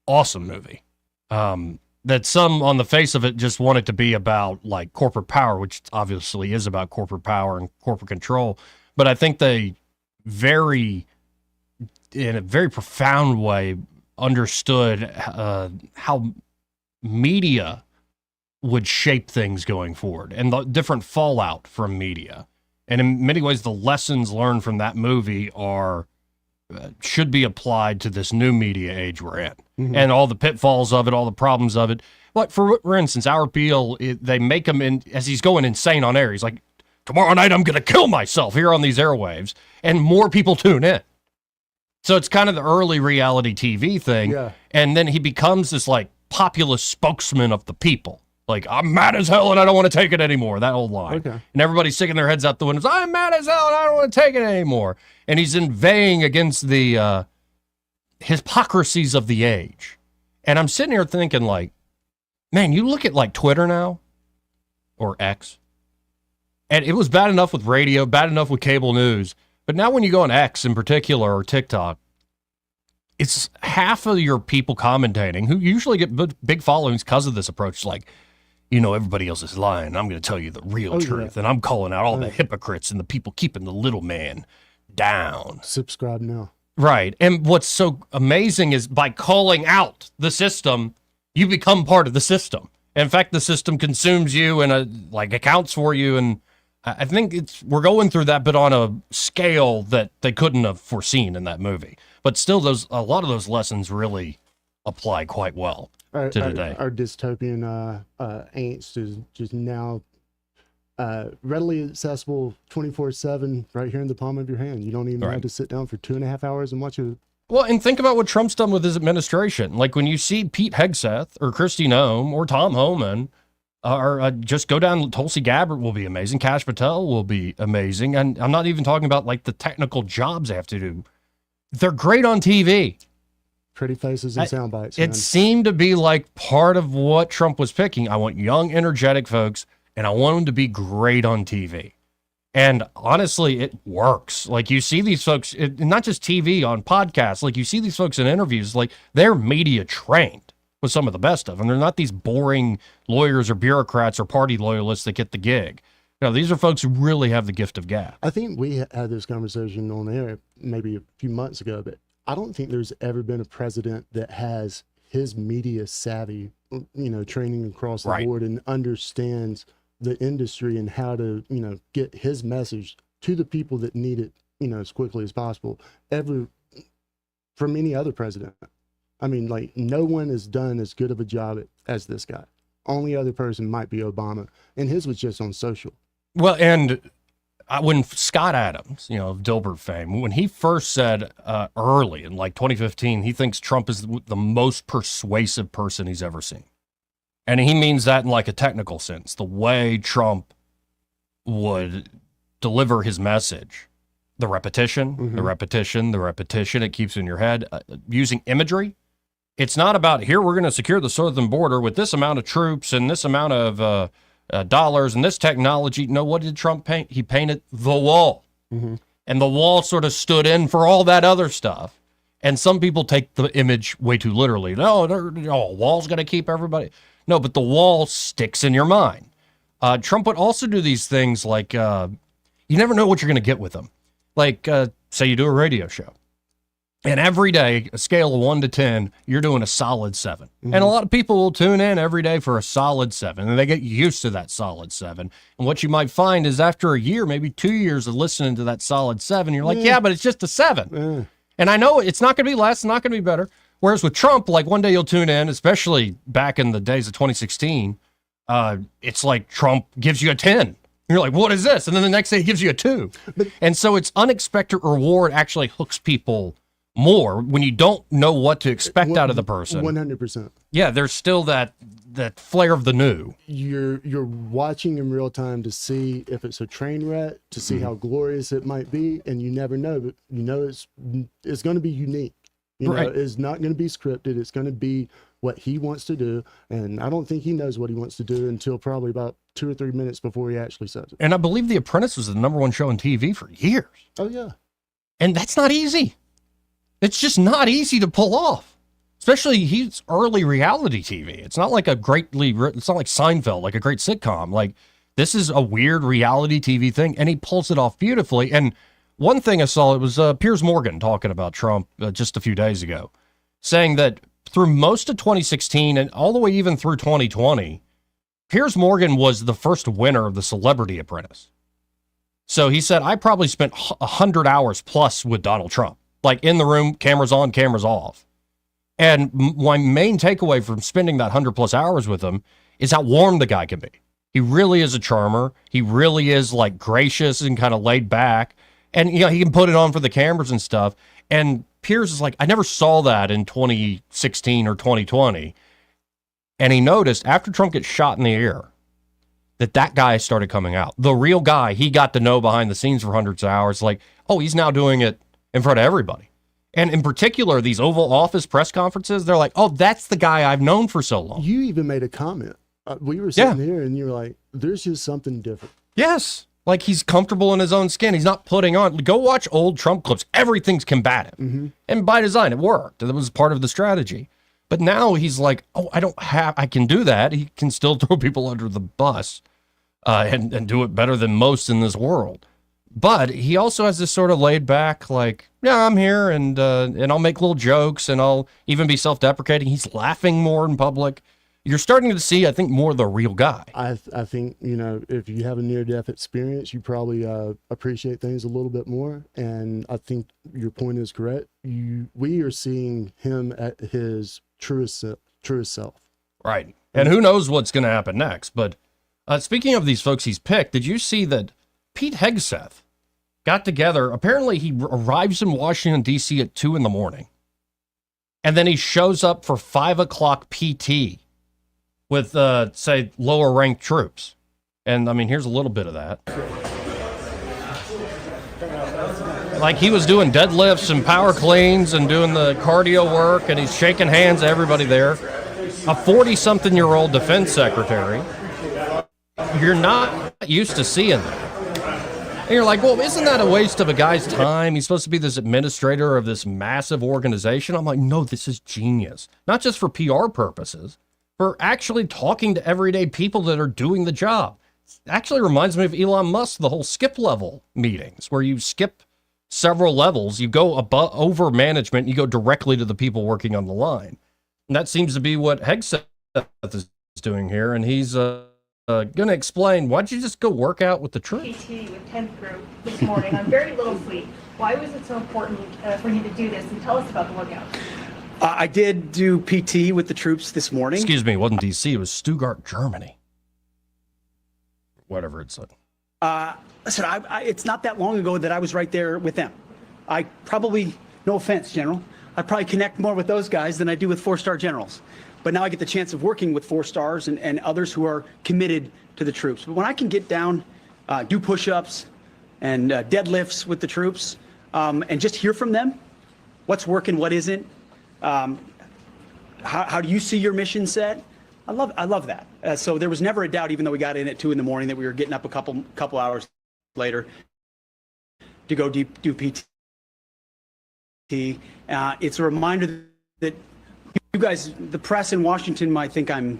Awesome movie. That some on the face of it just want it to be about like corporate power, which obviously is about corporate power and corporate control. But I think they in a very profound way, understood how media would shape things going forward and the different fallout from media. And in many ways, the lessons learned from that movie are should be applied to this new media age we're in, and all the pitfalls of it, all the problems of it. Like for instance, Our Beal, they make him in as he's going insane on air. He's like, tomorrow night I'm going to kill myself here on these airwaves, and more people tune in. So it's kind of the early reality TV thing, and then he becomes this like populist spokesman of the people. Like, I'm mad as hell and I don't want to take it anymore. That old line. Okay. And everybody's sticking their heads out the windows. I'm mad as hell and I don't want to take it anymore. And he's inveighing against the hypocrisies of the age. And I'm sitting here thinking, like, man, you look at like Twitter now, or X, and it was bad enough with radio, bad enough with cable news. But now when you go on X in particular, or TikTok, it's half of your people commentating who usually get big followings because of this approach. Like, you know, everybody else is lying. I'm going to tell you the real truth. And I'm calling out all the hypocrites and the people keeping the little man down. Subscribe now. Right. And what's so amazing is by calling out the system, you become part of the system. In fact, the system consumes you and accounts for you. And I think we're going through that, but on a scale that they couldn't have foreseen in that movie. But still, a lot of those lessons really apply quite well to today. Our dystopian angst is just now readily accessible 24/7 right here in the palm of your hand. You don't even have to sit down for 2.5 hours and watch it. Well, and think about what Trump's done with his administration. Like when you see Pete Hegseth or Kristi Noem or Tom Homan, or just go down, Tulsi Gabbard will be amazing. Kash Patel will be amazing. And I'm not even talking about like the technical jobs they have to do. They're great on TV. Pretty faces and sound bites. It seemed to be like part of what Trump was picking. I want young, energetic folks, and I want them to be great on TV. And honestly, it works. Like you see these folks, not just TV, on podcasts, like you see these folks in interviews, like they're media trained with some of the best of them. They're not these boring lawyers or bureaucrats or party loyalists that get the gig. No, these are folks who really have the gift of gab. I think we had this conversation on air maybe a few months ago, but I don't think there's ever been a president that has his media savvy, training across the board and understands the industry and how to, get his message to the people that need it, as quickly as possible. From any other president. I mean, like, no one has done as good of a job as this guy. Only other person might be Obama, and his was just on social. Well, and when Scott Adams, of Dilbert fame, when he first said early in like 2015, he thinks Trump is the most persuasive person he's ever seen. And he means that in like a technical sense, the way Trump would deliver his message, the repetition, the repetition, the repetition, it keeps in your head, using imagery. It's not about here, we're going to secure the southern border with this amount of troops and this amount of dollars and this technology. No, what did Trump paint? He painted the wall. And the wall sort of stood in for all that other stuff. And some people take the image way too literally. No, wall's going to keep everybody. No, but the wall sticks in your mind. Trump would also do these things like, you never know what you're going to get with them. Like, say you do a radio show. And every day, a scale of 1 to 10, you're doing a solid 7. And a lot of people will tune in every day for a solid 7, and they get used to that solid 7. And what you might find is after a year, maybe 2 years of listening to that solid 7, you're like, yeah, but it's just a 7. And I know it's not going to be less, not going to be better. Whereas with Trump, like one day you'll tune in, especially back in the days of 2016, it's like Trump gives you a 10. You're like, what is this? And then the next day he gives you a 2. And so it's unexpected reward actually hooks people more when you don't know what to expect out of the person. 100%. Yeah, there's still that flair of the new. You're watching in real time to see if it's a train wreck, to see how glorious it might be, and you never know, but it's going to be unique. It's not going to be scripted. It's going to be what he wants to do, and I don't think he knows what he wants to do until probably about 2 or 3 minutes before he actually says it. And I believe The Apprentice was the #1 show on TV for years. Oh yeah, and that's not easy. It's just not easy to pull off, especially he's early reality TV. It's not like it's not like Seinfeld, like a great sitcom. Like this is a weird reality TV thing, and he pulls it off beautifully. And one thing I saw, it was Piers Morgan talking about Trump just a few days ago, saying that through most of 2016 and all the way even through 2020, Piers Morgan was the first winner of the Celebrity Apprentice. So he said, I probably spent 100 hours plus with Donald Trump, like in the room, cameras on, cameras off. And my main takeaway from spending that 100 plus hours with him is how warm the guy can be. He really is a charmer. He really is like gracious and kind of laid back. And, you know, he can put it on for the cameras and stuff. And Piers is like, I never saw that in 2016 or 2020. And he noticed after Trump gets shot in the ear, that guy started coming out. The real guy he got to know behind the scenes for hundreds of hours, like, oh, he's now doing it in front of everybody. And in particular, these Oval Office press conferences, they're like, oh, that's the guy I've known for so long. You even made a comment. We were sitting here and you were like, there's just something different. Yes. Like he's comfortable in his own skin. He's not putting on. Go watch old Trump clips. Everything's combative. Mm-hmm. And by design, it worked. That was part of the strategy. But now he's like, oh, I can do that. He can still throw people under the bus and do it better than most in this world. But he also has this sort of laid back, like, yeah, I'm here and I'll make little jokes and I'll even be self-deprecating. He's laughing more in public. You're starting to see, I think, more the real guy. I think, you know, if you have a near-death experience, you probably appreciate things a little bit more. And I think your point is correct. We are seeing him at his truest self. Right. And who knows what's going to happen next. But speaking of these folks he's picked, did you see that Pete Hegseth got together? Apparently he arrives in Washington, D.C. at 2 a.m. And then he shows up for 5 o'clock PT with, say, lower ranked troops. And I mean, here's a little bit of that. Like he was doing deadlifts and power cleans and doing the cardio work, and he's shaking hands to everybody there. A 40-something-year-old defense secretary. You're not used to seeing that. And you're like, well, isn't that a waste of a guy's time? He's supposed to be this administrator of this massive organization. I'm like, no, this is genius. Not just for PR purposes, for actually talking to everyday people that are doing the job. It actually reminds me of Elon Musk, the whole skip level meetings, where you skip several levels, you go over management, you go directly to the people working on the line. And that seems to be what Hegseth is doing here, and he's going to explain, why'd you just go work out with the troops? PT with 10th group this morning on very little sleep. Why was it so important for you to do this? And tell us about the workout. I did do PT with the troops this morning. Excuse me, it wasn't D.C., it was Stuttgart, Germany. Whatever it said. Listen, it's not that long ago that I was right there with them. I probably, no offense, General, I probably connect more with those guys than I do with 4-star generals. But now I get the chance of working with 4 stars and others who are committed to the troops. But when I can get down, do push-ups and deadlifts with the troops, and just hear from them, what's working, what isn't, how do you see your mission set? I love that. So there was never a doubt, even though we got in at 2 a.m, that we were getting up a couple hours later to go do PT. It's a reminder that you guys, the press in Washington, might think I'm,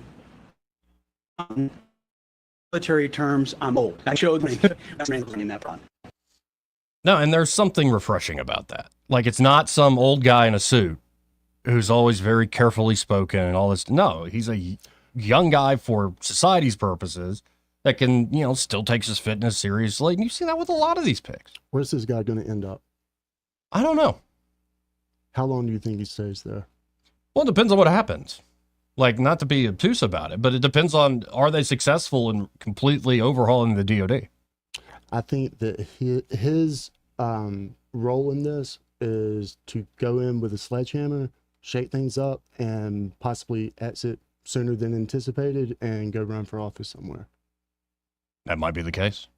in military terms, I'm old. I showed in that front. No, and there's something refreshing about that. Like, it's not some old guy in a suit who's always very carefully spoken and all this. No, he's a young guy for society's purposes that can, still takes his fitness seriously. And you see that with a lot of these picks. Where's this guy going to end up? I don't know. How long do you think he stays there? Well, it depends on what happens. Like, not to be obtuse about it, but it depends on, are they successful in completely overhauling the DOD? I think that his role in this is to go in with a sledgehammer, shake things up, and possibly exit sooner than anticipated and go run for office somewhere. That might be the case.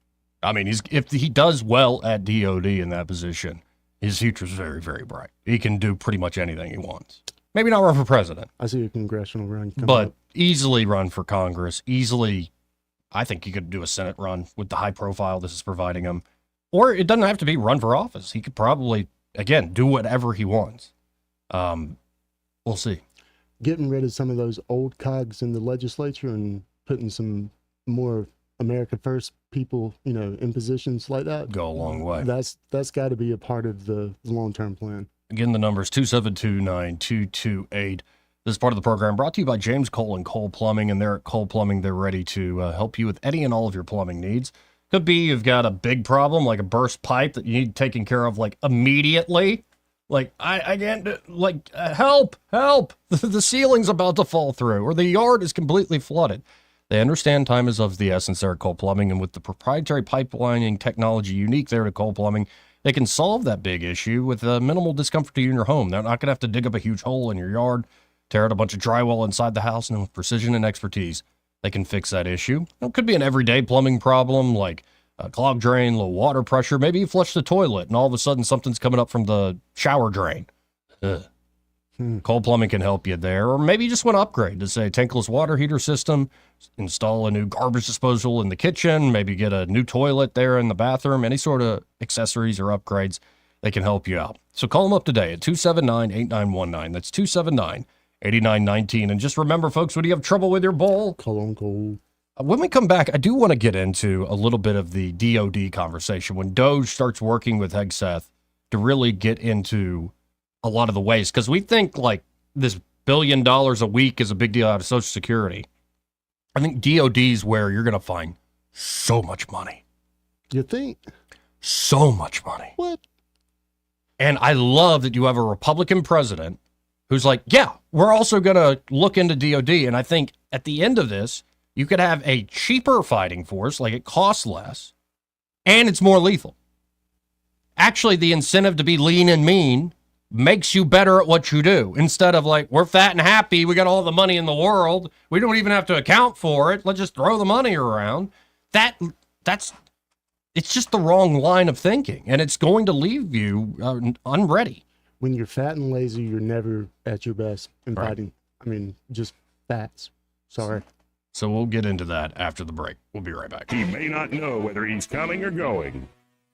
I mean, if he does well at DOD in that position, his future's very, very bright. He can do pretty much anything he wants. Maybe not run for president. I see a congressional run coming but up. Easily run for Congress. Easily, I think he could do a Senate run with the high profile this is providing him. Or it doesn't have to be run for office. He could probably, again, do whatever he wants. We'll see. Getting rid of some of those old cogs in the legislature and putting some more America First people, in positions like that. Go a long way. That's got to be a part of the long-term plan. Again, the number is 272-9228. This is part of the program brought to you by James Cole and Cole Plumbing. And they're at Cole Plumbing. They're ready to help you with any and all of your plumbing needs. Could be you've got a big problem, like a burst pipe that you need taken care of, like, immediately. Like, I can't, help, the ceiling's about to fall through, or the yard is completely flooded. They understand time is of the essence there at Cole Plumbing, and with the proprietary pipelining technology unique there to Cole Plumbing, they can solve that big issue with minimal discomfort to you in your home. They're not going to have to dig up a huge hole in your yard, tear out a bunch of drywall inside the house, and with precision and expertise, they can fix that issue. It could be an everyday plumbing problem, like a clogged drain, low water pressure. Maybe you flush the toilet, and all of a sudden something's coming up from the shower drain. Cole Plumbing can help you there. Or maybe you just want to upgrade to, say, tankless water heater system, install a new garbage disposal in the kitchen, maybe get a new toilet there in the bathroom, any sort of accessories or upgrades, they can help you out. So call them up today at 279-8919. That's 279-8919. And just remember, folks, when you have trouble with your bowl, call on Cole. When we come back, I do want to get into a little bit of the DOD conversation. When Doge starts working with Hegseth to really get into a lot of the ways, because we think like this $1 billion a week is a big deal out of Social Security. I think DOD's where you're going to find so much money. You think? So much money. What? And I love that you have a Republican president who's like, yeah, we're also going to look into DOD. And I think at the end of this, you could have a cheaper fighting force, like it costs less, and it's more lethal. Actually, the incentive to be lean and mean makes you better at what you do. Instead of like, we're fat and happy, we got all the money in the world, we don't even have to account for it, let's just throw the money around. It's just the wrong line of thinking, and it's going to leave you unready. When you're fat and lazy, you're never at your best in fighting. I mean, just fats. Sorry. So we'll get into that after the break. We'll be right back. He may not know whether he's coming or going,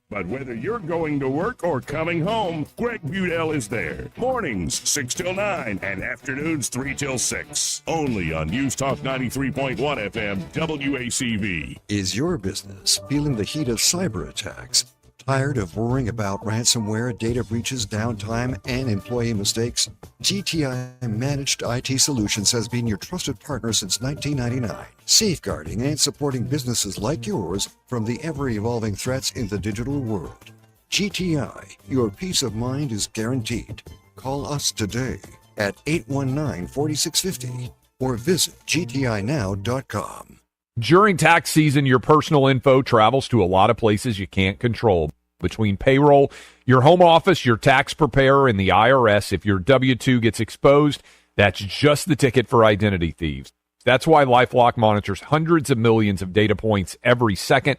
but whether you're going to work or coming home, Greg Budell is there. Mornings, 6 till 9, and afternoons, 3 till 6. Only on News Talk 93.1 FM, WACV. Is your business feeling the heat of cyber attacks? Tired of worrying about ransomware, data breaches, downtime, and employee mistakes? GTI Managed IT Solutions has been your trusted partner since 1999, safeguarding and supporting businesses like yours from the ever-evolving threats in the digital world. GTI, your peace of mind is guaranteed. Call us today at 819-4650 or visit gtinow.com. During tax season, your personal info travels to a lot of places you can't control. Between payroll, your home office, your tax preparer, and the IRS, if your W-2 gets exposed, that's just the ticket for identity thieves. That's why LifeLock monitors hundreds of millions of data points every second.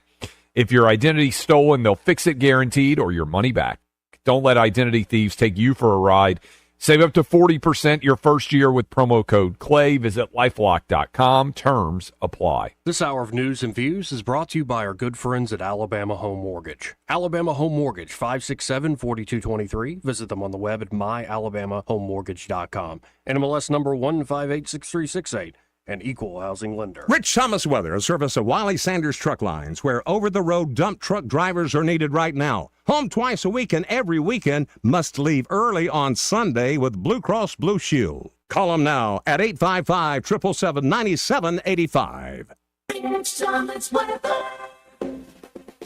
If your identity's stolen, they'll fix it guaranteed or your money back. Don't let identity thieves take you for a ride. Save up to 40% your first year with promo code CLAY. Visit lifelock.com. Terms apply. This hour of news and views is brought to you by our good friends at Alabama Home Mortgage. Alabama Home Mortgage, 567-4223. Visit them on the web at myalabamahomemortgage.com. NMLS number 1586368. An equal housing lender. Rich Thomas Weather, a service of Wiley Sanders Truck Lines, where over-the-road dump truck drivers are needed right now. Home twice a week and every weekend, must leave early on Sunday with Blue Cross Blue Shield. Call them now at 855-777-9785. Rich Thomas Weather.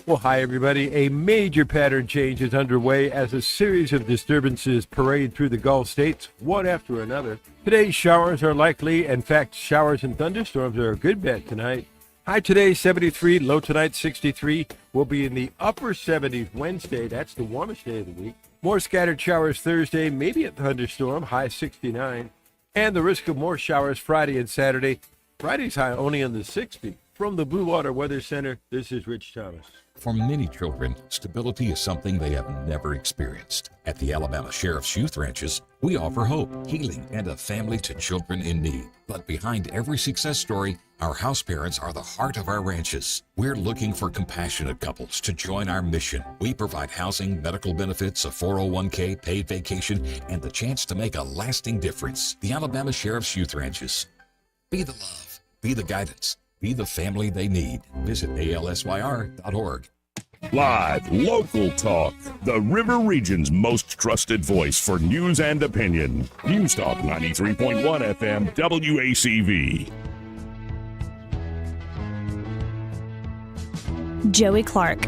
Well, hi, everybody. A major pattern change is underway as a series of disturbances parade through the Gulf states, one after another. Today's showers are likely. In fact, showers and thunderstorms are a good bet tonight. High today, 73. Low tonight, 63. We'll be in the upper 70s Wednesday. That's the warmest day of the week. More scattered showers Thursday, maybe a thunderstorm, high 69. And the risk of more showers Friday and Saturday. Friday's high only in the 60s. From the Blue Water Weather Center, this is Rich Thomas. For many children, stability is something they have never experienced. At the Alabama Sheriff's Youth Ranches, we offer hope, healing, and a family to children in need. But behind every success story, our house parents are the heart of our ranches. We're looking for compassionate couples to join our mission. We provide housing, medical benefits, a 401k, paid vacation, and the chance to make a lasting difference. The Alabama Sheriff's Youth Ranches. Be the love, be the guidance, be the family they need. Visit alsyr.org. Live, local talk. The River Region's most trusted voice for news and opinion. News Talk 93.1 FM, WACV. Joey Clark.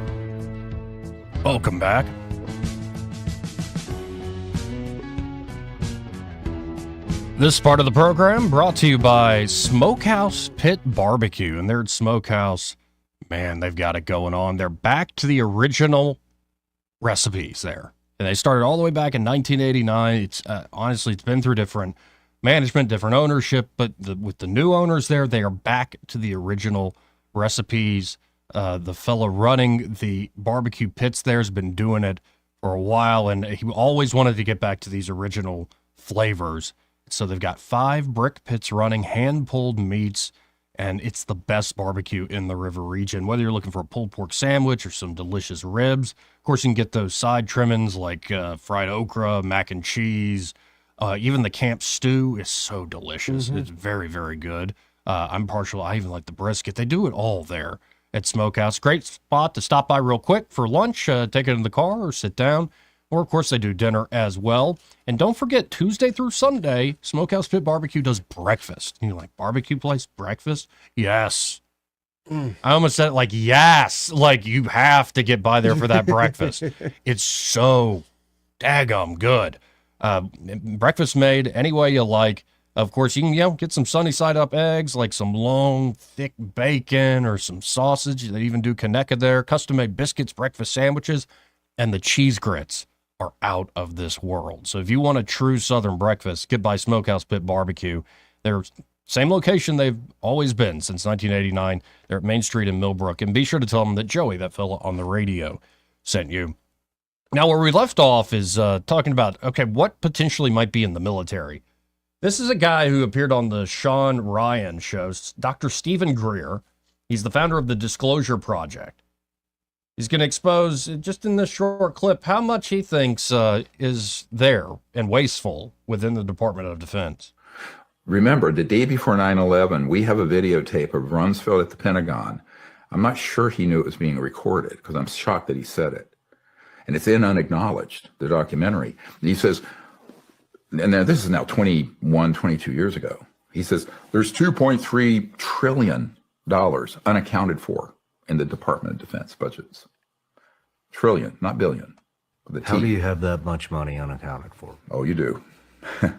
Welcome back. This part of the program brought to you by Smokehouse Pit Barbecue. And they're at Smokehouse. Man, they've got it going on. They're back to the original recipes there. And they started all the way back in 1989. It's honestly, it's been through different management, different ownership, but with the new owners there, they are back to the original recipes. The fella running the barbecue pits there has been doing it for a while, and he always wanted to get back to these original flavors. So they've got 5 brick pits running, hand-pulled meats, and it's the best barbecue in the river region. Whether you're looking for a pulled pork sandwich or some delicious ribs, of course, you can get those side trimmings like fried okra, mac and cheese. Even the camp stew is so delicious. It's very, very good. I even like the brisket. They do it all there at Smokehouse. Great spot to stop by real quick for lunch, take it in the car or sit down. Or, of course, they do dinner as well. And don't forget, Tuesday through Sunday, Smokehouse Pit Barbecue does breakfast. You know, like barbecue place, breakfast? Yes. I almost said it like, yes. Like, you have to get by there for that breakfast. It's so daggum good. Breakfast made any way you like. Of course, you can get some sunny side up eggs, like some long, thick bacon or some sausage. They even do Kaneka there. Custom made biscuits, breakfast sandwiches, and the cheese grits are out of this world. So if you want a true Southern breakfast, get by Smokehouse Pit Barbecue. They're same location they've always been since 1989. They're at Main Street in Millbrook. And be sure to tell them that Joey, that fella on the radio, sent you. Now, where we left off is talking about, okay, what potentially might be in the military. This is a guy who appeared on the Sean Ryan show, Dr. Stephen Greer. He's the founder of the Disclosure Project. He's going to expose, just in this short clip, how much he thinks is there and wasteful within the Department of Defense. Remember, the day before 9/11, we have a videotape of Rumsfeld at the Pentagon. I'm not sure he knew it was being recorded because I'm shocked that he said it. And it's in Unacknowledged, the documentary. And he says, and this is now 21, 22 years ago. He says, there's $2.3 trillion unaccounted for in the Department of Defense budgets. Trillion, not billion. How do you have that much money unaccounted for? Oh, you do. Let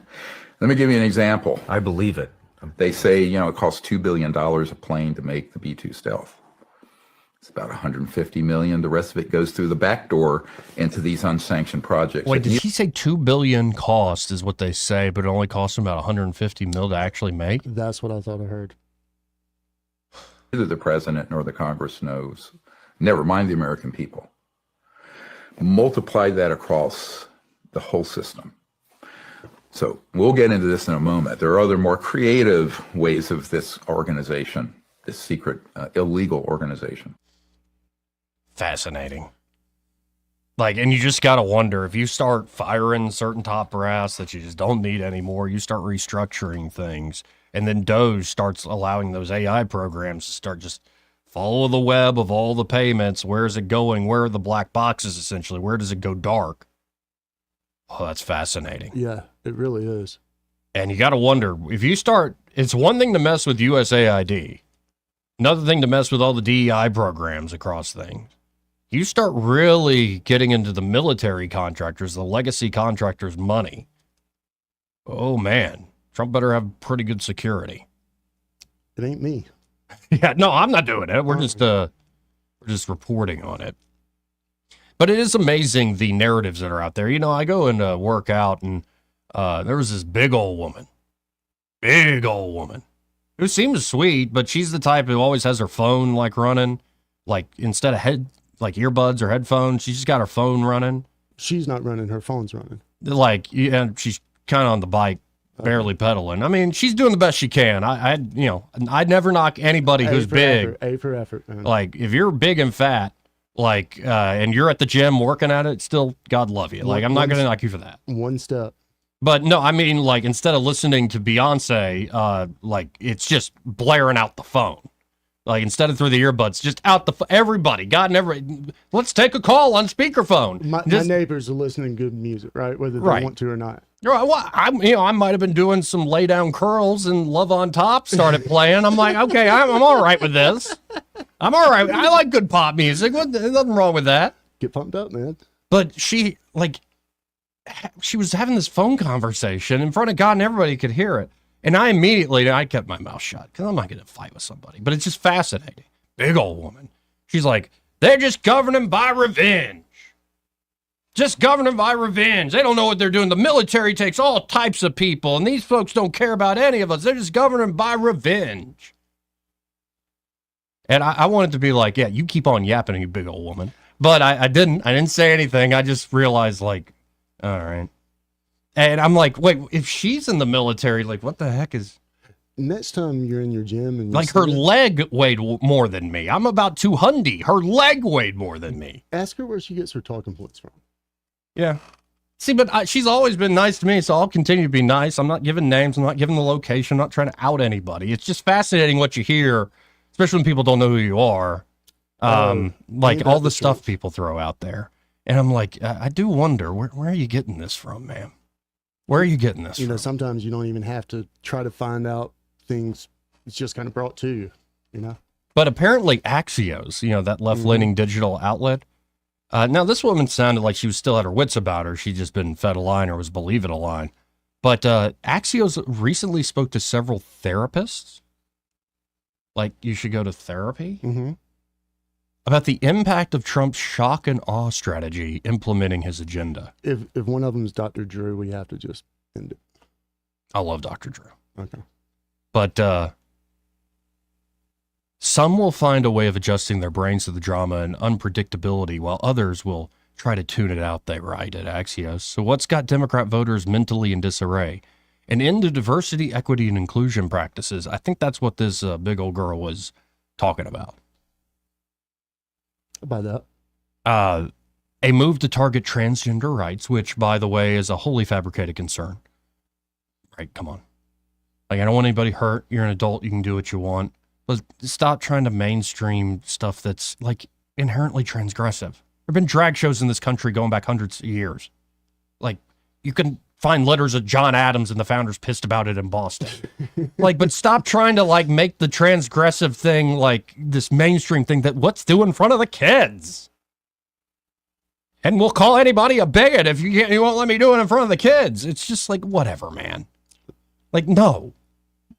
me give you an example. I believe it. They say, it costs $2 billion a plane to make the B-2 Stealth. It's about $150 million. The rest of it goes through the back door into these unsanctioned projects. Wait, did he say $2 billion cost is what they say, but it only costs them about $150 million to actually make? That's what I thought I heard. Neither the president nor the Congress knows. Never mind the American people. Multiply that across the whole system. So we'll get into this in a moment. There are other more creative ways of this organization, this secret illegal organization. Fascinating. And you just got to wonder, if you start firing certain top brass that you just don't need anymore, you start restructuring things, and then DOGE starts allowing those AI programs to start just follow the web of all the payments. Where is it going? Where are the black boxes, essentially? Where does it go dark? Oh, that's fascinating. Yeah, it really is. And you got to wonder, if you start, it's one thing to mess with USAID, another thing to mess with all the DEI programs across things. You start really getting into the military contractors, the legacy contractors' money. Oh, man. Trump better have pretty good security. It ain't me. Yeah, no, I'm not doing it. We're just reporting on it. But it is amazing the narratives that are out there. I go and work out, and there was this big old woman, who seems sweet, but she's the type who always has her phone running, instead of earbuds or headphones, she's just got her phone running. She's not running, her phone's running. And she's kind of on the bike, barely pedaling. I mean, she's doing the best she can. I'd never knock anybody who's big. A for effort, man. If you're big and fat, and you're at the gym working at it, still, God love you. I'm not going to knock you for that. One step. But no, I mean, instead of listening to Beyonce, it's just blaring out the phone. Instead of through the earbuds, just out everybody, let's take a call on speakerphone. My neighbors are listening to good music, right? Whether they want to or not. Right. Well, I might have been doing some lay down curls and Love on Top started playing. I'm like, okay, I'm all right with this. I'm all right. I like good pop music. There's nothing wrong with that. Get pumped up, man. But she was having this phone conversation in front of God and everybody could hear it. And I kept my mouth shut because I'm not going to fight with somebody. But it's just fascinating. Big old woman. She's like, they're just governing by revenge. Just governing by revenge. They don't know what they're doing. The military takes all types of people, and these folks don't care about any of us. They're just governing by revenge. And I wanted to be like, yeah, you keep on yapping, you big old woman. But I didn't say anything. I just realized, like, all right. And I'm like, wait, if she's in the military, like, what the heck is... Next time you're in your gym and like her leg weighed more than me. I'm about 200. Her leg weighed more than me. Ask her where she gets her talking points from. Yeah. See, but she's always been nice to me, so I'll continue to be nice. I'm not giving names. I'm not giving the location. I'm not trying to out anybody. It's just fascinating what you hear, especially when people don't know who you are. Like all the stuff people throw out there. And I'm like, I do wonder, where are you getting this from, ma'am? Where are you getting this from? Sometimes you don't even have to try to find out things. It's just kind of brought to you, But apparently Axios, that left-leaning digital outlet. Now, this woman sounded like she was still at her wits about her. She'd just been fed a line or was believing a line. But Axios recently spoke to several therapists. Like, you should go to therapy? Mm-hmm. About the impact of Trump's shock and awe strategy implementing his agenda. If one of them is Dr. Drew, we have to just end it. I love Dr. Drew. Okay. But some will find a way of adjusting their brains to the drama and unpredictability, while others will try to tune it out, they write at Axios. So what's got Democrat voters mentally in disarray? An end to diversity, equity, and inclusion practices. I think that's what this big old girl was talking about. By that. A move to target transgender rights, which, by the way, is a wholly fabricated concern. Right, come on. Like, I don't want anybody hurt. You're an adult. You can do what you want. But stop trying to mainstream stuff that's, like, inherently transgressive. There have been drag shows in this country going back hundreds of years. Like, you can find letters of John Adams and the founders pissed about it in Boston. Like, but stop trying to, like, make the transgressive thing, like, this mainstream thing that what's due in front of the kids. And we'll call anybody a bigot if you won't let me do it in front of the kids. It's just like, whatever, man. Like, no.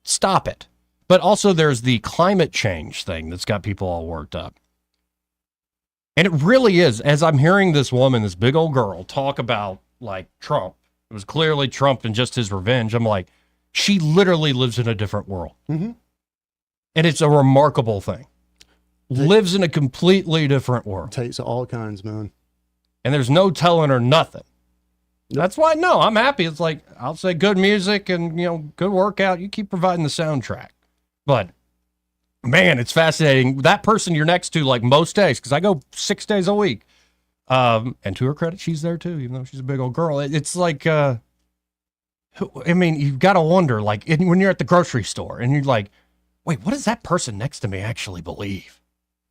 Stop it. But also there's the climate change thing that's got people all worked up. And it really is, as I'm hearing this woman, this big old girl, talk about, like, Trump. It was clearly Trump and just his revenge. I'm like, she literally lives in a different world. Mm-hmm. And it's a remarkable thing. Lives in a completely different world. Takes all kinds, man. And there's no telling her nothing. That's why, no, I'm happy. It's like, I'll say good music and, good workout. You keep providing the soundtrack. But, man, it's fascinating. That person you're next to, like, most days, because I go 6 days a week. And to her credit, she's there, too, even though she's a big old girl. It's like, I mean, you've got to wonder, like, when you're at the grocery store, and you're like, wait, what does that person next to me actually believe?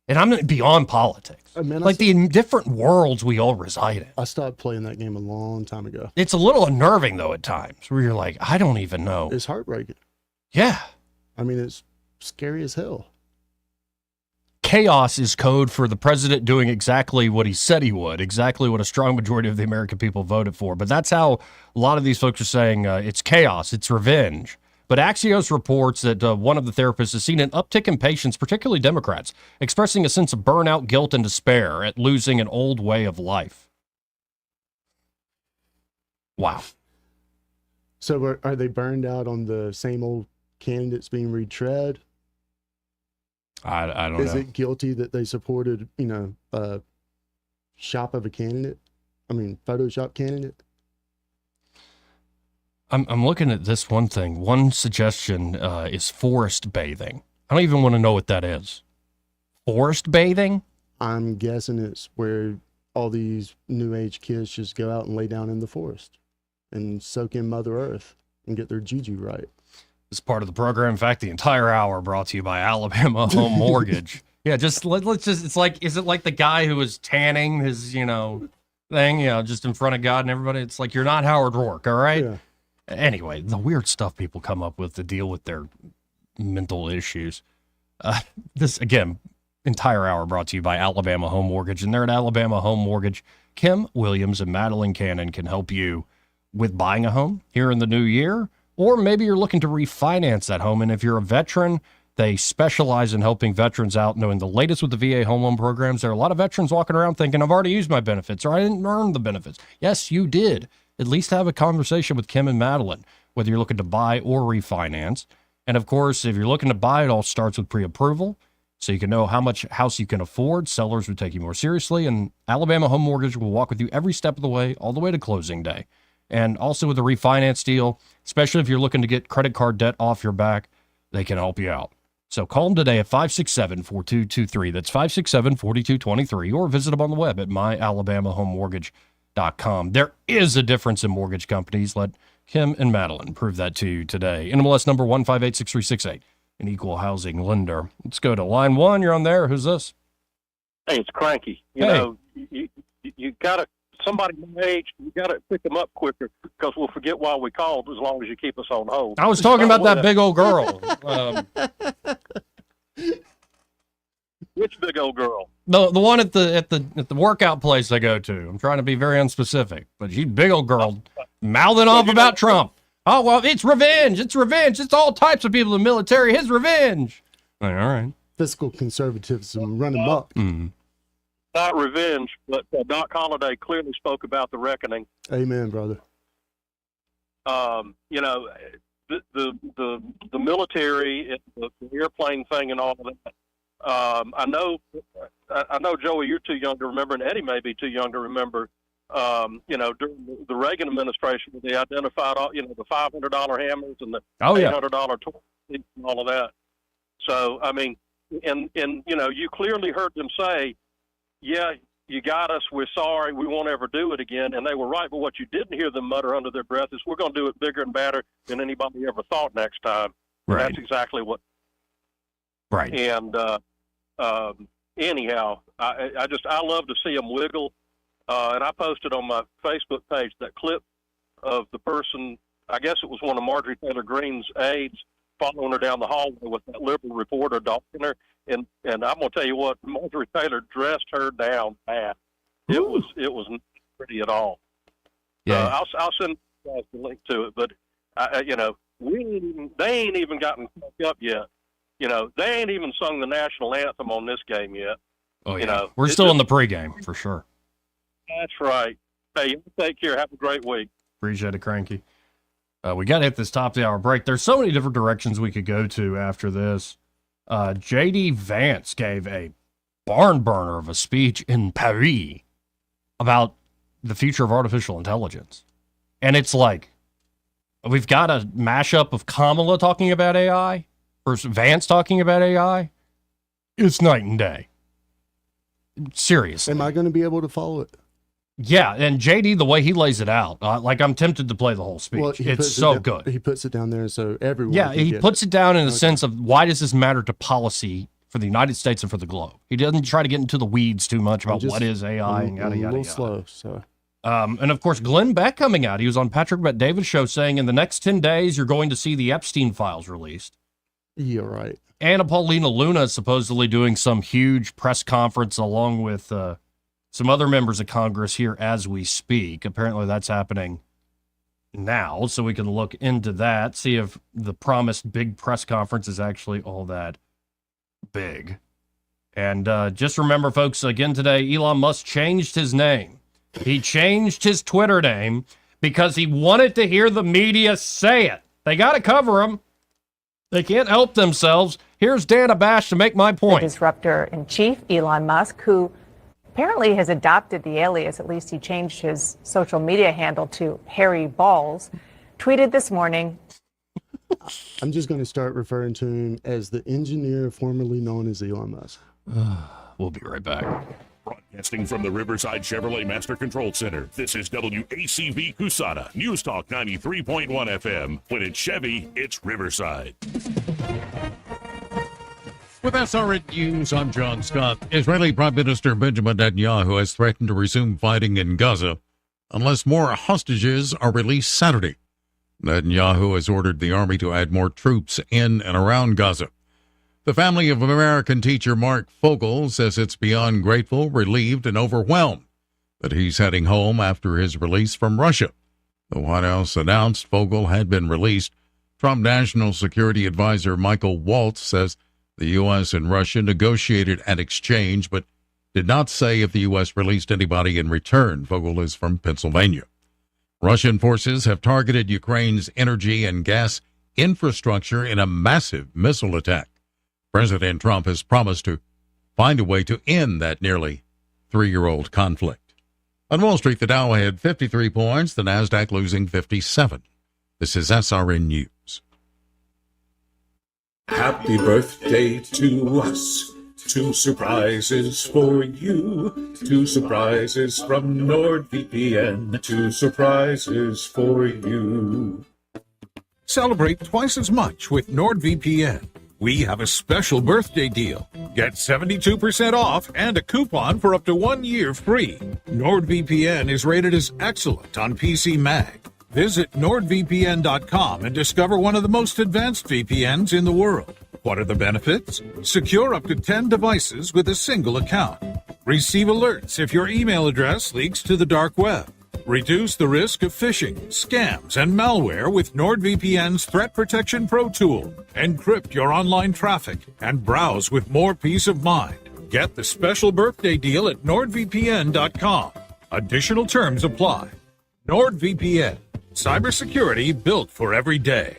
And I'm beyond politics. Like the different worlds we all reside in. I stopped playing that game a long time ago. It's a little unnerving, though, at times, where you're like, I don't even know. It's heartbreaking. Yeah. I mean, it's scary as hell. Chaos is code for the president doing exactly what he said he would, exactly what a strong majority of the American people voted for. But that's how a lot of these folks are saying it's chaos, it's revenge. But Axios reports that one of the therapists has seen an uptick in patients, particularly Democrats, expressing a sense of burnout, guilt, and despair at losing an old way of life. Wow. So are they burned out on the same old candidates being retread? I don't know. Is it guilty that they supported, a shop of a candidate? I mean, Photoshop candidate? I'm looking at this one thing. One suggestion is forest bathing. I don't even want to know what that is. Forest bathing? I'm guessing it's where all these new age kids just go out and lay down in the forest and soak in Mother Earth and get their juju right. This is part of the program. In fact, the entire hour brought to you by Alabama Home Mortgage. Yeah, let's just, it's like, is it like the guy who was tanning his, thing, just in front of God and everybody? It's like, you're not Howard Rourke, all right? Yeah. Anyway, the weird stuff people come up with to deal with their mental issues. This, again, entire hour brought to you by Alabama Home Mortgage. And there at Alabama Home Mortgage, Kim Williams and Madeline Cannon can help you with buying a home here in the new year, or maybe you're looking to refinance that home. And if you're a veteran, they specialize in helping veterans out, knowing the latest with the VA home loan programs. There are a lot of veterans walking around thinking, I've already used my benefits, or I didn't earn the benefits. Yes, you did. At least have a conversation with Kim and Madeline, whether you're looking to buy or refinance. And of course, if you're looking to buy, it all starts with pre-approval, so you can know how much house you can afford. Sellers would take you more seriously, and Alabama Home Mortgage will walk with you every step of the way, all the way to closing day. And also with the refinance deal, especially if you're looking to get credit card debt off your back, they can help you out. So call them today at 567-4223. That's 567-4223, or visit them on the web at myalabamahomemortgage.com. There is a difference in mortgage companies. Let Kim and Madeline prove that to you today. NMLS number 1586368, an equal housing lender. Let's go to line one. You're on there. Who's this? Hey, it's Cranky. You know, you got to, somebody my age, you got to pick them up quicker, because we'll forget why we called as long as you keep us on hold. I was talking about that big old girl. Which big old girl? The one at the workout place I go to. I'm trying to be very unspecific, but she's big old girl mouthing off about Trump. Oh, well, it's revenge. It's revenge. It's all types of people in the military. His revenge. All right. Fiscal conservatism running amok. Not revenge, but Doc Holliday clearly spoke about the reckoning. Amen, brother. You know, the military, the airplane thing, and all of that. I know, Joey, you're too young to remember, and Eddie may be too young to remember. You know, during the Reagan administration, they identified all, you know, the $500 hammers and the $800 toys and all of that. So, I mean, and you know, you clearly heard them say, "Yeah, you got us. We're sorry. We won't ever do it again." And they were right. But what you didn't hear them mutter under their breath is, "We're going to do it bigger and badder than anybody ever thought next time." Right. And that's exactly what. Right. And anyhow, I love to see them wiggle. And I posted on my Facebook page that clip of the person, I guess it was one of Marjorie Taylor Greene's aides, following her down the hallway with that liberal reporter dogging her. And I'm going to tell you what, Marjorie Taylor dressed her down bad. It was not pretty at all. Yeah. I'll send you guys the link to it. But, you know, they ain't even gotten caught up yet. You know, they ain't even sung the national anthem on this game yet. Oh, yeah. You know, We're still in the pregame, for sure. That's right. Hey, you take care. Have a great week. Appreciate it, Cranky. We got to hit this top of the hour break. There's so many different directions we could go to after this. J.D. Vance gave a barn burner of a speech in Paris about the future of artificial intelligence. And it's like, we've got a mashup of Kamala talking about AI versus Vance talking about AI. It's night and day. Seriously. Am I going to be able to follow it? Yeah, and JD, the way he lays it out, like I'm tempted to play the whole speech. Well, it's so good. He puts it down there so everyone. Yeah, can he get puts it down in a Okay. sense of, why does this matter to policy for the United States and for the globe? He doesn't try to get into the weeds too much about what is AI and yada, a yada, little yada. slow, so. And of course, Glenn Beck coming out. He was on Patrick Bet-David's show saying in the next 10 days, you're going to see the Epstein files released. Yeah, right. Anna Paulina Luna is supposedly doing some huge press conference along with some other members of Congress here as we speak. Apparently that's happening now, so we can look into that, see if the promised big press conference is actually all that big. And just remember, folks, again today, Elon Musk changed his name. He changed his Twitter name because he wanted to hear the media say it. They got to cover him. They can't help themselves. Here's Dana Bash to make my point. The disruptor-in-chief, Elon Musk, who apparently has adopted the alias, at least he changed his social media handle to Harry Balls, tweeted this morning. I'm just going to start referring to him as the engineer formerly known as Elon Musk. We'll be right back. Broadcasting from the Riverside Chevrolet Master Control Center, this is WACV Cusana, News Talk 93.1 FM. When it's Chevy, it's Riverside. With SRN News, I'm John Scott. Israeli Prime Minister Benjamin Netanyahu has threatened to resume fighting in Gaza unless more hostages are released Saturday. Netanyahu has ordered the army to add more troops in and around Gaza. The family of American teacher Mark Fogel says it's beyond grateful, relieved, and overwhelmed that he's heading home after his release from Russia. The White House announced Fogel had been released. Trump National Security Advisor Michael Waltz says the U.S. and Russia negotiated an exchange, but did not say if the U.S. released anybody in return. Fogel is from Pennsylvania. Russian forces have targeted Ukraine's energy and gas infrastructure in a massive missile attack. President Trump has promised to find a way to end that nearly 3-year-old conflict. On Wall Street, the Dow had 53 points, the Nasdaq losing 57. This is SRN News. Happy birthday to us. 2 surprises for you. 2 surprises from NordVPN. 2 surprises for you. Celebrate twice as much with NordVPN. We have a special birthday deal. Get 72% off and a coupon for up to 1 year free. NordVPN is rated as excellent on PC Mag. Visit NordVPN.com and discover one of the most advanced VPNs in the world. What are the benefits? Secure up to 10 devices with a single account. Receive alerts if your email address leaks to the dark web. Reduce the risk of phishing, scams, and malware with NordVPN's Threat Protection Pro tool. Encrypt your online traffic and browse with more peace of mind. Get the special birthday deal at NordVPN.com. Additional terms apply. NordVPN. Cybersecurity built for every day.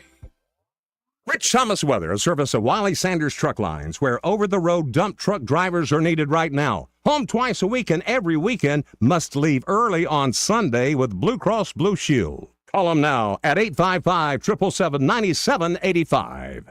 Rich Thomas Weather, a service of Wiley Sanders Truck Lines, where over-the-road dump truck drivers are needed right now. Home twice a week and every weekend, must leave early on Sunday with Blue Cross Blue Shield. Call them now at 855-777-9785.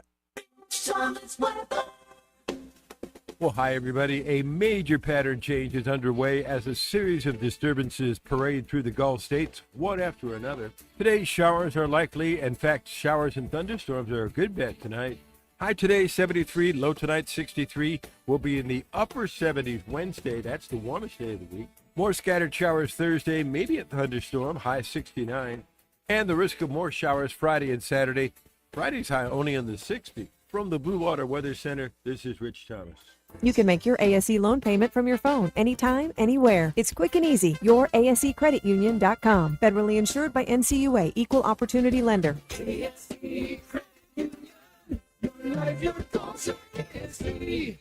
Well, hi, everybody. A major pattern change is underway as a series of disturbances parade through the Gulf states, one after another. Today's showers are likely. In fact, showers and thunderstorms are a good bet tonight. High today, 73. Low tonight, 63. We'll be in the upper 70s Wednesday. That's the warmest day of the week. More scattered showers Thursday, maybe a thunderstorm, high 69. And the risk of more showers Friday and Saturday. Friday's high only in the 60s. From the Blue Water Weather Center, this is Rich Thomas. You can make your ASE loan payment from your phone anytime, anywhere. It's quick and easy. YourASECreditUnion.com. Federally insured by NCUA. Equal Opportunity Lender. ASE Credit Union. Your life, your goals, ASE.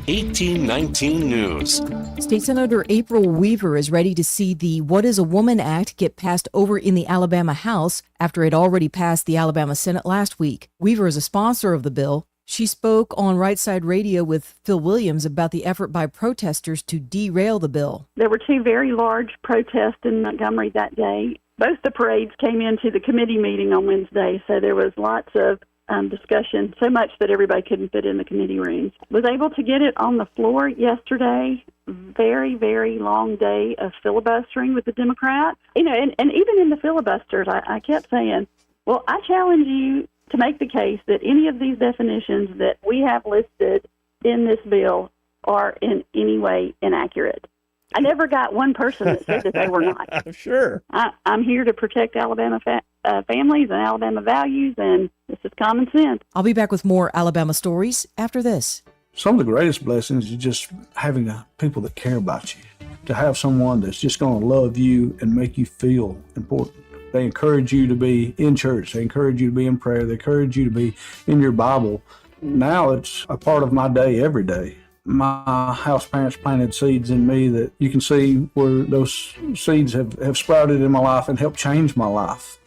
1819 News. State Senator April Weaver is ready to see the What is a Woman Act get passed over in the Alabama House after it already passed the Alabama Senate last week. Weaver is a sponsor of the bill. She spoke on Right Side Radio with Phil Williams about the effort by protesters to derail the bill. There were 2 very large protests in Montgomery that day. Both the parades came into the committee meeting on Wednesday, so there was lots of discussion, so much that everybody couldn't fit in the committee rooms. Was able to get it on the floor yesterday. Very, very long day of filibustering with the Democrats. You know, and even in the filibusters, I kept saying, well, I challenge you to make the case that any of these definitions that we have listed in this bill are in any way inaccurate. I never got one person that said that they were not. Sure. I'm here to protect Alabama families and Alabama values, and this is common sense. I'll be back with more Alabama stories after this. Some of the greatest blessings is just having people that care about you, to have someone that's just going to love you and make you feel important. They encourage you to be in church. They encourage you to be in prayer. They encourage you to be in your Bible. Now it's a part of my day every day. My house parents planted seeds in me that you can see where those seeds have sprouted in my life and helped change my life.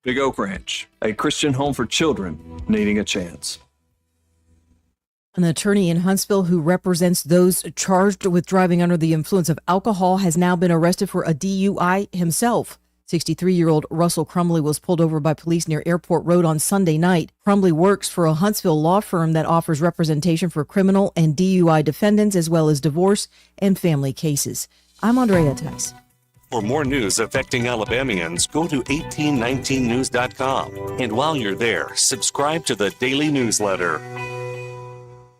Big Oak Ranch, a Christian home for children needing a chance. An attorney in Huntsville who represents those charged with driving under the influence of alcohol has now been arrested for a DUI himself. 63-year-old Russell Crumley was pulled over by police near Airport Road on Sunday night. Crumley works for a Huntsville law firm that offers representation for criminal and DUI defendants as well as divorce and family cases. I'm Andrea Tice. For more news affecting Alabamians, go to 1819news.com. And while you're there, subscribe to the daily newsletter.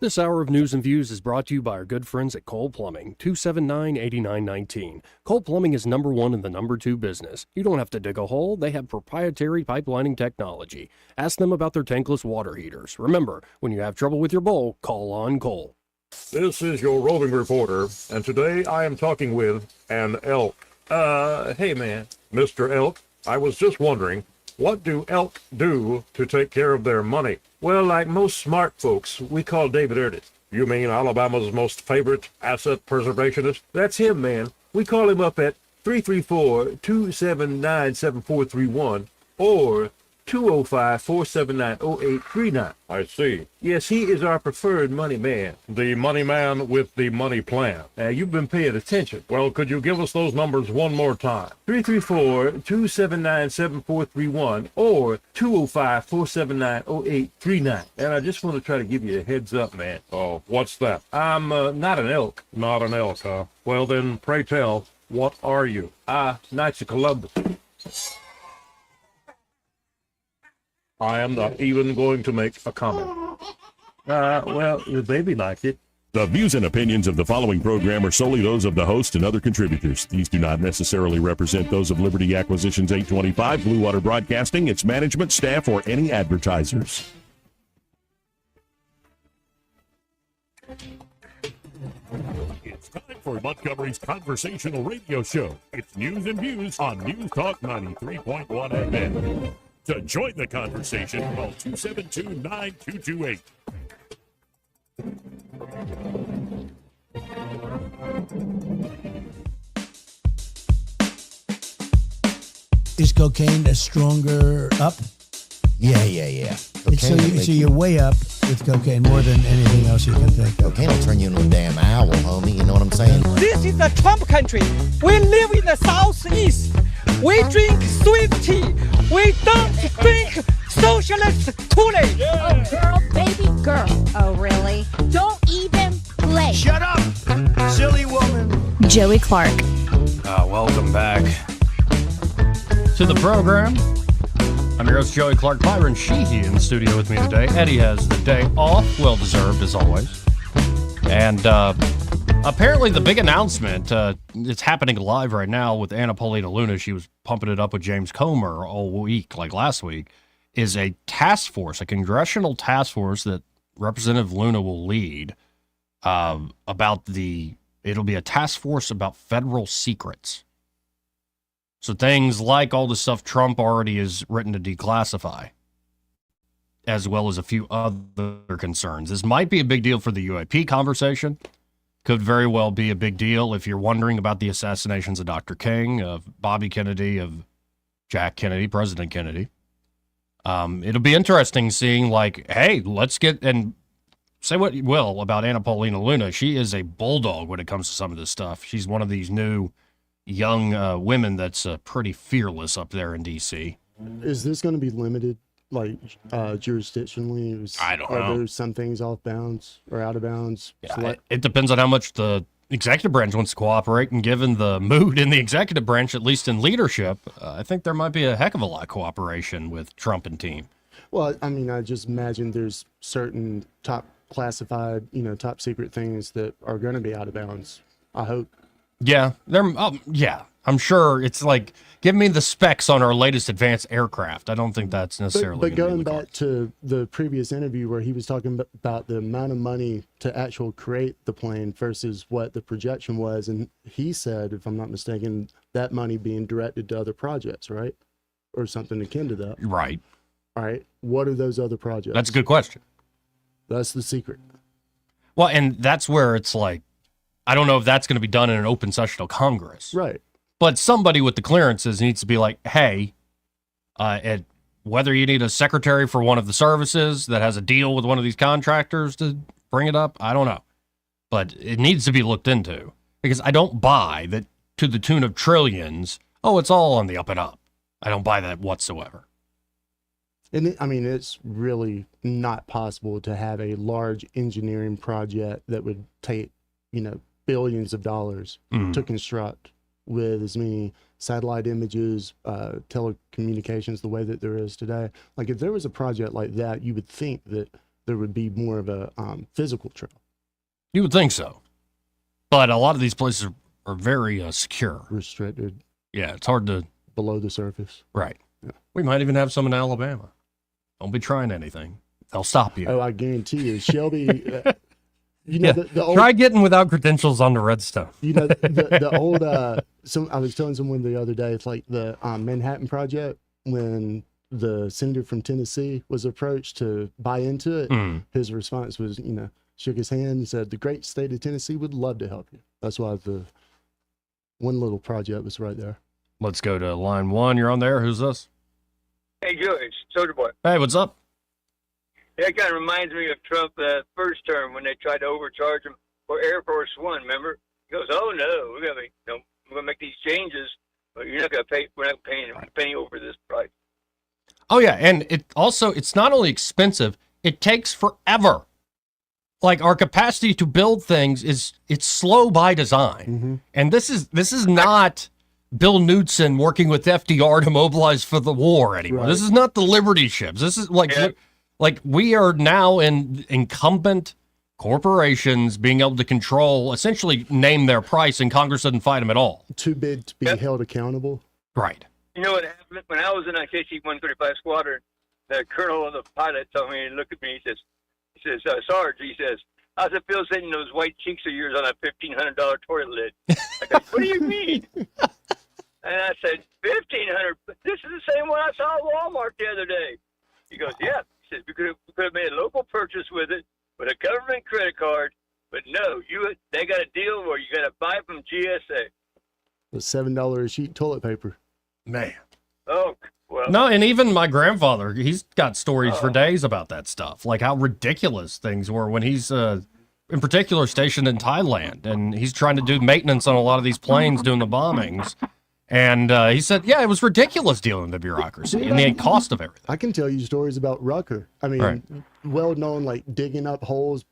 This hour of News and Views is brought to you by our good friends at Cole Plumbing, 279-8919. Cole Plumbing is number one in the number two business. You don't have to dig a hole. They have proprietary pipelining technology. Ask them about their tankless water heaters. Remember, when you have trouble with your bowl, call on Cole. This is your roving reporter, and today I am talking with an elk. Hey man, Mr. Elk, I was just wondering, what do elk do to take care of their money? Well, like most smart folks, we call David Erdit. You mean Alabama's most favorite asset preservationist? That's him, man. We call him up at 334-279-7431 or 205-479-0839. I see. Yes, he is our preferred money man. The money man with the money plan. You've been paying attention. Well, could you give us those numbers one more time? 334-279-7431 or 205-479-0839. And I just want to try to give you a heads up, man. Oh, what's that? I'm not an elk. Not an elk, huh? Well, then, pray tell, what are you? Knights of Columbus. I am not even going to make a comment. Well, the baby liked it. The views and opinions of the following program are solely those of the host and other contributors. These do not necessarily represent those of Liberty Acquisitions 825, Blue Water Broadcasting, its management, staff, or any advertisers. It's time for Montgomery's conversational radio show. It's News and Views on News Talk 93.1 FM. To join the conversation, call 272-9228. Is cocaine a stronger up? Yeah. So you're way up with cocaine more than anything else you can think of. Cocaine will turn you into a damn owl, homie. You know what I'm saying? This is the Trump country. We live in the Southeast. We drink sweet tea. We don't drink socialist Kool-Aid. Oh, girl, baby girl. Oh, really? Don't even play. Shut up, silly woman. Joey Clark. Welcome back to the program. I'm your host, Joey Clark. Byron Sheehy in the studio with me today. Eddie has the day off, well-deserved as always. And apparently the big announcement, it's happening live right now with Napolitano Luna. She was pumping it up with James Comer all week, like last week, is a task force, a congressional task force that Representative Luna will lead it'll be a task force about federal secrets. So things like all the stuff Trump already has written to declassify, as well as a few other concerns. This might be a big deal for the UAP conversation. Could very well be a big deal if you're wondering about the assassinations of Dr. King, of Bobby Kennedy, of Jack Kennedy, President Kennedy. It'll be interesting seeing, like, hey, let's get, and say what you will about Napolitano Luna. She is a bulldog when it comes to some of this stuff. She's one of these new young women that's pretty fearless up there in D.C. Is this going to be limited, like jurisdictionally? I don't know. Are there some things off bounds or out of bounds? Yeah, it depends on how much the executive branch wants to cooperate, and given the mood in the executive branch, at least in leadership, I think there might be a heck of a lot of cooperation with Trump and team. Well, I mean, I just imagine there's certain top classified, top secret things that are going to be out of bounds. I hope. Yeah, I'm sure it's like, give me the specs on our latest advanced aircraft. I don't think that's necessarily. But going back to the previous interview where he was talking about the amount of money to actually create the plane versus what the projection was, and he said, if I'm not mistaken, that money being directed to other projects, right, or something akin to that. Right. All right. What are those other projects? That's a good question. That's the secret. Well, and that's where it's like, I don't know if that's going to be done in an open session of Congress. Right. But somebody with the clearances needs to be like, hey, whether you need a secretary for one of the services that has a deal with one of these contractors to bring it up, I don't know. But it needs to be looked into, because I don't buy that to the tune of trillions. Oh, it's all on the up and up. I don't buy that whatsoever. And it's really not possible to have a large engineering project that would take, billions of dollars to construct, with as many satellite images, telecommunications the way that there is today. Like, if there was a project like that, you would think that there would be more of a physical trail. You would think so. But a lot of these places are very secure. Restricted. Yeah, it's hard to... Below the surface. Right. Yeah. We might even have some in Alabama. Don't be trying anything. They'll stop you. Oh, I guarantee you. Shelby, you know, the old, try getting without credentials on the Redstone. You know, the old, I was telling someone the other day, it's like the Manhattan Project, when the senator from Tennessee was approached to buy into it, his response was, you know, shook his hand and said, the great state of Tennessee would love to help you. That's why the one little project was right there. Let's go to line 1. You're on there. Who's this? Hey, Joe, it's Soldier Boy. Hey, what's up? Yeah, it kind of reminds me of Trump first term when they tried to overcharge him for Air Force One. Remember? He goes, "Oh no, we're gonna make these changes, but you're not gonna pay. We're not paying a penny over this price." Oh yeah, and it's not only expensive; it takes forever. Like our capacity to build things it's slow by design, and this is not Bill Knudsen working with FDR to mobilize for the war anymore. Right. This is not the Liberty ships. This is like we are now in incumbent corporations being able to control, essentially name their price, and Congress doesn't fight them at all. Too big to be held accountable. Right. You know what happened? When I was in a KC-135 squadron, the colonel of the pilot told me, and looked at me, he says, Sarge, he says, how's it feel sitting those white cheeks of yours on a $1,500 toilet lid? I go, what do you mean? And I said, $1,500. This is the same one I saw at Walmart the other day. He goes, yeah. He says, we could have made a local purchase with it, with a government credit card, but no, they got a deal where you got to buy from GSA. With $7 a sheet toilet paper. Man. Oh, well. No, and even my grandfather, he's got stories for days about that stuff, like how ridiculous things were when he's, in particular, stationed in Thailand, and he's trying to do maintenance on a lot of these planes doing the bombings. And he said, yeah, it was ridiculous dealing with the bureaucracy and the cost of everything. I can tell you stories about Rucker. I mean, well known, like digging up holes,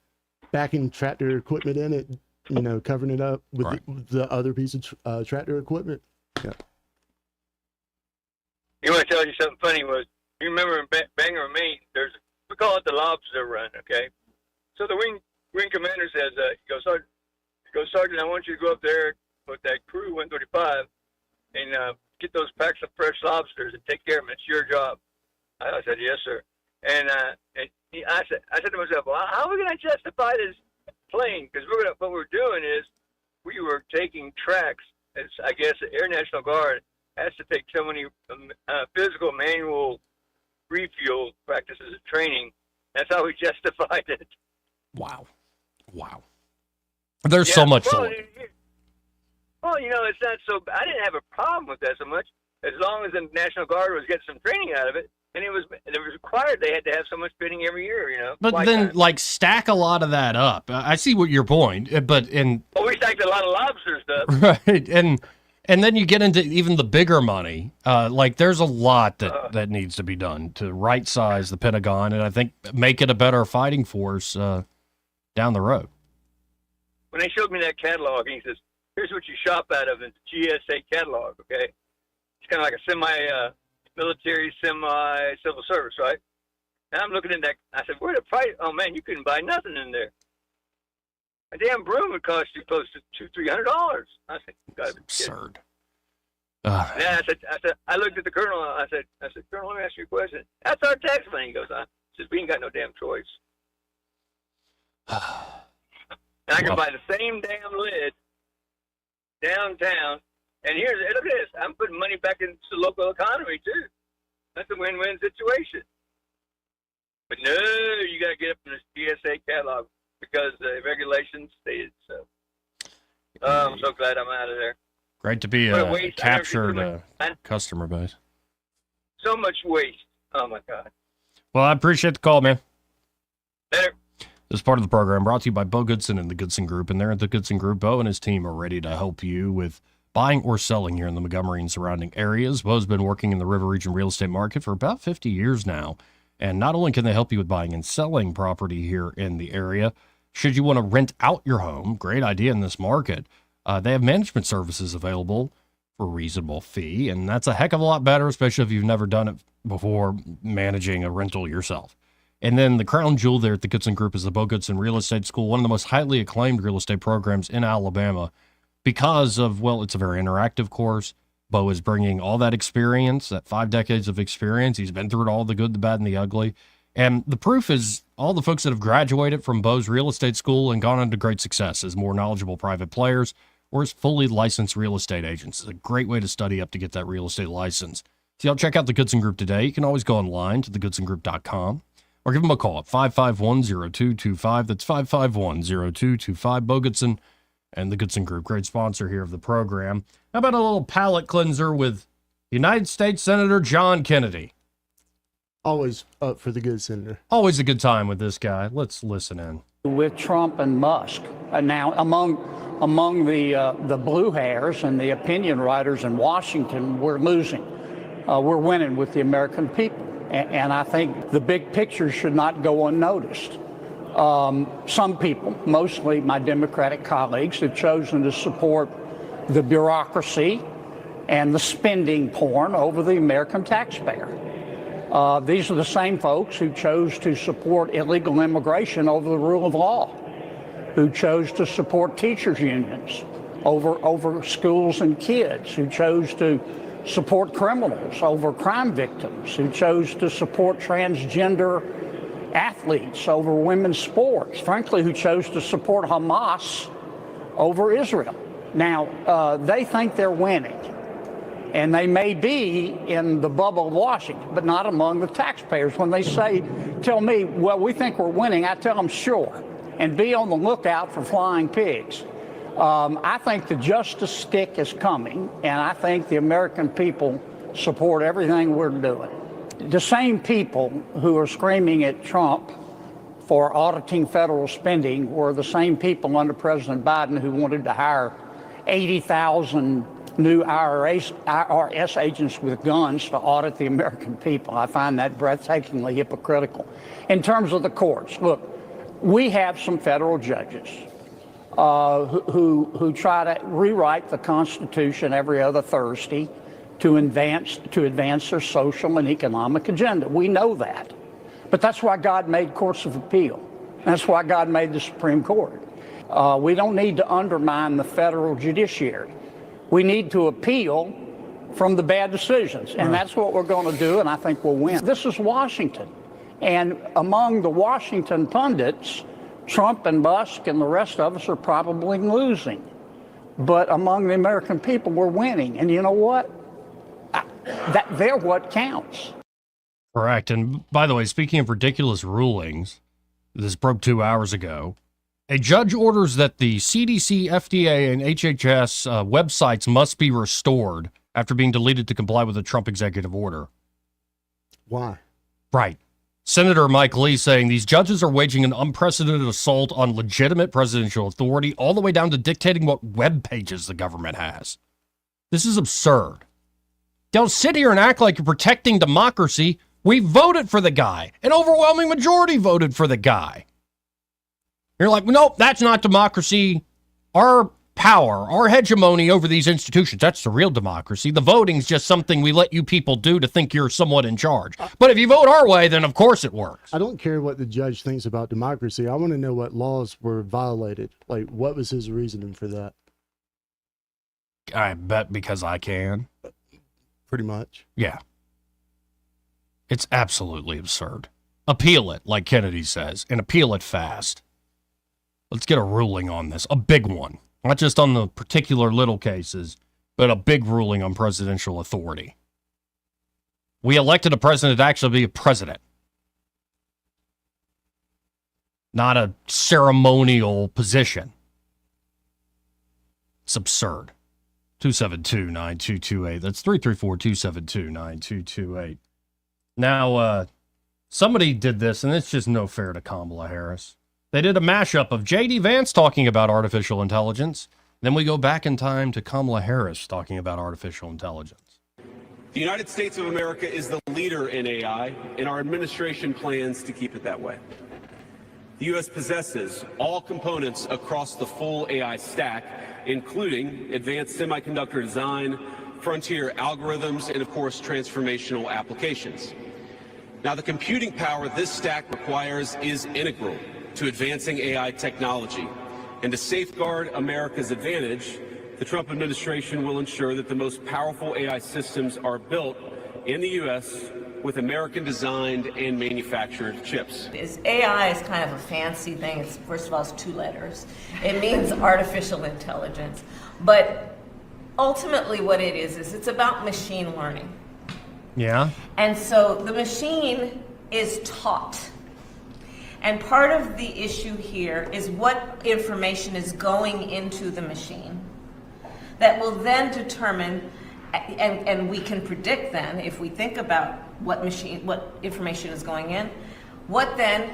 backing tractor equipment in it, you know, covering it up with the other piece of tractor equipment. Yeah. You want to tell you something funny was, you remember in Bangor, Maine, we call it the lobster run, okay? So the wing commander says, he goes, Sergeant, I want you to go up there with that crew 135 and get those packs of fresh lobsters and take care of them. It's your job. I said, yes, sir. And I said to myself, well, how are we going to justify this plane? Because what we're doing is we were taking tracks. It's, I guess, the Air National Guard has to take so many physical manual refuel practices and training. That's how we justified it. Wow. There's so much to it. Well, you know, it's not so. I didn't have a problem with that so much, as long as the National Guard was getting some training out of it, and it was required. They had to have so much training every year, you know. But then, stack a lot of that up. I see what your point, but we stacked a lot of lobster stuff, right? And then you get into even the bigger money. There's a lot that needs to be done to right size the Pentagon, and I think make it a better fighting force down the road. When they showed me that catalog, he says, here's what you shop out of in the GSA catalog, okay? It's kind of like a semi-military, semi-civil service, right? And I'm looking at that. I said, where's the price? Oh, man, you couldn't buy nothing in there. A damn broom would cost you close to $200-300. I said, you gotta be kidding. Absurd. Yeah, I said, I looked at the colonel. I said, Colonel, let me ask you a question. That's our tax money. He goes, he says, we ain't got no damn choice. And I can buy the same damn lid downtown, and look at this. I'm putting money back into the local economy too. That's a win-win situation. But no, you got to get up in this GSA catalog because the regulations stated so. I'm so glad I'm out of there. Great to be captured customer base. So much waste. Oh my God. Well, I appreciate the call, man. Later. This is part of the program brought to you by Bo Goodson and the Goodson Group. And there at the Goodson Group, Bo and his team are ready to help you with buying or selling here in the Montgomery and surrounding areas. Bo's been working in the River Region real estate market for about 50 years now. And not only can they help you with buying and selling property here in the area, should you want to rent out your home, great idea in this market, they have management services available for a reasonable fee. And that's a heck of a lot better, especially if you've never done it before managing a rental yourself. And then the crown jewel there at the Goodson Group is the Bo Goodson Real Estate School, one of the most highly acclaimed real estate programs in Alabama because of, well, it's a very interactive course. Bo is bringing all that experience, that 5 decades of experience. He's been through it all, the good, the bad, and the ugly. And the proof is all the folks that have graduated from Bo's real estate school and gone on to great success as more knowledgeable private players or as fully licensed real estate agents. It's a great way to study up to get that real estate license. So y'all check out the Goodson Group today. You can always go online to thegoodsongroup.com or give them a call at 551-0225. That's 551-0225. Bo Goodson and the Goodson Group, great sponsor here of the program. How about a little palate cleanser with United States Senator John Kennedy? Always up for the good senator. Always a good time with this guy. Let's listen in. With Trump and Musk, now among the blue hairs and the opinion writers in Washington, we're losing. We're winning with the American people, and I think the big picture should not go unnoticed. Some people, mostly my Democratic colleagues, have chosen to support the bureaucracy and the spending porn over the American taxpayer. These are the same folks who chose to support illegal immigration over the rule of law, who chose to support teachers' unions over schools and kids, who chose to support criminals over crime victims, who chose to support transgender athletes over women's sports, frankly, who chose to support Hamas over Israel. Now, they think they're winning. And they may be in the bubble of Washington, but not among the taxpayers. When they tell me, well, we think we're winning, I tell them, sure. And be on the lookout for flying pigs. I think the justice stick is coming, and I think the American people support everything we're doing. The same people who are screaming at Trump for auditing federal spending were the same people under President Biden who wanted to hire 80,000 new IRS agents with guns to audit the American people. I find that breathtakingly hypocritical. In terms of the courts, look, we have some federal judges who try to rewrite the Constitution every other Thursday to advance their social and economic agenda. We know that. But that's why God made courts of appeal. That's why God made the Supreme Court. We don't need to undermine the federal judiciary. We need to appeal from the bad decisions, and that's what we're going to do, and I think we'll win. This is Washington, and among the Washington pundits, Trump and Musk and the rest of us are probably losing. But among the American people, we're winning, and you know what? They're what counts. Correct. And by the way, speaking of ridiculous rulings, this broke 2 hours ago. A judge orders that the CDC, FDA, and HHS websites must be restored after being deleted to comply with a Trump executive order. Why? Right. Senator Mike Lee saying these judges are waging an unprecedented assault on legitimate presidential authority, all the way down to dictating what web pages the government has. This is absurd. Don't sit here and act like you're protecting democracy. We voted for the guy. An overwhelming majority voted for the guy. You're like, nope, that's not democracy. Our power, our hegemony over these institutions, that's the real democracy. The voting's just something we let you people do to think you're somewhat in charge. But if you vote our way, then of course it works. I don't care what the judge thinks about democracy. I want to know what laws were violated. Like, what was his reasoning for that? I bet because I can. Pretty much. Yeah. It's absolutely absurd. Appeal it, like Kennedy says, and appeal it fast. Let's get a ruling on this, a big one. Not just on the particular little cases, but a big ruling on presidential authority. We elected a president to actually be a president, not a ceremonial position. It's absurd. 272-9228. That's 334-272-9228. Now, somebody did this, and it's just no fair to Kamala Harris. They did a mashup of J.D. Vance talking about artificial intelligence. Then we go back in time to Kamala Harris talking about artificial intelligence. The United States of America is the leader in AI, and our administration plans to keep it that way. The U.S. possesses all components across the full AI stack, including advanced semiconductor design, frontier algorithms, and of course, transformational applications. Now, the computing power this stack requires is integral to advancing AI technology. And to safeguard America's advantage, the Trump administration will ensure that the most powerful AI systems are built in the U.S. with American-designed and manufactured chips. AI is kind of a fancy thing. First of all, it's 2 letters. It means artificial intelligence. But ultimately what it is it's about machine learning. Yeah. And so the machine is taught. And part of the issue here is what information is going into the machine that will then determine, and we can predict then, if we think about what information is going in, what then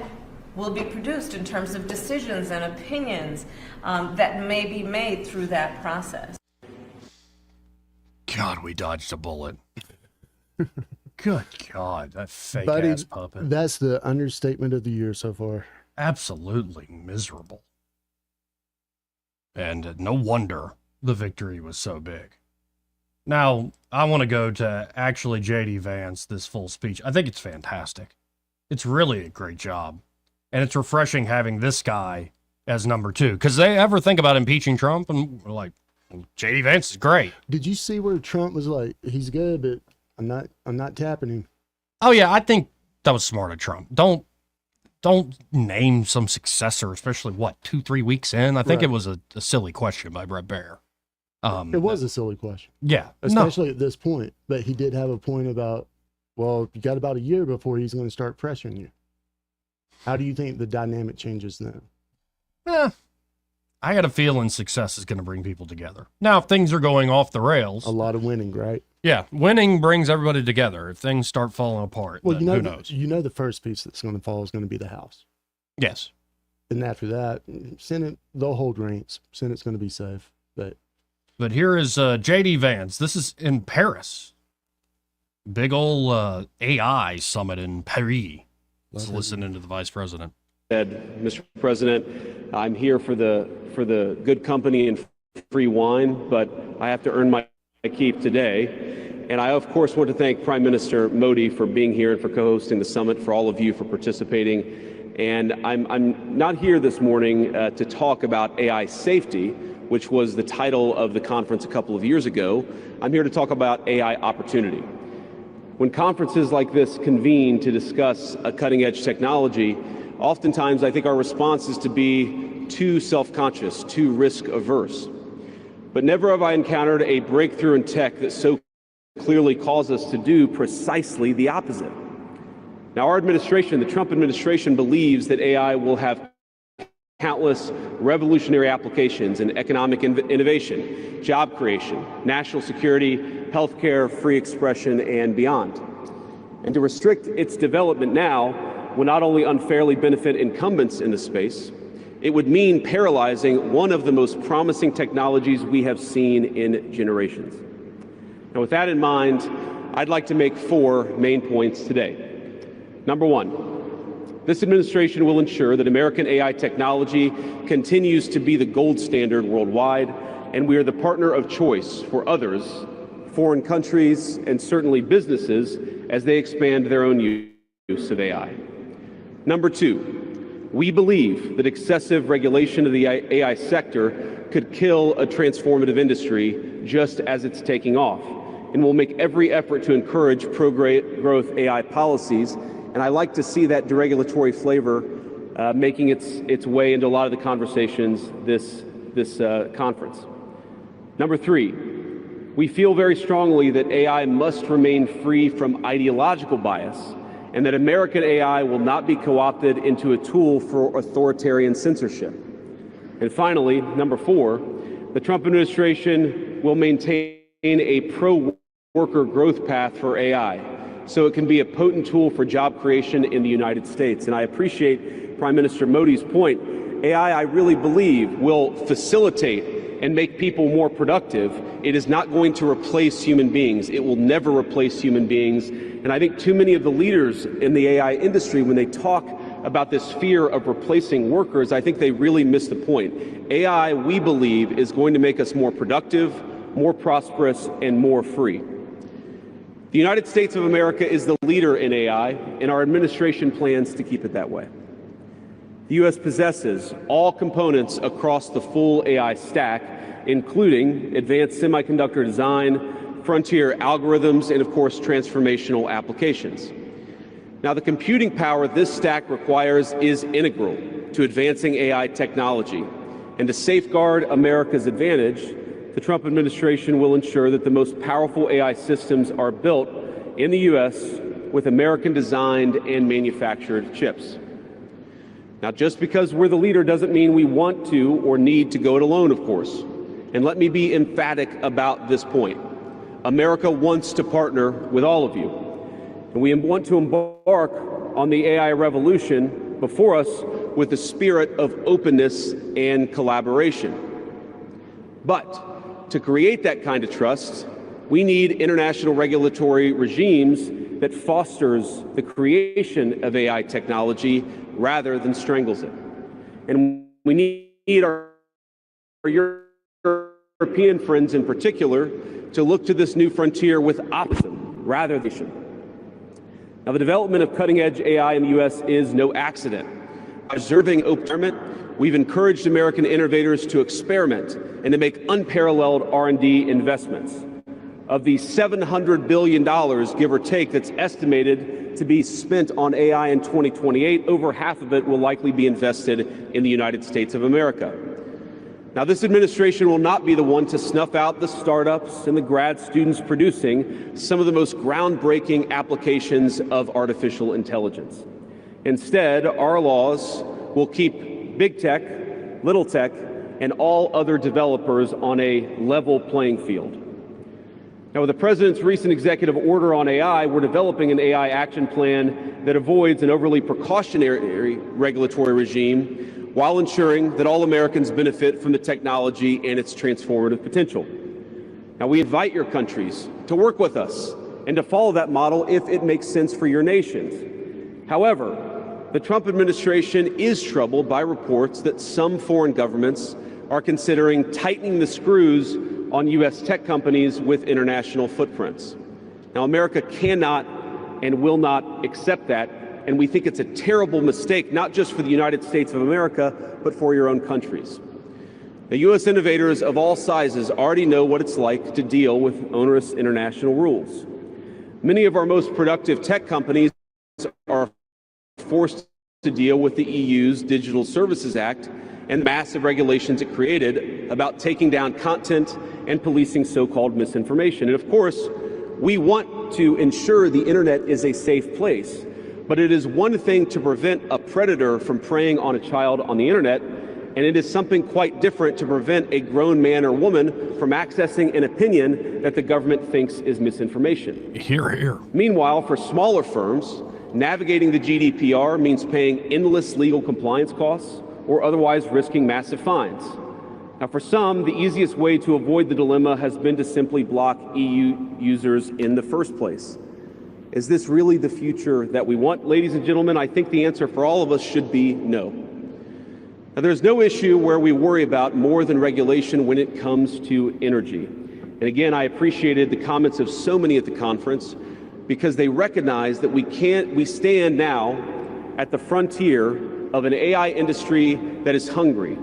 will be produced in terms of decisions and opinions that may be made through that process. God, we dodged a bullet. Good God, that fake Buddy, ass puppet. That's the understatement of the year so far. Absolutely miserable. And no wonder the victory was so big. Now, I want to go to actually J.D. Vance, this full speech. I think it's fantastic. It's really a great job. And it's refreshing having this guy as number 2. Because they ever think about impeaching Trump, and we're like, J.D. Vance is great. Did you see where Trump was like, he's good, but I'm not tapping him? Oh, yeah, I think that was smart of Trump. Don't name some successor, especially, 2-3 weeks in? I think it was a silly question by Brett Baer. It was a silly question. Yeah. Especially at this point. But he did have a point about, well, you got about a year before he's going to start pressuring you. How do you think the dynamic changes then? I got a feeling success is going to bring people together. Now, if things are going off the rails. A lot of winning, right? Yeah. Winning brings everybody together. If things start falling apart, well, then who knows? You know the first piece that's going to fall is going to be the House. Yes. And after that, Senate, they'll hold reins. Senate's going to be safe. But here is J.D. Vance. This is in Paris. Big ol' AI summit in Paris. Let's listen into the vice president. Mr. President, I'm here for the good company and free wine, but I have to earn my keep today. And I, of course, want to thank Prime Minister Modi for being here and for co-hosting the summit, for all of you for participating. And I'm not here this morning to talk about AI safety, which was the title of the conference a couple of years ago. I'm here to talk about AI opportunity. When conferences like this convene to discuss a cutting-edge technology, oftentimes I think our response is to be too self-conscious, too risk-averse. But never have I encountered a breakthrough in tech that so clearly calls us to do precisely the opposite. Now, our administration, the Trump administration, believes that AI will have countless revolutionary applications in economic innovation, job creation, national security, healthcare, free expression, and beyond. And to restrict its development now will not only unfairly benefit incumbents in the space, it would mean paralyzing one of the most promising technologies we have seen in generations. Now, with that in mind, I'd like to make 4 main points today. Number 1, this administration will ensure that American AI technology continues to be the gold standard worldwide, and we are the partner of choice for others, foreign countries, and certainly businesses as they expand their own use of AI. Number 2, we believe that excessive regulation of the AI sector could kill a transformative industry just as it's taking off, and we'll make every effort to encourage pro-growth AI policies. And I like to see that deregulatory flavor making its way into a lot of the conversations this conference. Number 3, we feel very strongly that AI must remain free from ideological bias, and that American AI will not be co-opted into a tool for authoritarian censorship. And finally, number 4, the Trump administration will maintain a pro-worker growth path for AI, so it can be a potent tool for job creation in the United States. And I appreciate Prime Minister Modi's point. AI, I really believe, will facilitate and make people more productive. It is not going to replace human beings. It will never replace human beings. And I think too many of the leaders in the AI industry, when they talk about this fear of replacing workers, I think they really miss the point. AI, we believe, is going to make us more productive, more prosperous, and more free. The United States of America is the leader in AI, and our administration plans to keep it that way. The U.S. possesses all components across the full AI stack, including advanced semiconductor design, frontier algorithms, and of course, transformational applications. Now, the computing power this stack requires is integral to advancing AI technology. And to safeguard America's advantage, the Trump administration will ensure that the most powerful AI systems are built in the U.S. with American-designed and manufactured chips. Now, just because we're the leader doesn't mean we want to or need to go it alone, of course. And let me be emphatic about this point. America wants to partner with all of you. And we want to embark on the AI revolution before us with a spirit of openness and collaboration. But to create that kind of trust, we need international regulatory regimes that fosters the creation of AI technology rather than strangles it. And we need our European friends in particular to look to this new frontier with optimism rather than. Now, the development of cutting-edge AI in the U.S. is no accident. By preserving open environment, we've encouraged American innovators to experiment and to make unparalleled R&D investments. Of the $700 billion, give or take, that's estimated to be spent on AI in 2028, over half of it will likely be invested in the United States of America. Now, this administration will not be the one to snuff out the startups and the grad students producing some of the most groundbreaking applications of artificial intelligence. Instead, our laws will keep big tech, little tech, and all other developers on a level playing field. Now, with the President's recent executive order on AI, we're developing an AI action plan that avoids an overly precautionary regulatory regime while ensuring that all Americans benefit from the technology and its transformative potential. Now, we invite your countries to work with us and to follow that model if it makes sense for your nations. However, the Trump administration is troubled by reports that some foreign governments are considering tightening the screws on U.S. tech companies with international footprints. Now, America cannot and will not accept that, and we think it's a terrible mistake, not just for the United States of America, but for your own countries. The U.S. innovators of all sizes already know what it's like to deal with onerous international rules. Many of our most productive tech companies are forced to deal with the EU's Digital Services Act and the massive regulations it created about taking down content and policing so-called misinformation. And of course, we want to ensure the internet is a safe place. But it is one thing to prevent a predator from preying on a child on the internet, and it is something quite different to prevent a grown man or woman from accessing an opinion that the government thinks is misinformation. Hear, hear. Meanwhile, for smaller firms, navigating the GDPR means paying endless legal compliance costs or otherwise risking massive fines. Now, for some, the easiest way to avoid the dilemma has been to simply block EU users in the first place. Is this really the future that we want? Ladies and gentlemen, I think the answer for all of us should be no. Now, there's no issue where we worry about more than regulation when it comes to energy. And again, I appreciated the comments of so many at the conference because they recognize that we stand now at the frontier of an AI industry that is hungry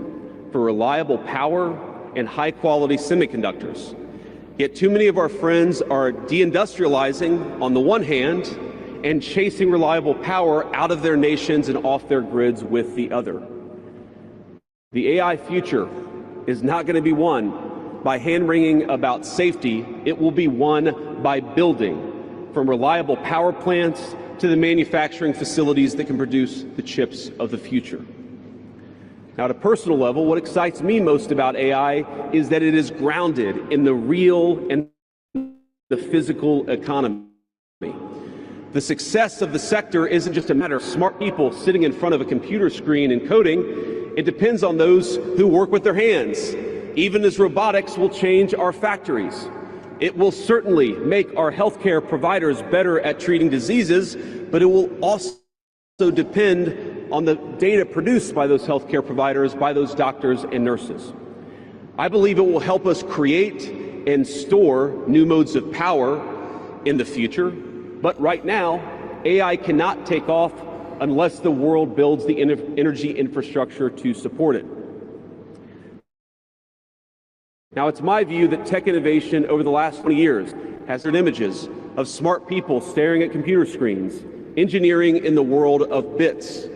for reliable power and high-quality semiconductors. Yet too many of our friends are deindustrializing on the one hand and chasing reliable power out of their nations and off their grids with the other. The AI future is not going to be won by hand-wringing about safety. It will be won by building, from reliable power plants to the manufacturing facilities that can produce the chips of the future. Now, at a personal level, what excites me most about AI is that it is grounded in the real and the physical economy. The success of the sector isn't just a matter of smart people sitting in front of a computer screen and coding. It depends on those who work with their hands, even as robotics will change our factories. It will certainly make our healthcare providers better at treating diseases, but it will also depend on the data produced by those healthcare providers, by those doctors and nurses. I believe it will help us create and store new modes of power in the future, but right now, AI cannot take off unless the world builds the energy infrastructure to support it. Now, it's my view that tech innovation over the last 20 years has turned images of smart people staring at computer screens, engineering in the world of bits.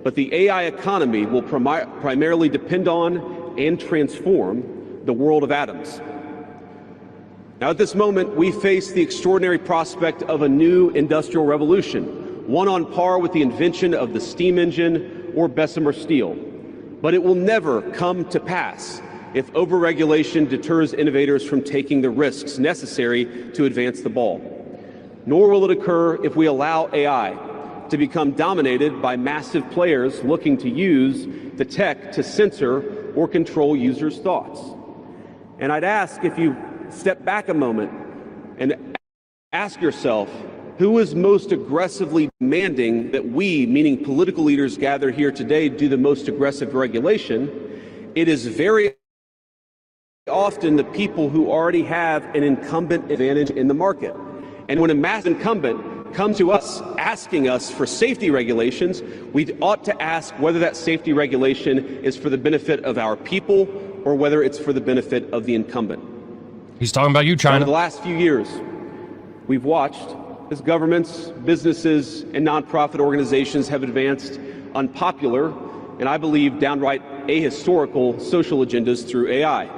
But the AI economy will primarily depend on and transform the world of atoms. Now, at this moment, we face the extraordinary prospect of a new industrial revolution, one on par with the invention of the steam engine or Bessemer steel. But it will never come to pass if overregulation deters innovators from taking the risks necessary to advance the ball. Nor will it occur if we allow AI to become dominated by massive players looking to use the tech to censor or control users' thoughts. And I'd ask if you step back a moment and ask yourself, who is most aggressively demanding that we, meaning political leaders gathered here today, do the most aggressive regulation? It is very often the people who already have an incumbent advantage in the market. And when a mass incumbent comes to us asking us for safety regulations, we ought to ask whether that safety regulation is for the benefit of our people or whether it's for the benefit of the incumbent. He's talking about you, China. Over the last few years, we've watched as governments, businesses, and nonprofit organizations have advanced unpopular and, I believe, downright ahistorical social agendas through AI.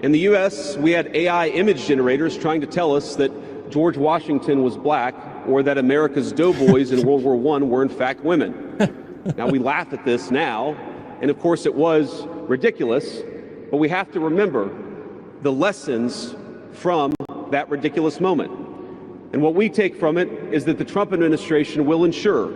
In the U.S., we had AI image generators trying to tell us that George Washington was black or that America's doughboys in World War I were in fact women. Now, we laugh at this now, and of course it was ridiculous, but we have to remember the lessons from that ridiculous moment. And what we take from it is that the Trump administration will ensure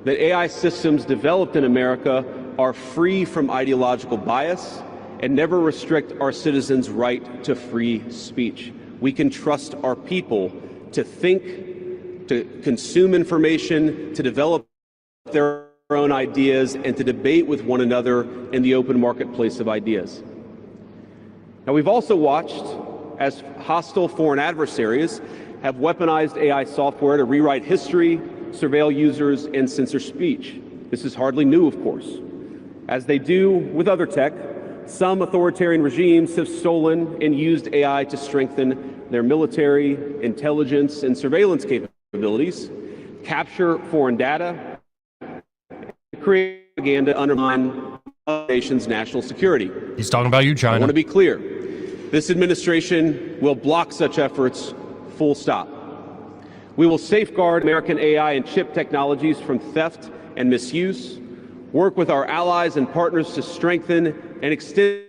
that AI systems developed in America are free from ideological bias and never restrict our citizens' right to free speech. We can trust our people to think, to consume information, to develop their own ideas, and to debate with one another in the open marketplace of ideas. Now, we've also watched as hostile foreign adversaries have weaponized AI software to rewrite history, surveil users, and censor speech. This is hardly new, of course. As they do with other tech, some authoritarian regimes have stolen and used AI to strengthen their military, intelligence, and surveillance capabilities, capture foreign data, and create propaganda to undermine a nation's national security. He's talking about you, China. I want to be clear. This administration will block such efforts, full stop. We will safeguard American AI and chip technologies from theft and misuse, work with our allies and partners to strengthen and extend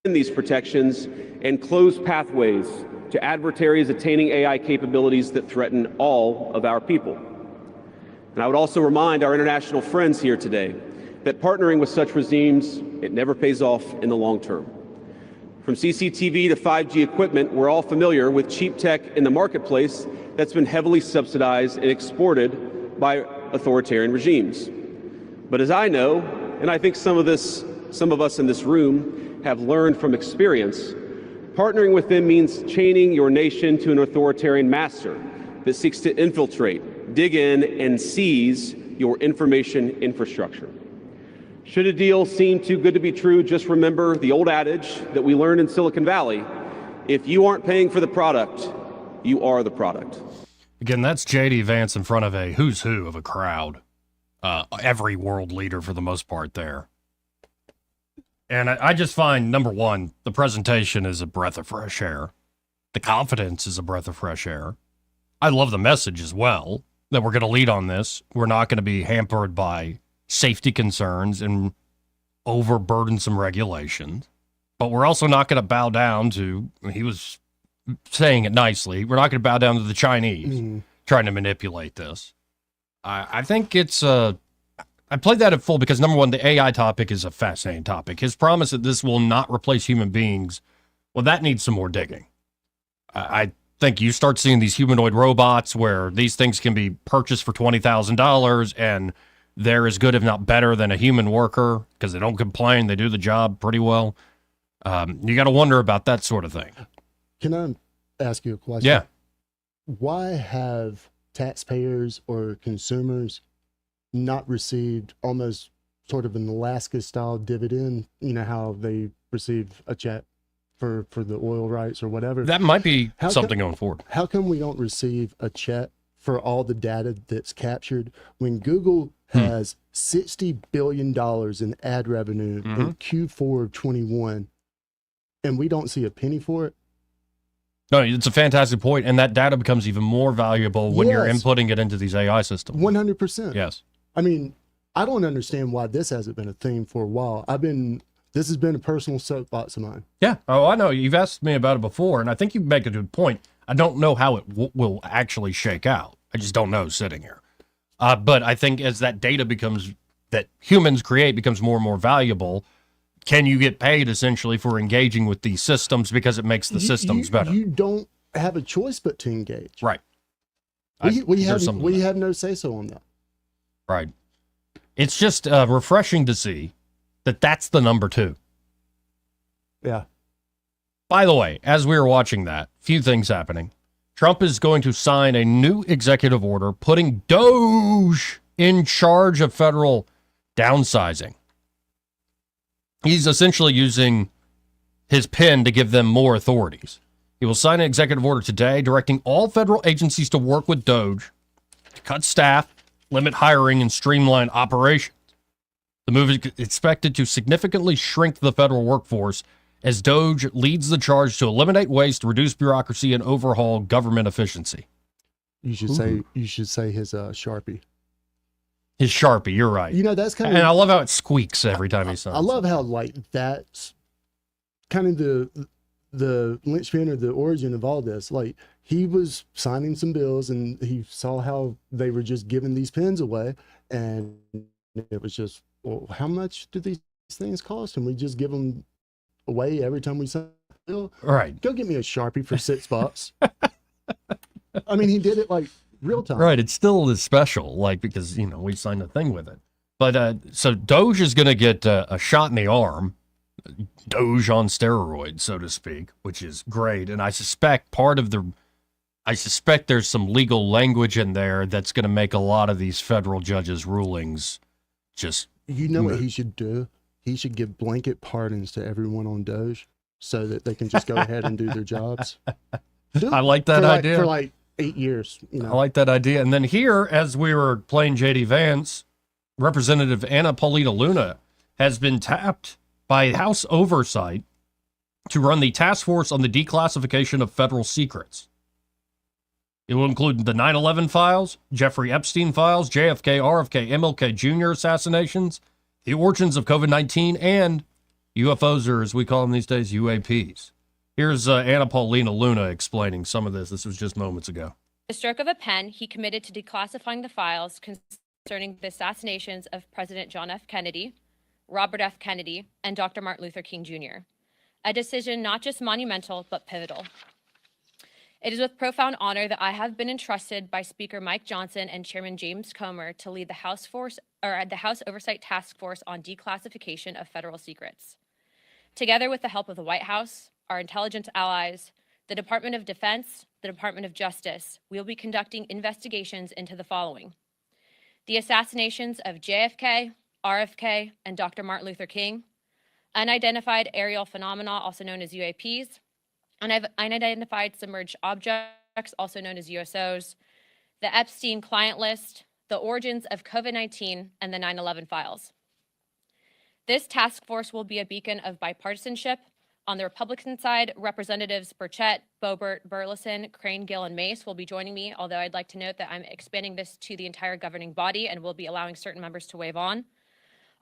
these protections, and close pathways to adversaries attaining AI capabilities that threaten all of our people. And I would also remind our international friends here today that partnering with such regimes, it never pays off in the long term. From CCTV to 5G equipment, we're all familiar with cheap tech in the marketplace that's been heavily subsidized and exported by authoritarian regimes. But as I know, and I think some of us in this room have learned from experience, partnering with them means chaining your nation to an authoritarian master that seeks to infiltrate, dig in, and seize your information infrastructure. Should a deal seem too good to be true, just remember the old adage that we learned in Silicon Valley: if you aren't paying for the product, you are the product. Again, that's J.D. Vance in front of a who's who of a crowd. Every world leader for the most part there. And I just find, number one, the presentation is a breath of fresh air. The confidence is a breath of fresh air. I love the message as well, that we're going to lead on this. We're not going to be hampered by safety concerns and overburdensome regulations. But we're also not going to bow down to, he was saying it nicely, we're not going to bow down to the Chinese trying to manipulate this. I think it's, I played that at full because, number one, the AI topic is a fascinating topic. His promise that this will not replace human beings, well, that needs some more digging. I think you start seeing these humanoid robots where these things can be purchased for $20,000 and they're as good, if not better, than a human worker because they don't complain. They do the job pretty well. You got to wonder about that sort of thing. Can I ask you a question? Yeah. why have taxpayers or consumers not received almost sort of an Alaska style dividend? You know how they receive a check for the oil rights or whatever. That might be something going forward. How come we don't receive a check for all the data that's captured when Google has $60 billion in ad revenue in Q4 of 21 and we don't see a penny for it? No, it's a fantastic point, and that data becomes even more valuable when you're inputting it into these AI systems. 100%. Yes. I mean, I don't understand why this hasn't been a thing for a while. This has been a personal soapbox of mine. Yeah. Oh, I know. You've asked me about it before, and I think you make a good point. I don't know how it will actually shake out. I just don't know sitting here. But I think as that data that humans create becomes more and more valuable, can you get paid essentially for engaging with these systems because it makes the systems better? You don't have a choice but to engage. Right. We have no say-so on that. Right. It's just refreshing to see that that's the number 2. Yeah. By the way, as we were watching that, few things happening. Trump is going to sign a new executive order putting Doge in charge of federal downsizing. He's essentially using his pen to give them more authorities. He will sign an executive order today directing all federal agencies to work with Doge to cut staff, limit hiring, and streamline operations. The move is expected to significantly shrink the federal workforce as Doge leads the charge to eliminate waste, reduce bureaucracy, and overhaul government efficiency. You should say his Sharpie. His Sharpie, you're right. You know, that's kind of, and I love how it squeaks every time he signs. I love how that's kind of the linchpin or the origin of all this. Like, he was signing some bills and he saw how they were just giving these pens away, and it was just, well, how much do these things cost? And we just give them away every time we sign a bill. Right. Go get me a Sharpie for $6. I mean, he did it like real time. Right. It still is special, like, because, we signed a thing with it. But so Doge is going to get a shot in the arm, Doge on steroids, so to speak, which is great. And I suspect there's some legal language in there that's going to make a lot of these federal judges' rulings just. You know what he should do? He should give blanket pardons to everyone on Doge so that they can just go ahead and do their jobs. I like that idea. For like 8 years. I like that idea. And then here, as we were playing J.D. Vance, Representative Napolitano has been tapped by House Oversight to run the task force on the declassification of federal secrets. It will include the 9/11 files, Jeffrey Epstein files, JFK, RFK, MLK Jr. assassinations, the origins of COVID-19, and UFOs, or as we call them these days, UAPs. Here's Napolitano explaining some of this. This was just moments ago. The stroke of a pen, he committed to declassifying the files concerning the assassinations of President John F. Kennedy, Robert F. Kennedy, and Dr. Martin Luther King Jr. A decision not just monumental, but pivotal. It is with profound honor that I have been entrusted by Speaker Mike Johnson and Chairman James Comer to lead the House Oversight Task Force on Declassification of Federal Secrets. Together with the help of the White House, our intelligence allies, the Department of Defense, the Department of Justice, we will be conducting investigations into the following: the assassinations of JFK, RFK, and Dr. Martin Luther King, unidentified aerial phenomena, also known as UAPs, unidentified submerged objects, also known as USOs, the Epstein client list, the origins of COVID-19, and the 9/11 files. This task force will be a beacon of bipartisanship. On the Republican side, Representatives Burchett, Boebert, Burleson, Crane, Gill, and Mace will be joining me, although I'd like to note that I'm expanding this to the entire governing body and will be allowing certain members to waive on.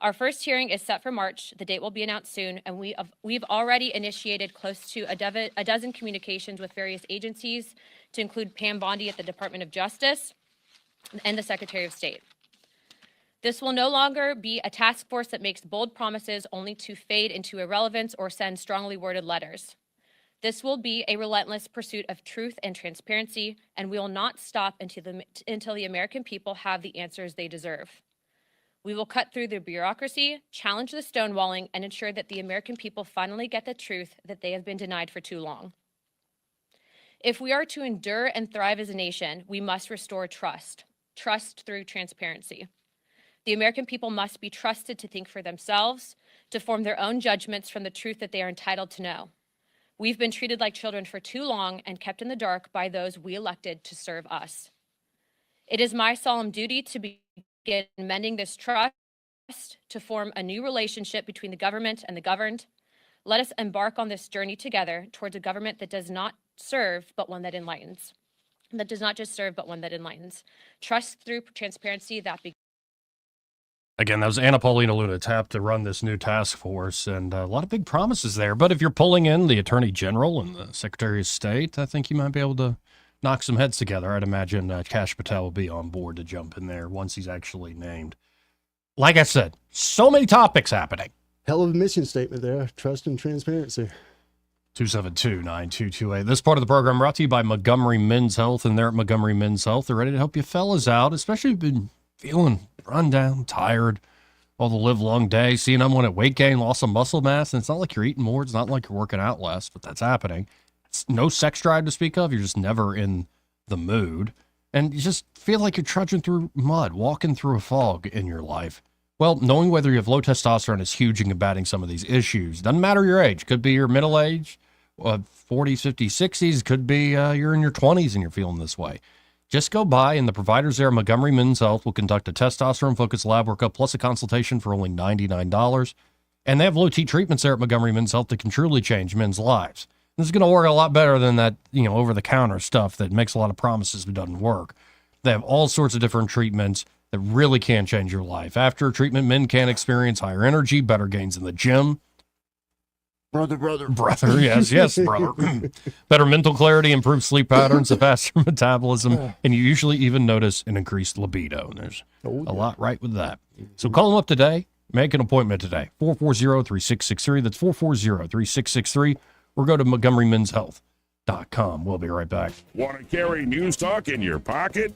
Our first hearing is set for March. The date will be announced soon, and we've already initiated close to a dozen communications with various agencies, to include Pam Bondi at the Department of Justice and the Secretary of State. This will no longer be a task force that makes bold promises only to fade into irrelevance or send strongly worded letters. This will be a relentless pursuit of truth and transparency, and we will not stop until the American people have the answers they deserve. We will cut through the bureaucracy, challenge the stonewalling, and ensure that the American people finally get the truth that they have been denied for too long. If we are to endure and thrive as a nation, we must restore trust through transparency. The American people must be trusted to think for themselves, to form their own judgments from the truth that they are entitled to know. We've been treated like children for too long and kept in the dark by those we elected to serve us. It is my solemn duty to begin mending this trust, to form a new relationship between the government and the governed. Let us embark on this journey together towards a government that does not serve, but one that enlightens. That does not just serve, but one that enlightens. Trust through transparency that begins. Again, that was Napolitano tapped to run this new task force, and a lot of big promises there. But if you're pulling in the Attorney General and the Secretary of State, I think you might be able to knock some heads together. I'd imagine Kash Patel will be on board to jump in there once he's actually named. Like I said, so many topics happening. Hell of a mission statement there. Trust and transparency. 272-9228. This part of the program brought to you by Montgomery Men's Health, and they're at Montgomery Men's Health. They're ready to help you fellas out, especially if you've been feeling run down, tired all the live long day, seeing someone at weight gain, loss of muscle mass, and it's not like you're eating more, it's not like you're working out less, but that's happening. It's no sex drive to speak of, you're just never in the mood, and you just feel like you're trudging through mud, walking through a fog in your life. Well, knowing whether you have low testosterone is huge in combating some of these issues. Doesn't matter your age. Could be your middle age, 40s, 50s, 60s. Could be you're in your 20s and you're feeling this way. Just go by, and the providers there at Montgomery Men's Health will conduct a testosterone-focused lab workup plus a consultation for only $99. And they have low T treatments there at Montgomery Men's Health that can truly change men's lives. This is going to work a lot better than that, over-the-counter stuff that makes a lot of promises but doesn't work. They have all sorts of different treatments that really can change your life. After treatment, men can experience higher energy, better gains in the gym. Brother, yes, brother. Better mental clarity, improved sleep patterns, a faster metabolism, and you usually even notice an increased libido. And there's a lot right with that. So call them up today. Make an appointment today. 440-3663. That's 440-3663. Or go to MontgomeryMen'sHealth.com. We'll be right back. Want to carry News Talk in your pocket?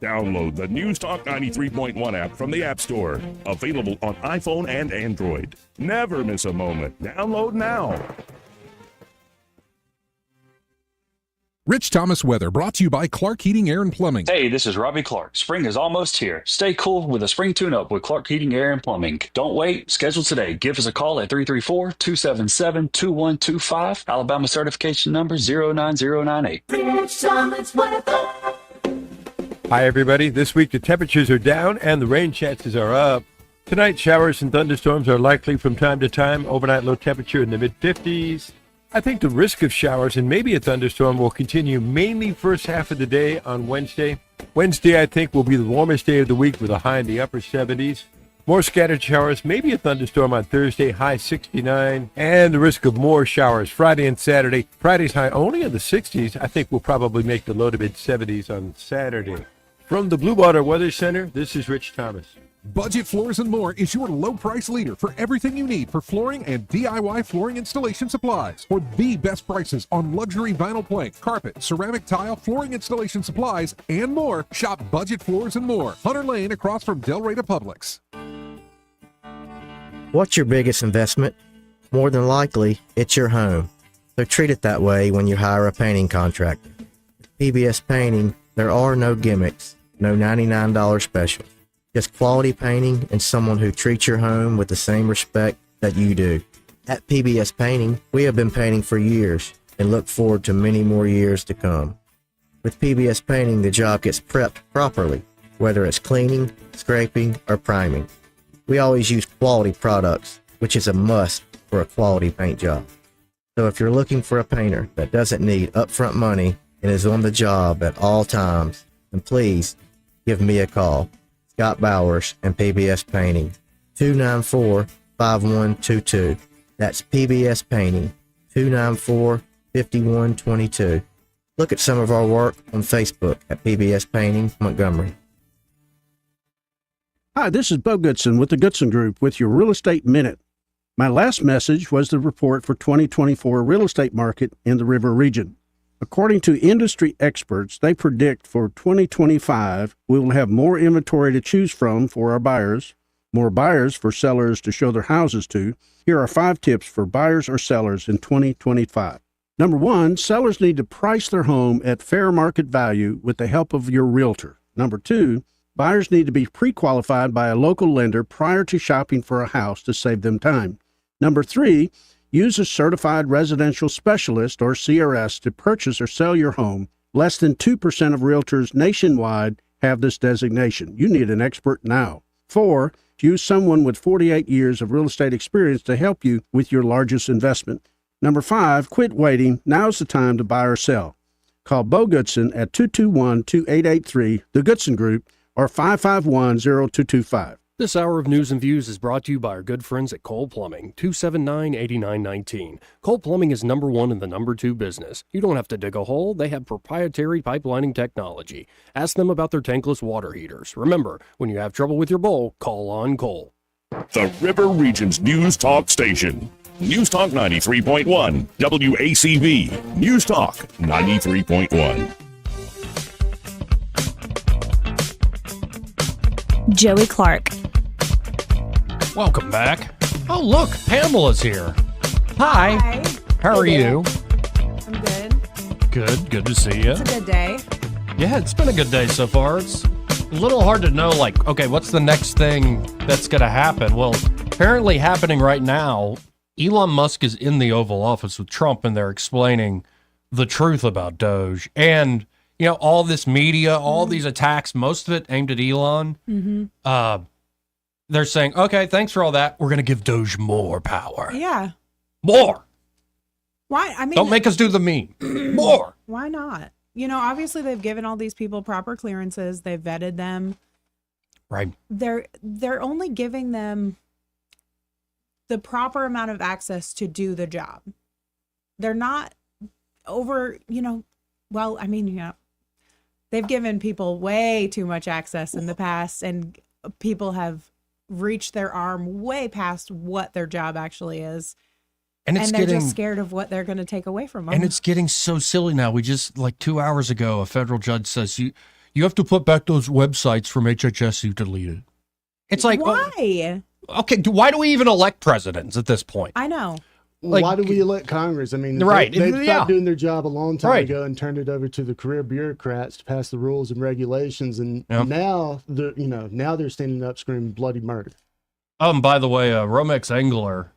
Download the News Talk 93.1 app from the App Store. Available on iPhone and Android. Never miss a moment. Download now. Rich Thomas weather brought to you by Clark Heating, Air, and Plumbing. Hey, this is Robbie Clark. Spring is almost here. Stay cool with a spring tune-up with Clark Heating, Air, and Plumbing. Don't wait. Schedule today. Give us a call at 334-277-2125. Alabama certification number 09098. Rich Thomas weather. Hi, everybody. This week the temperatures are down and the rain chances are up. Tonight, showers and thunderstorms are likely from time to time. Overnight low temperature in the mid-50s. I think the risk of showers and maybe a thunderstorm will continue mainly first half of the day on Wednesday. Wednesday, I think, will be the warmest day of the week with a high in the upper 70s. More scattered showers, maybe a thunderstorm on Thursday, high 69. And the risk of more showers Friday and Saturday. Friday's high only in the 60s. I think we'll probably make the low to mid-70s on Saturday. From the Blue Water Weather Center, this is Rich Thomas. Budget Floors and More is your low-price leader for everything you need for flooring and DIY flooring installation supplies. For the best prices on luxury vinyl plank, carpet, ceramic tile, flooring installation supplies, and more, shop Budget Floors and More, Hunter Lane across from Del Rey to Publix. What's your biggest investment? More than likely, it's your home. So treat it that way when you hire a painting contractor. With PBS Painting, there are no gimmicks, no $99 specials. Just quality painting and someone who treats your home with the same respect that you do. At PBS Painting, we have been painting for years and look forward to many more years to come. With PBS Painting, the job gets prepped properly, whether it's cleaning, scraping, or priming. We always use quality products, which is a must for a quality paint job. So if you're looking for a painter that doesn't need upfront money and is on the job at all times, then please give me a call. Scott Bowers and PBS Painting, 294-5122. That's PBS Painting, 294-5122. Look at some of our work on Facebook at PBS Painting Montgomery. Hi, this is Bo Goodson with the Goodson Group with your Real Estate Minute. My last message was the report for 2024 real estate market in the River region. According to industry experts, they predict for 2025, we will have more inventory to choose from for our buyers, more buyers for sellers to show their houses to. Here are 5 tips for buyers or sellers in 2025. Number one, sellers need to price their home at fair market value with the help of your realtor. Number two, buyers need to be pre-qualified by a local lender prior to shopping for a house to save them time. Number three, use a certified residential specialist or CRS to purchase or sell your home. Less than 2% of realtors nationwide have this designation. You need an expert now. 4, use someone with 48 years of real estate experience to help you with your largest investment. Number 5, quit waiting. Now's the time to buy or sell. Call Bo Goodson at 221-2883, The Goodson Group, or 551-0225. This hour of News and Views is brought to you by our good friends at Cole Plumbing, 279-8919. Cole Plumbing is number one in the number two business. You don't have to dig a hole. They have proprietary pipelining technology. Ask them about their tankless water heaters. Remember, when you have trouble with your bowl, call on Cole. The River Region's News Talk Station. News Talk 93.1, WACV. News Talk 93.1. Joey Clark. Welcome back. Oh, look, Pamela's here. Hi. Hi. How are you? I'm good. Good to see you. It's a good day. Yeah, it's been a good day so far. It's a little hard to know, like, okay, what's the next thing that's going to happen? Well, apparently happening right now, Elon Musk is in the Oval Office with Trump, and they're explaining the truth about Doge. And, you know, all this media, all these attacks, most of it aimed at Elon. Mm-hmm. They're saying, okay, thanks for all that. We're going to give Doge more power. Yeah. More. Why? I mean, Don't make us do the meme. More. Why not? You know, obviously they've given all these people proper clearances. They've vetted them. Right. They're only giving them the proper amount of access to do the job. They're not over, well, I mean, they've given people way too much access in the past, and people have reached their arm way past what their job actually is. And they're just scared of what they're going to take away from them. And it's getting so silly now. We just, like 2 hours ago, a federal judge says, you have to put back those websites from HHS you deleted. It's like, why? Okay, why do we even elect presidents at this point? I know. Like, why do we elect Congress? I mean, right. They've stopped doing their job a long time Right. ago and turned it over to the career bureaucrats to pass the rules and regulations. And Yep. now they're standing up screaming bloody murder. By the way, Romex Engler,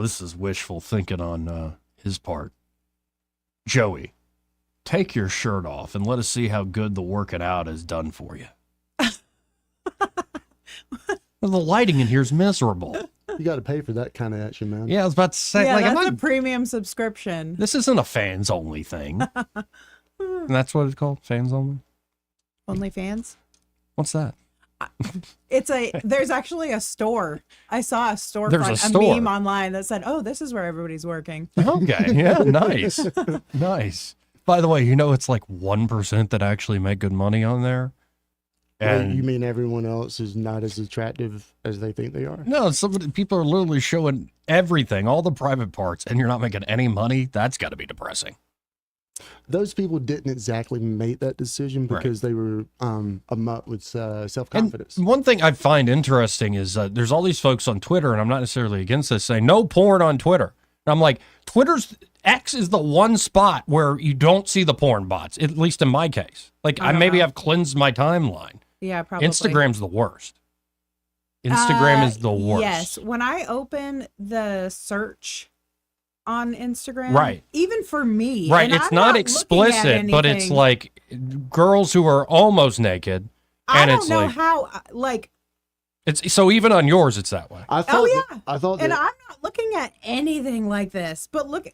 this is wishful thinking on his part. Joey, take your shirt off and let us see how good the working out has done for you. The lighting in here is miserable. You got to pay for that kind of action, man. Yeah, I was about to say, Yeah, like, that's a premium subscription. This isn't a fans only thing. And that's what it's called, fans only. OnlyFans? What's that? There's actually a store. I saw a storefront, There's a store. meme online that said, "Oh, this is where everybody's working." Okay, yeah, nice, nice. By the way, it's like 1% that actually make good money on there. And You mean everyone else is not as attractive as they think they are? no, people are literally showing everything, all the private parts, and you're not making any money. That's got to be depressing. Those people didn't exactly make that decision because they were a mutt with self-confidence. And one thing I find interesting is there's all these folks on Twitter, and I'm not necessarily against this, saying no porn on Twitter. And I'm like, X is the one spot where you don't see the porn bots, at least in my case. Like, I maybe have cleansed my timeline. Yeah, probably. Instagram's the worst. Instagram is the worst. Yes. When I open the search on Instagram, Right. even for me, Right, and it's I'm not looking at explicit, but it's anything. like girls who are almost naked. I And don't it's know like, how, like, it's so even on yours, it's that way. I thought, yeah. I thought and that, I'm not looking at anything like this, but look,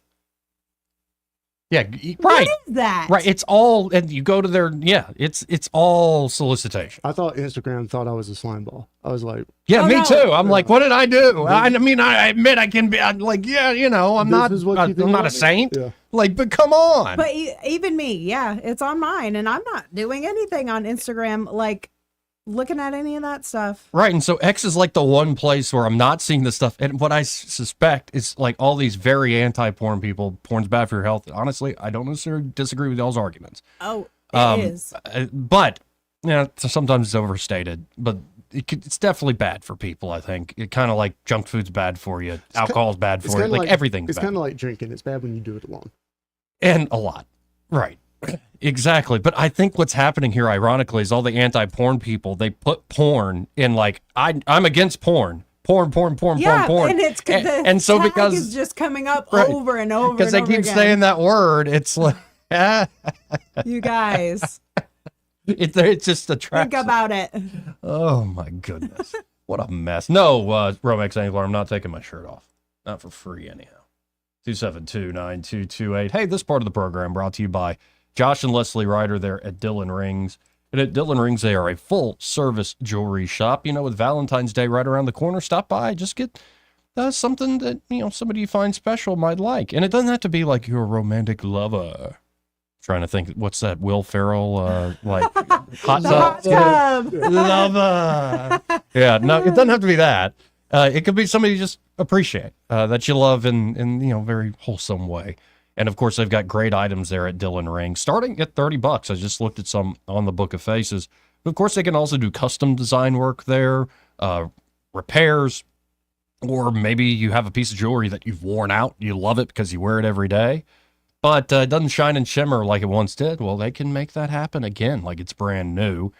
Yeah, what right. is that? Right, it's all, and you go to their, it's all solicitation. I thought Instagram thought I was a slime ball. I was like, Yeah, Oh, me no. too. I'm like, what did I do? I mean, I admit I can be, I'm like, yeah, I'm This not, is what you think I'm not about a me? saint. Yeah. Like, but come on. But even me, yeah, it's on mine, and I'm not doing anything on Instagram, like looking at any of that stuff. Right, and so X is like the one place where I'm not seeing this stuff. And what I suspect is like all these very anti-porn people, porn's bad for your health. Honestly, I don't necessarily disagree with y'all's arguments. Oh, it is. But, sometimes it's overstated. But it's definitely bad for people, I think. It kind of like junk food's bad for you. Alcohol's bad for you. Like everything's It's bad. kind of like drinking. It's bad when you do it alone. And a lot. Right. Exactly. But I think what's happening here, ironically, is all the anti-porn people, they put porn in like, I'm against porn. Porn. Yeah, porn. and it's And so tag because is just coming up right, over and over because and they over keep again. saying that word, it's like, You guys, it's just a think about it. Oh my goodness. What a mess. No, Romex Angler, I'm not taking my shirt off. Not for free anyhow. 272-9228. Hey, this part of the program brought to you by Josh and Leslie Ryder there at Dillon Rings. And at Dillon Rings, they are a full-service jewelry shop. You know, with Valentine's Day right around the corner, stop by. Just get something that, somebody you find special might like. And it doesn't have to be like your romantic lover. Trying to think, what's that Will Ferrell, like, hot tub? Lover. Yeah, no, it doesn't have to be that. It could be somebody you just appreciate, that you love in very wholesome way. And of course, they've got great items there at Dillon Rings, starting at $30. I just looked at some on the Book of Faces. But of course, they can also do custom design work there, repairs, or maybe you have a piece of jewelry that you've worn out. You love it because you wear it every day, but it doesn't shine and shimmer like it once did. Well, they can make that happen again, like it's brand new.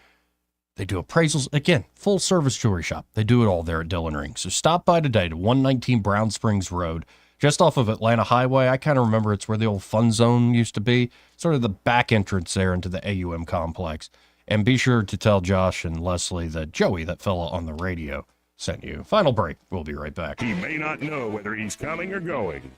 They do appraisals. Again, full-service jewelry shop. They do it all there at Dillon Rings. So stop by today to 119 Brown Springs Road, just off of Atlanta Highway. I kind of remember it's where the old Fun Zone used to be, sort of the back entrance there into the AUM complex. And be sure to tell Josh and Leslie that Joey, that fella on the radio, sent you. Final break. We'll be right back. He may not know whether he's coming or going,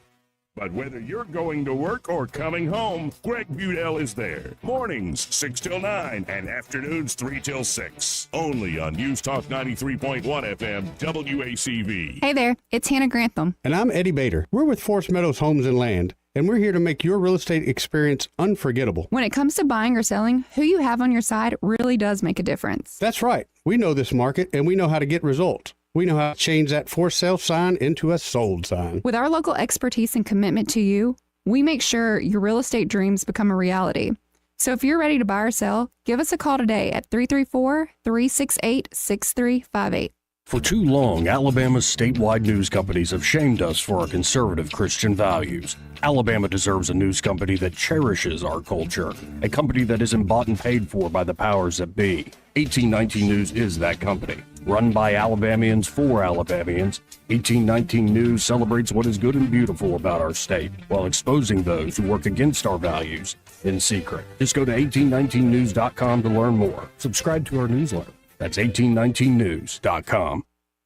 but whether you're going to work or coming home, Greg Budell is there. Mornings, 6 till 9, and afternoons, 3 till 6. Only on News Talk 93.1 FM, WACV. Hey there, it's Hannah Grantham. And I'm Eddie Bader. We're with Forest Meadows Homes and Land, and we're here to make your real estate experience unforgettable. When it comes to buying or selling, who you have on your side really does make a difference. That's right. We know this market, and we know how to get results. We know how to change that for sale sign into a sold sign. With our local expertise and commitment to you, we make sure your real estate dreams become a reality. So if you're ready to buy or sell, give us a call today at 334-368-6358. For too long, Alabama's statewide news companies have shamed us for our conservative Christian values. Alabama deserves a news company that cherishes our culture, a company that isn't bought and paid for by the powers that be. 1819 News is that company. Run by Alabamians for Alabamians, 1819 News celebrates what is good and beautiful about our state, while exposing those who work against our values in secret. Just go to 1819news.com to learn more. Subscribe to our newsletter. That's 1819news.com.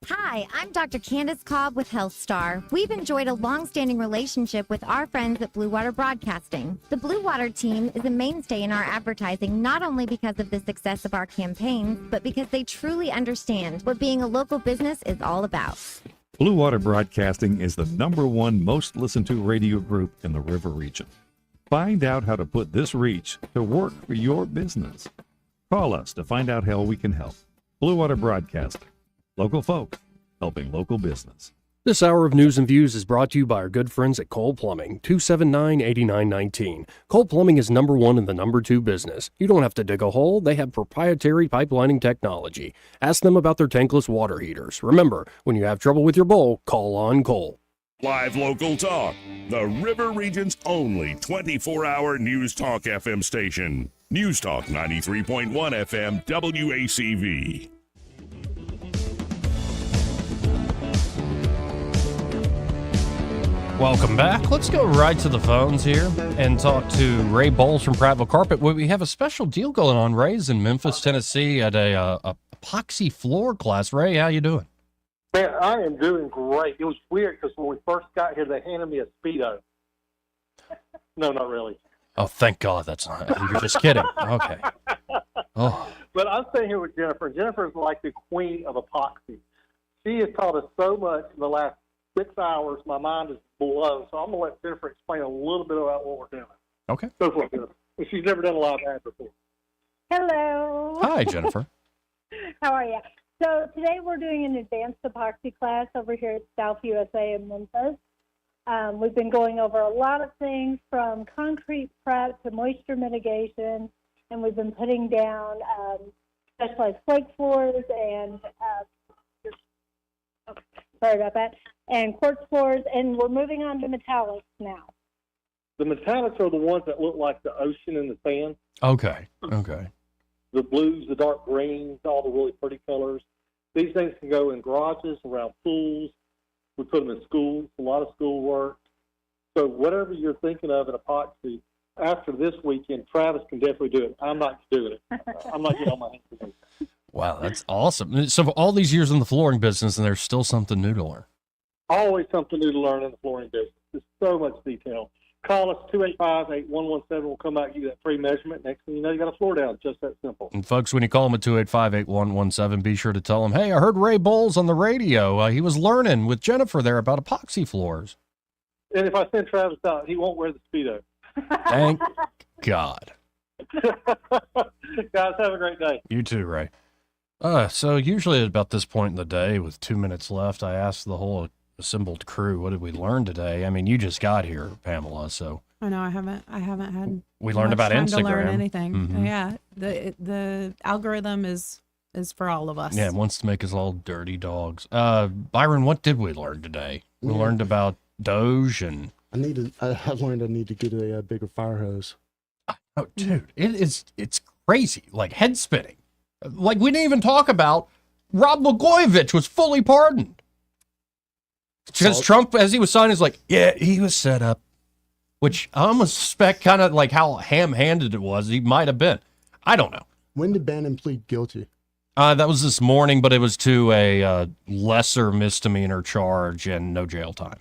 Hi, I'm Dr. Candace Cobb with Health Star. We've enjoyed a long-standing relationship with our friends at Blue Water Broadcasting. The Blue Water team is a mainstay in our advertising, not only because of the success of our campaigns, but because they truly understand what being a local business is all about. Blue Water Broadcasting is the #1 most listened to radio group in the River region. Find out how to put this reach to work for your business. Call us to find out how we can help. Blue Water Broadcasting. Local folk helping local business. This hour of News and Views is brought to you by our good friends at Cole Plumbing, 279-8919. Cole Plumbing is #1 in the #2 business. You don't have to dig a hole. They have proprietary pipelining technology. Ask them about their tankless water heaters. Remember, when you have trouble with your bowl, call on Cole. Live local talk, the River Region's only 24-hour News Talk FM station. News Talk 93.1 FM, WACV. Welcome back. Let's go right to the phones here and talk to Ray Bowles from Prattville Carpet. We have a special deal going on. Ray's in Memphis, Tennessee at a epoxy floor class. Ray, how you doing? Man, I am doing great. It was weird because when we first got here, they handed me a Speedo. No, not really. Oh, thank God that's not. You're just kidding. Okay. Oh. But I'm sitting here with Jennifer. Jennifer is like the queen of epoxy. She has taught us so much in the last 6 hours. My mind is blown. So I'm going to let Jennifer explain a little bit about what we're doing. Okay. Go for it, Jennifer. She's never done a live ad before. Hello. Hi, Jennifer. How are you? So today we're doing an advanced epoxy class over here at South USA in Memphis. We've been going over a lot of things from concrete prep to moisture mitigation, and we've been putting down specialized flake floors and sorry about that, and quartz floors, and we're moving on to metallics now. The metallics are the ones that look like the ocean in the sand. Okay. The blues, the dark greens, all the really pretty colors. These things can go in garages, around pools. We put them in schools, a lot of school work. So whatever you're thinking of in epoxy, after this weekend, Travis can definitely do it. I'm not doing it. I'm not getting on my hands to do it. Wow, that's awesome. So all these years in the flooring business, and there's still something new to learn. Always something new to learn in the flooring business. There's so much detail. Call us, 285-8117. We'll come out and give you that free measurement. Next thing you know, you got a floor down. Just that simple. And folks, when you call them at 285-8117, be sure to tell them, hey, I heard Ray Bowles on the radio. He was learning with Jennifer there about epoxy floors. And if I send Travis out, he won't wear the Speedo. Thank God. Guys, have a great day. You too, Ray. So usually at about this point in the day, with 2 minutes left, I ask the whole assembled crew, what did we learn today? I mean, you just got here, Pamela, so. I know I haven't had. We learned much about time Instagram. To learn anything. Mhm. Yeah, the algorithm is for all of us. Yeah, it wants to make us all dirty dogs. Byron, what did we learn today? We learned about Doge and. I learned I need to get a bigger fire hose. Oh, dude, it's crazy. Like head spinning. Like we didn't even talk about Rob Blagojevich was fully pardoned. Because Trump, as he was signing, is like, yeah, he was set up. Which I almost suspect kind of like how ham-handed it was. He might have been. I don't know. When did Bannon plead guilty? That was this morning, but it was to a lesser misdemeanor charge and no jail time.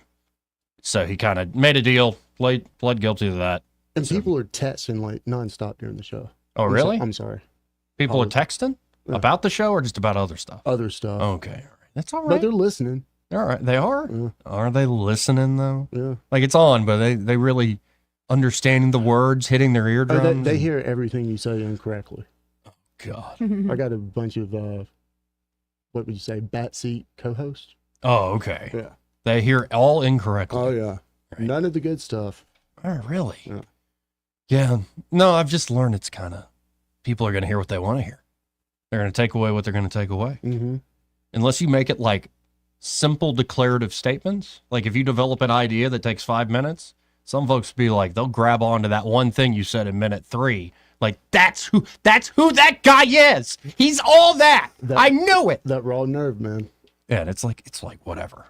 So he kind of made a deal, pled guilty to that. And people are texting like nonstop during the show. Oh, really? I'm sorry. People are texting about the show or just about other stuff? Other stuff. Okay, all right. That's all right. But they're listening. All right, they are? Yeah. Are they listening, though? Yeah. Like, it's on, but they really understanding the words, hitting their eardrums? They hear everything you say incorrectly. Oh, God. I got a bunch of, what would you say, bat seat co-hosts. Oh, okay. Yeah. They hear all incorrectly. Oh, yeah. Right. None of the good stuff. Oh, really? Yeah. Yeah. No, I've just learned it's kind of, people are going to hear what they want to hear. They're going to take away what they're going to take away. Mm-hmm. Unless you make it like simple declarative statements. Like if you develop an idea that takes 5 minutes, some folks be like, they'll grab onto that one thing you said in minute 3. Like that's who that guy is. He's all that. I knew it. That raw nerve, man. Yeah, and it's like whatever.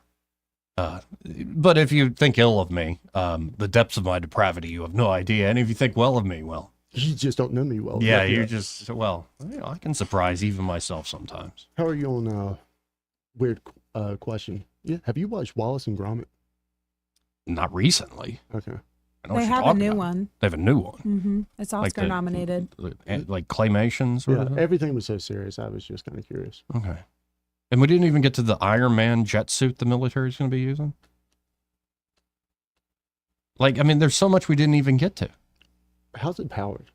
But if you think ill of me, the depths of my depravity, you have no idea. And if you think well of me, well, you just don't know me well. Yeah, you just I can surprise even myself sometimes. How are you on? Weird question. Yeah, have you watched Wallace and Gromit? Not recently. Okay. They have a new one. They have a new one. Mm-hmm. It's Oscar nominated. Like claymations. Yeah, everything was so serious. I was just kind of curious. Okay. And we didn't even get to the Iron Man jet suit the military is going to be using. Like, I mean, there's so much we didn't even get to. How's it powered?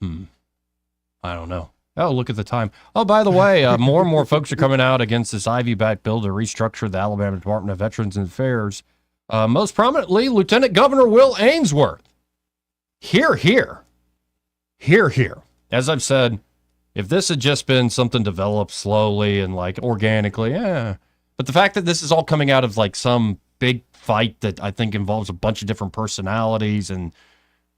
I don't know. Oh, look at the time. Oh, by the way, more and more folks are coming out against this Ivy-backed bill to restructure the Alabama Department of Veterans Affairs. Most prominently, Lieutenant Governor Will Ainsworth. Hear, hear. Hear, hear. As I've said, if this had just been something developed slowly and like organically, yeah. But the fact that this is all coming out of like some big fight that I think involves a bunch of different personalities and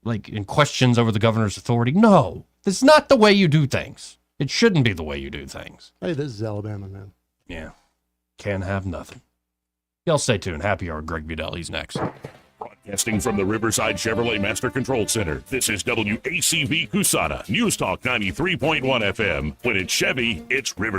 like in questions over the governor's authority, no. This is not the way you do things. It shouldn't be the way you do things. Hey, this is Alabama, man. Yeah. Can't have nothing. Y'all stay tuned. Happy hour. Greg Budell. He's next. Broadcasting from the Riverside Chevrolet Master Control Center, this is WACV Cusana, News Talk 93.1 FM. When it's Chevy, it's Riverside.